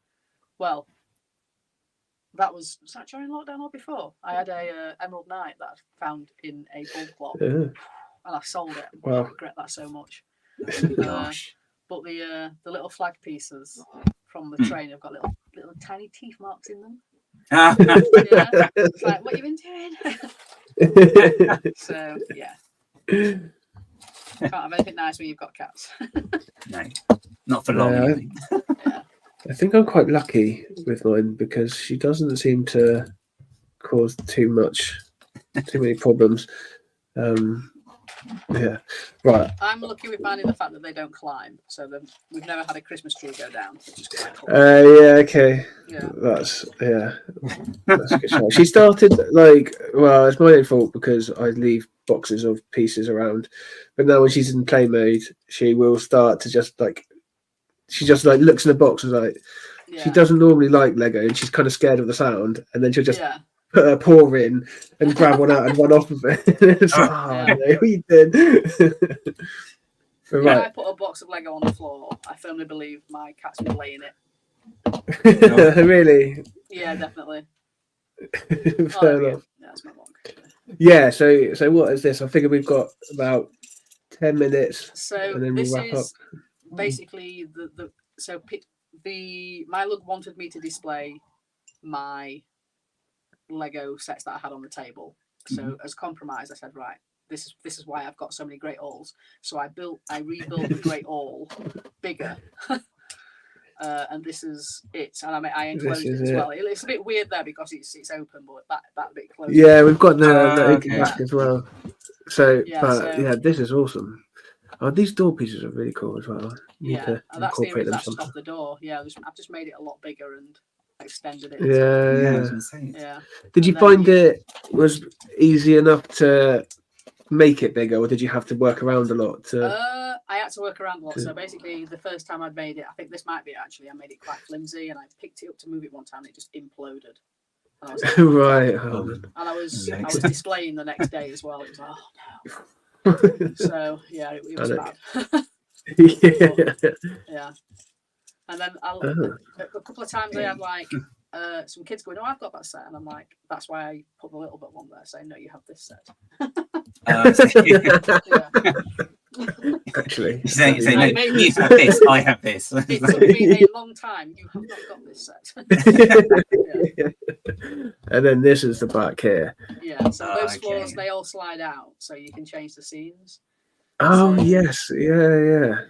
Well, was that during lockdown or before? I had a Emerald Knight that I found in a bulk lot, and I sold it. I regret that so much. Gosh. But the little flag pieces from the train have got little tiny teeth marks in them. Ah, Yeah, it's like, what you been doing? So yeah, can't have anything nice when you've got cats. no, not for long. Yeah. Anyway. Yeah. I think I'm quite lucky with mine because she doesn't seem to cause too many problems. Yeah, right. I'm lucky with mine in the fact that they don't climb, so we've never had a Christmas tree go down, which is quite cool. Yeah, okay. Yeah. That's a good shout. She started it's my own fault because I leave boxes of pieces around, but now when she's in play mode, she will start to just looks in the box and like she doesn't normally like Lego and she's kind of scared of the sound, and then she'll just put her paw in and grab one out and run off of it. It's like, no, what you did. If Right. I put a box of Lego on the floor, I firmly believe my cats will lay in it. Really? Yeah, definitely. Fair enough. Yeah, that's my log. Yeah, so what is this? I figure we've got about 10 minutes So and then this we'll wrap up. is basically my lug wanted me to display my Lego sets that I had on the table. So as compromise, I said, right, this is why I've got so many Great Alls. So I rebuilt the Great All bigger. And this is it, and I enclosed it as well. It's a bit weird there because it's open, but that bit closed. Yeah, we've got the okay. back as well. So, Yeah, this is awesome. Oh, these door pieces are really cool as well. And that's the incorporate them that's just sometime. off the door. Yeah, I've just made it a lot bigger and extended it. Yeah, I was gonna say. Yeah. Did you find it was easy enough to make it bigger, or did you have to work around a lot? I had to work around a lot. So basically, the first time I'd made it, I think this might be actually, I made it quite flimsy, and I picked it up to move it one time, and it just imploded. And I was like, Right. and I was displaying the next day as well. It was like, oh no. So yeah, it was bad. Yeah. And then a couple of times I had like some kids going, "Oh, I've got that set," and I'm like, "That's why I put the little bit one there, saying no, you have this set." Actually, say no, you have this, I have this. It took me a long time. You have not got this set. And then this is the back here. Yeah, so those floors, they all slide out, so you can change the scenes. Oh, yes. Yeah.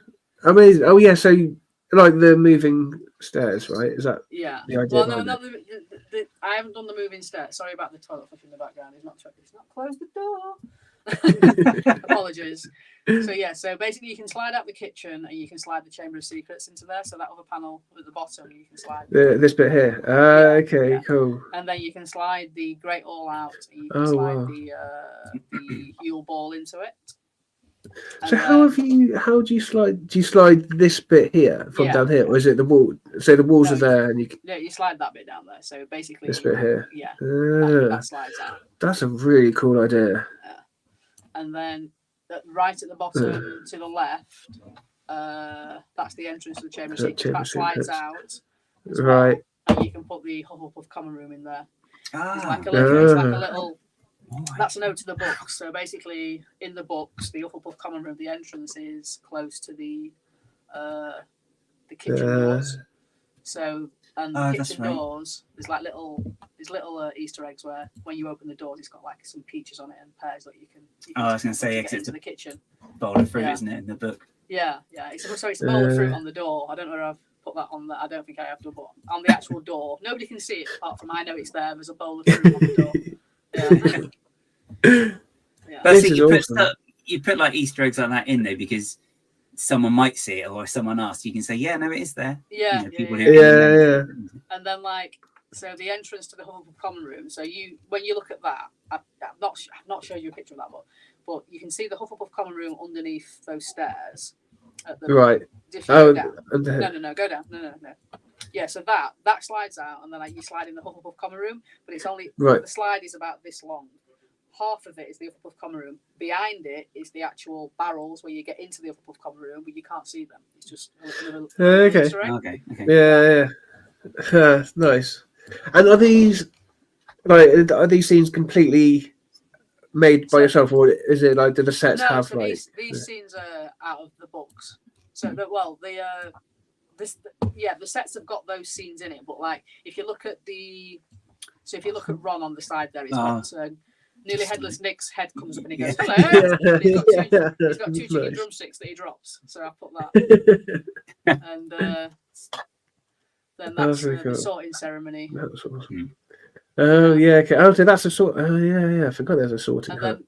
Amazing. Oh, yeah. So, like the moving stairs, right? Is that the idea? Well, no, not I haven't done the moving stairs. Sorry about the toilet flush in the background. It's not closed the door. Apologies. So basically you can slide out the kitchen and you can slide the chamber of secrets into there. So that other panel at the bottom, you can slide this bit here. Cool. And then you can slide the Great All out and you can slide the Yule Ball into it. So how do you slide? Do you slide this bit here from down here, or is it the wall? So the walls are there, and you slide that bit down there. So basically, this bit here. Yeah, that slides out. That's a really cool idea. And then right at the bottom to the left, that's the entrance to the chamber of secrets. That slides out. Right. And you can put the Hufflepuff common room in there. It's like a little. That's a note to the books. So basically, in the books, the Hufflepuff common room, the entrance is close to the kitchen doors. So the kitchen doors, there's little Easter eggs where when you open the doors, it's got like some peaches on it and pears that you can. I was going to say, get into the kitchen. Bowl of fruit, isn't it, in the book? Yeah. It's a bowl of fruit on the door. I don't know where I've put that on there. I don't think I have to, but on the actual door, nobody can see it apart from I know it's there. There's a bowl of fruit on the door. But see, you put like Easter eggs like that in there because someone might see it, or if someone asks, you can say, "Yeah, no, it is there." Yeah. And then so the entrance to the Hufflepuff common room. So when you look at that, I've not showed you a picture of that, but you can see the Hufflepuff common room underneath those stairs. Right. Go down. No, go down. No. Yeah, so that slides out, and then you slide in the Hufflepuff common room, but it's only the slide is about this long. Half of it is the Hufflepuff common room. Behind it is the actual barrels where you get into the Hufflepuff common room, but you can't see them. It's just Okay. Yeah. Nice. And are these scenes completely made by yourself, or is it like do the sets have these scenes are out of the books? So the sets have got those scenes in it, but like if you look at Ron on the side there, he's got nearly headless Nick's head comes up and he goes, "Hello." And he's got two chicken drumsticks that he drops. So I put that, and then that's really cool. the sorting ceremony. That was awesome. Oh yeah, okay. Oh, so that's a sort. Oh yeah. I forgot there's a sorting. And then,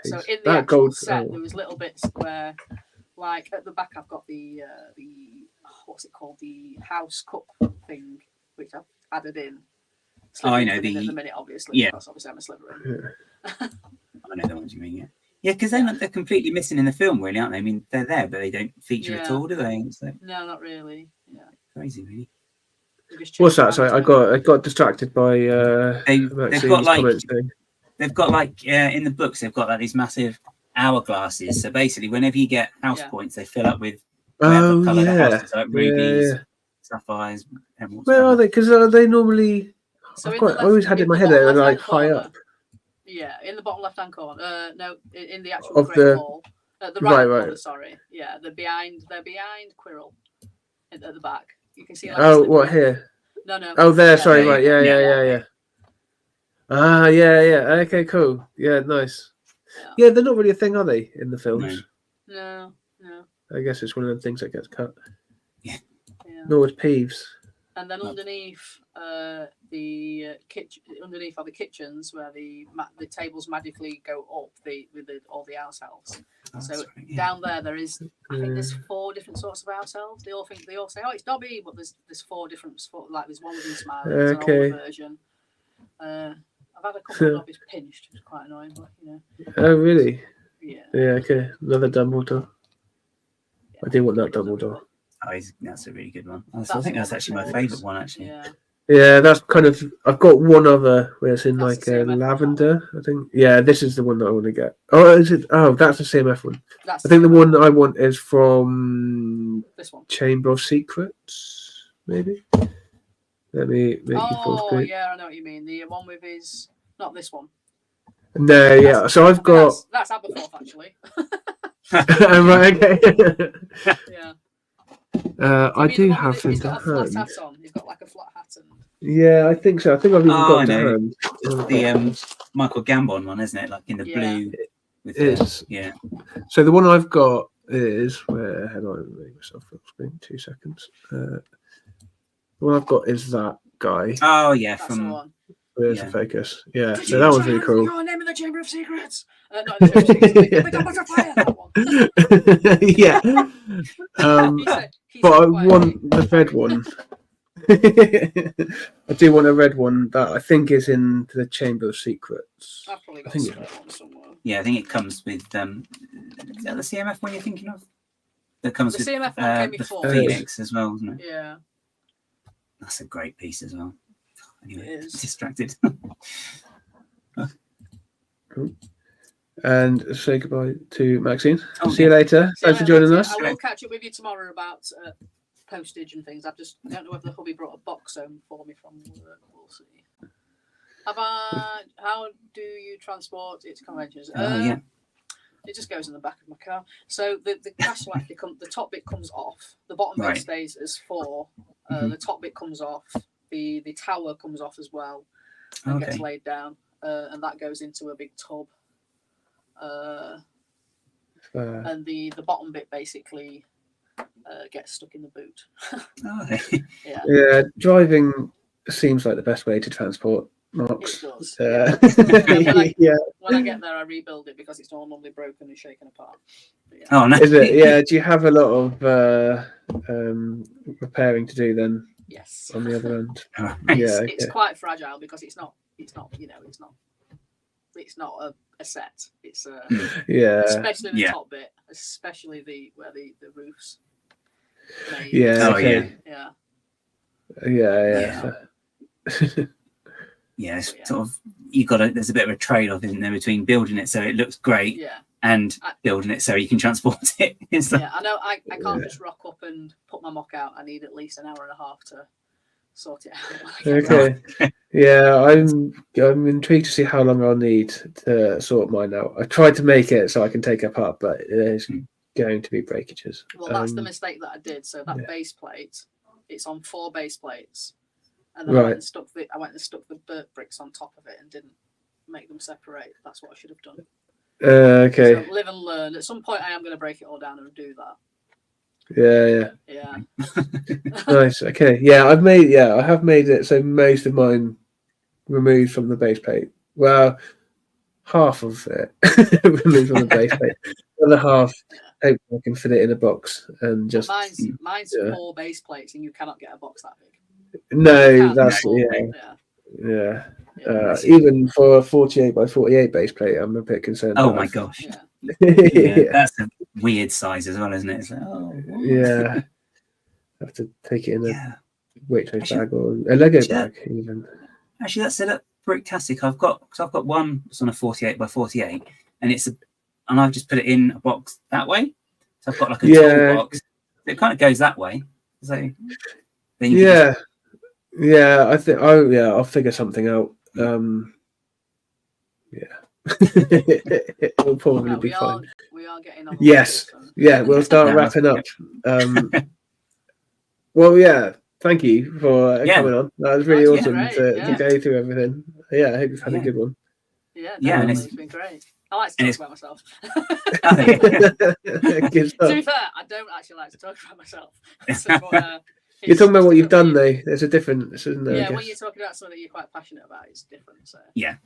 piece. so in the that actual gold set, there was little bits where, like at the back, I've got the what's it called, the house cup thing, which I've added in. I know in at the minute, obviously. Yeah. Because obviously I'm a Slytherin. I know the ones you mean. Yeah, because they're completely missing in the film, really, aren't they? I mean, they're there, but they don't feature at all, do they? It's like, no, not really. Yeah. Crazy, really. What's that? Sorry, I got distracted by they've got like in the books they've got like these massive hourglasses. So basically, whenever you get house points, they fill up with whatever colour the house is, like rubies, sapphires, emeralds. Where are they? Because they normally. So I always had it in my head they're like high up. Yeah, in the bottom left-hand corner. No, in the actual great hall. The right corner, sorry. Yeah, they're behind Quirrell at the back. You can see. Like, what here? No. Oh, there. Sorry, right. Yeah. Ah, yeah. Okay, cool. Yeah, nice. Yeah, they're not really a thing, are they, in the films? No. I guess it's one of the things that gets cut. Yeah. Nor with Peeves. And then underneath the kitchen, underneath are the kitchens where the tables magically go up with all the house elves. Down there is, I think there's 4 different sorts of house elves. They all say, oh, it's Dobby, but there's 4 different, like there's one with a smile, there's an older version. I've had a couple of Dobbies pinched, which is quite annoying, but you know. Oh really? Yeah. Yeah. Okay. Another Dumbledore. I do want that Dumbledore. Oh, that's a really good one. I think that's actually my favourite one, actually. Yeah, that's kind of. I've got one other where it's in like lavender. I think. Yeah, this is the one that I want to get. Oh, is it? Oh, that's the CMF one. I think the one that I want is from this one. Chamber of Secrets, maybe. Let me make you full screen. Yeah, I know what you mean. The one with his, not this one. No, yeah. So I've got. That's Aberforth, actually. Right. Okay. Yeah. I do have him he's to got a flat hand. hat on. He's got like a flat hat and. Yeah, I think so. I think I've even got to hand. It's the Michael Gambon one, isn't it? Like in the blue. Yeah. So the one I've got is where? How do I make myself full screen? 2 seconds. The one I've got is that guy. Oh yeah, that's from. The one. Where's the focus? Yeah, so that was really cool. Your name in the Chamber of Secrets. Not in the Chamber of Secrets. The Goblet of Fire. That one. Yeah. But I want the red one. I do want a red one that I think is in the Chamber of Secrets. I've probably got one somewhere. Yeah, I think it comes with. Is that the CMF one you're thinking of? That comes with CMF one came before. the Phoenix as well, isn't it? Yeah. That's a great piece as well. Anyway, distracted. Cool. And say goodbye to Maxine. See you later. Thanks for joining us. I will catch up with you tomorrow about postage and things. I don't know whether the hubby brought a box home for me from work. We'll see. How do you transport it to conventions? It just goes in the back of my car. So the castle actually the top bit comes off. The bottom bit stays as 4. The top bit comes off. The tower comes off as well and gets laid down, and that goes into a big tub. And the bottom bit basically gets stuck in the boot. Yeah, driving seems like the best way to transport MOCs. It does. Yeah. When I get there, I rebuild it because it's normally broken and shaken apart. Yeah. Oh no! Is it? Yeah. Do you have a lot of repairing to do then? Yes. On the other end. It's quite fragile because it's not a set. It's especially the top bit, especially where the roofs. Yeah. Yeah, it's sort of there's a bit of a trade-off, isn't there, between building it so it looks great and building it so you can transport it. I know I can't just rock up and put my MOC out. I need at least an hour and a half to sort it out. Okay. Yeah, I'm intrigued to see how long I'll need to sort mine out. I tried to make it so I can take it apart, but it's going going to be breakages. Well, that's the mistake that I did. So that yeah. base plate, it's on 4 base plates, and then I went and stuck the bricks on top of it and didn't make them separate. That's what I should have done. Okay. So live and learn. At some point, I am going to break it all down and do that. Yeah. Nice. Okay. Yeah, I have made it so most of mine removed from the base plate. Well, half of it removed from the base plate. The other half, hopefully I can fit it in a box and just. Mine's 4 base plates, and you cannot get a box that big. No, that's yeah. Even for a 48 by 48 base plate, I'm a bit concerned. Oh my gosh. Yeah. That's a weird size as well, isn't it? It's like, yeah. Have to take it in a Waitrose bag or a Lego bag even. Actually, that's it at Bricktastic. I've got one that's on a 48 by 48, and I've just put it in a box that way. So I've got like a tall box. It kind of goes that way. So then you I think I'll figure something out. It'll probably be fine. We are getting on. Yes. Yeah, we'll start wrapping up. Well, yeah. Thank you for coming on. That was really awesome to go through everything. Yeah, I hope you've had a good one. Yeah, it's been great. I like to talk about myself. To be fair, I don't actually like to talk about myself. You're talking about what you've done, though. There's a difference, isn't there? Yeah, when you're talking about something that you're quite passionate about, it's different. So. Yeah.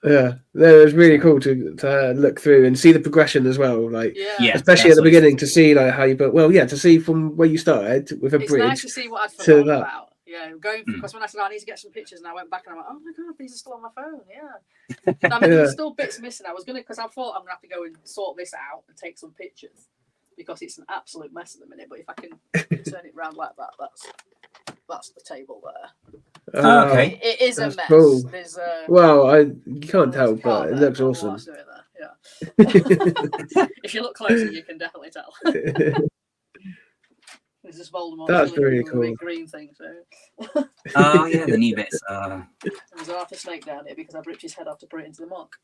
It was really cool to look through and see the progression as well. Like, especially at the beginning, to see like how you built. Well, to see from where you started with a bridge. It's nice to see what I'd forgotten about. Yeah, because when I said I need to get some pictures, and I went back and I went, oh my god, these are still on my phone. Yeah, I mean, there's still bits missing. Because I thought I'm gonna have to go and sort this out and take some pictures because it's an absolute mess at the minute. But if I can turn it around like that, that's the table there. Okay, it is a mess. Cool. There's you can't tell, but it looks awesome. If you look closer, you can definitely tell. There's this Voldemort. That's really cool. Big green thing. So. Oh yeah, the new bits. There's an Arthur snake down here because I've ripped his head off to put it into the MOC.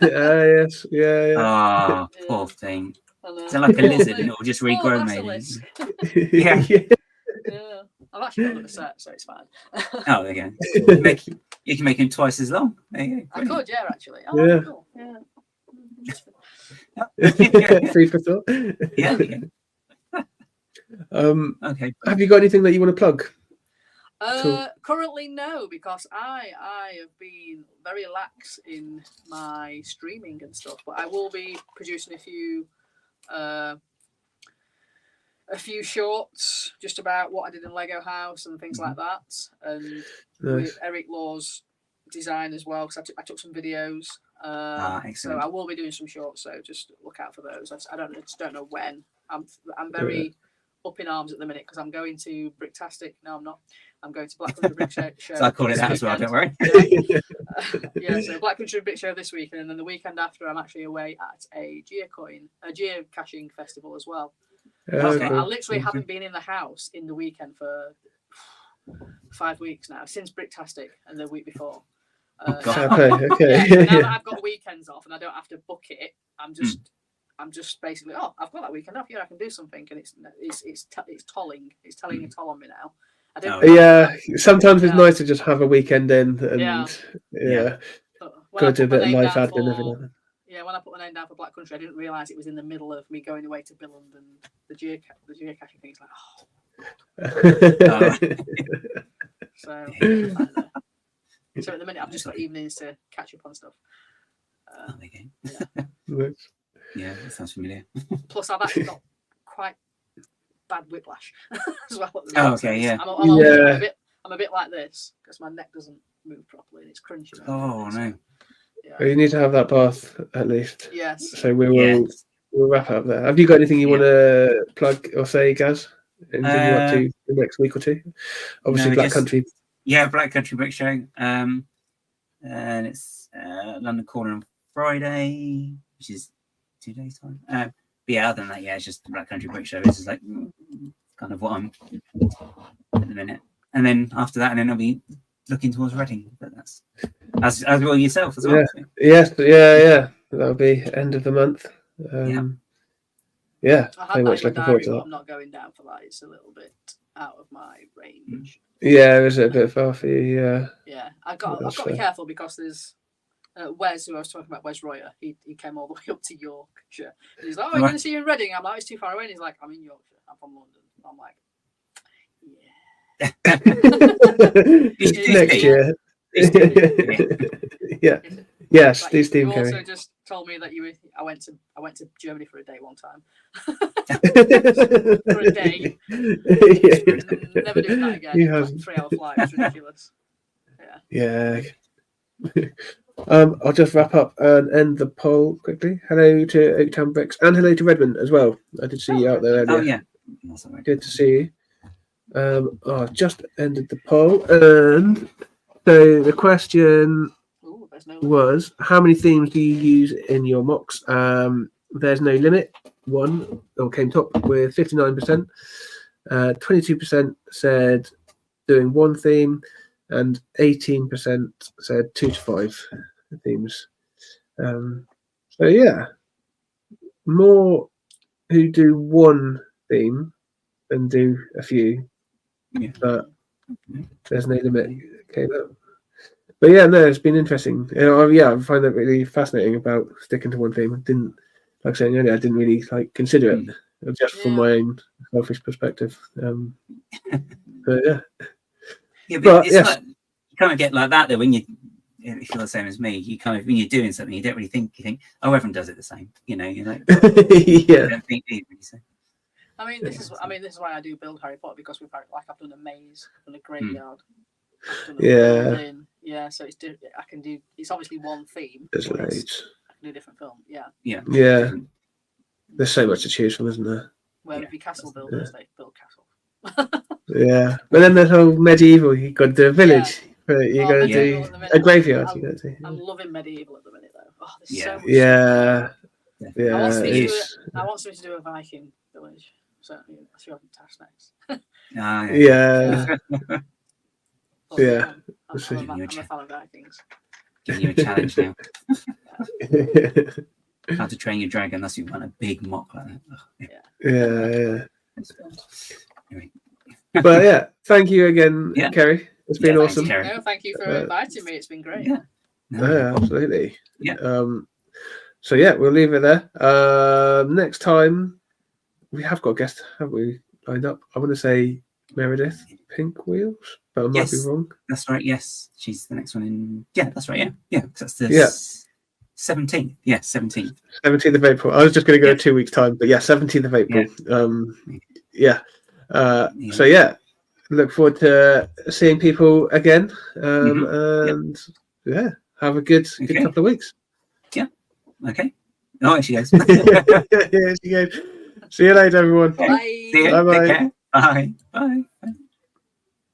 Yes, yeah. Oh, poor thing. Is it like a lizard and it'll just regrow, maybe? Yeah. I've actually got another set, so it's fine. Oh, there you go. You can make him twice as long. There you go. I could, actually. Oh, cool. Food for thought. Yeah. Okay. Have you got anything that you want to plug? Currently, no, because I have been very lax in my streaming and stuff. But I will be producing a few shorts just about what I did in Lego House and things like that, and with Eric Law's design as well. Because I took some videos. So I will be doing some shorts. So just look out for those. I just don't know when. I'm very up in arms at the minute because I'm going to Bricktastic. No, I'm not. I'm going to Black Country Brick Show. So I call it that as well. Don't worry. So Black Country Brick Show this weekend, and then the weekend after, I'm actually away at a geocaching festival as well. I literally haven't been in the house in the weekend for 5 weeks now, since Bricktastic and the week before. Okay. Now that I've got weekends off and I don't have to book it, I'm just basically, I've got that weekend off. I can do something, and it's tolling. It's telling a toll on me now. Sometimes it's nice to just have a weekend in and go to a bit of life admin every now. Yeah, when I put my name down for Black Country, I didn't realise it was in the middle of me going away to Billund and the geocaching thing. It's like, So at the minute, I've just got evenings to catch up on stuff. Yeah, that sounds familiar. Plus, I've actually got quite bad whiplash as well. I'm a bit like this because my neck doesn't move properly and it's crunching. Oh no! Well, you need to have that bath at least. Yes. So we'll wrap up there. Have you got anything you want to plug or say, Gaz? Anything you up to the next week or two? Obviously, Black Country. Yeah, Black Country Brick Show. And it's London Corner on Friday, which is 2 days time. But other than that, it's just the Black Country Brick Show. It's just like kind of what I'm at the minute. And then after that, I'll be looking towards Reading. But that's as well yourself as well. Yes, yeah. that'll be end of the month. Yeah, I very had that much in my looking forward diary, to but that. I'm not going down for that. It's a little bit out of my range. Yeah, is it a bit far for you? Yeah. Yeah, I've got That's to be fair. careful because there's Wes, who I was talking about, Wes Royer. He came all the way up to Yorkshire. And he's like, "Oh, I'm going to see you in Reading." I'm like, "It's too far away." And he's like, "I'm in Yorkshire. I'm from London." I'm like, "Yeah." Next year. Yeah. Yes, Like, do Steve you also Carey. just told me that I went to Germany for a day one time. For a day. Never doing that again. He Like hasn't. 3-hour flight. It's ridiculous. Yeah. I'll just wrap up and end the poll quickly. Hello to Oaktown Bricks and hello to Redmond as well. I did see you out there earlier. Oh yeah. That's all right. Good to see you. I just ended the poll, and so the question Ooh, there's no was, how many themes do you use in your mocks? There's no limit. One came top with 59%. 22% said doing one theme, and 18% said 2 to 5 themes. So yeah, more who do one theme than do a few. Yeah. But there's no limit. Okay, but yeah, no, it's been interesting. Yeah, I find that really fascinating about sticking to one theme. I didn't, like I said earlier, I didn't really consider it just from my own selfish perspective. But yeah. Yeah, But it's yes. like, you kind of get like that though when you, if you're the same as me, you kind of, when you're doing something, you don't really think, you think, oh, everyone does it the same, you know. You don't think either, so. I mean, this is why I do build Harry Potter, because we've I've done a maze, I've done a graveyard, I've done a building. Yeah, so I can do. It's obviously one theme. There's loads. I can do a different film. Yeah. Yeah. There's so much to choose from, isn't there? Where would be castle builders? They build castles. Yeah, but then there's whole medieval. You got to do a village. But you got to do a graveyard. I'm loving medieval at the minute, though. Oh, there's so much. Yeah. I want somebody to do a Viking village. Certainly, that's your task next. Yeah. I'm a fan of Vikings. Giving you a challenge now. How to train your dragon. That's you want a big mock like that. Yeah. Anyway. But yeah, thank you again, Kerry. It's been awesome. Thanks, no, thank you for inviting me. It's been great. Yeah, absolutely. Yeah. So yeah, we'll leave it there. Next time we have got a guest, have we, lined up? I want to say Meredith Pink Wheels, but I might be wrong. That's right. Yes, she's the next one in. Yeah, that's right. Yeah. That's the 17th. Yeah, 17th. 17th of April. I was just going to go 2 weeks time, but 17th of April. So yeah, look forward to seeing people again. And have a good couple of weeks. Yeah. Okay. Oh, she goes. Yeah, she goes. See you later, everyone. Bye. See you. Bye-bye. Bye. Bye.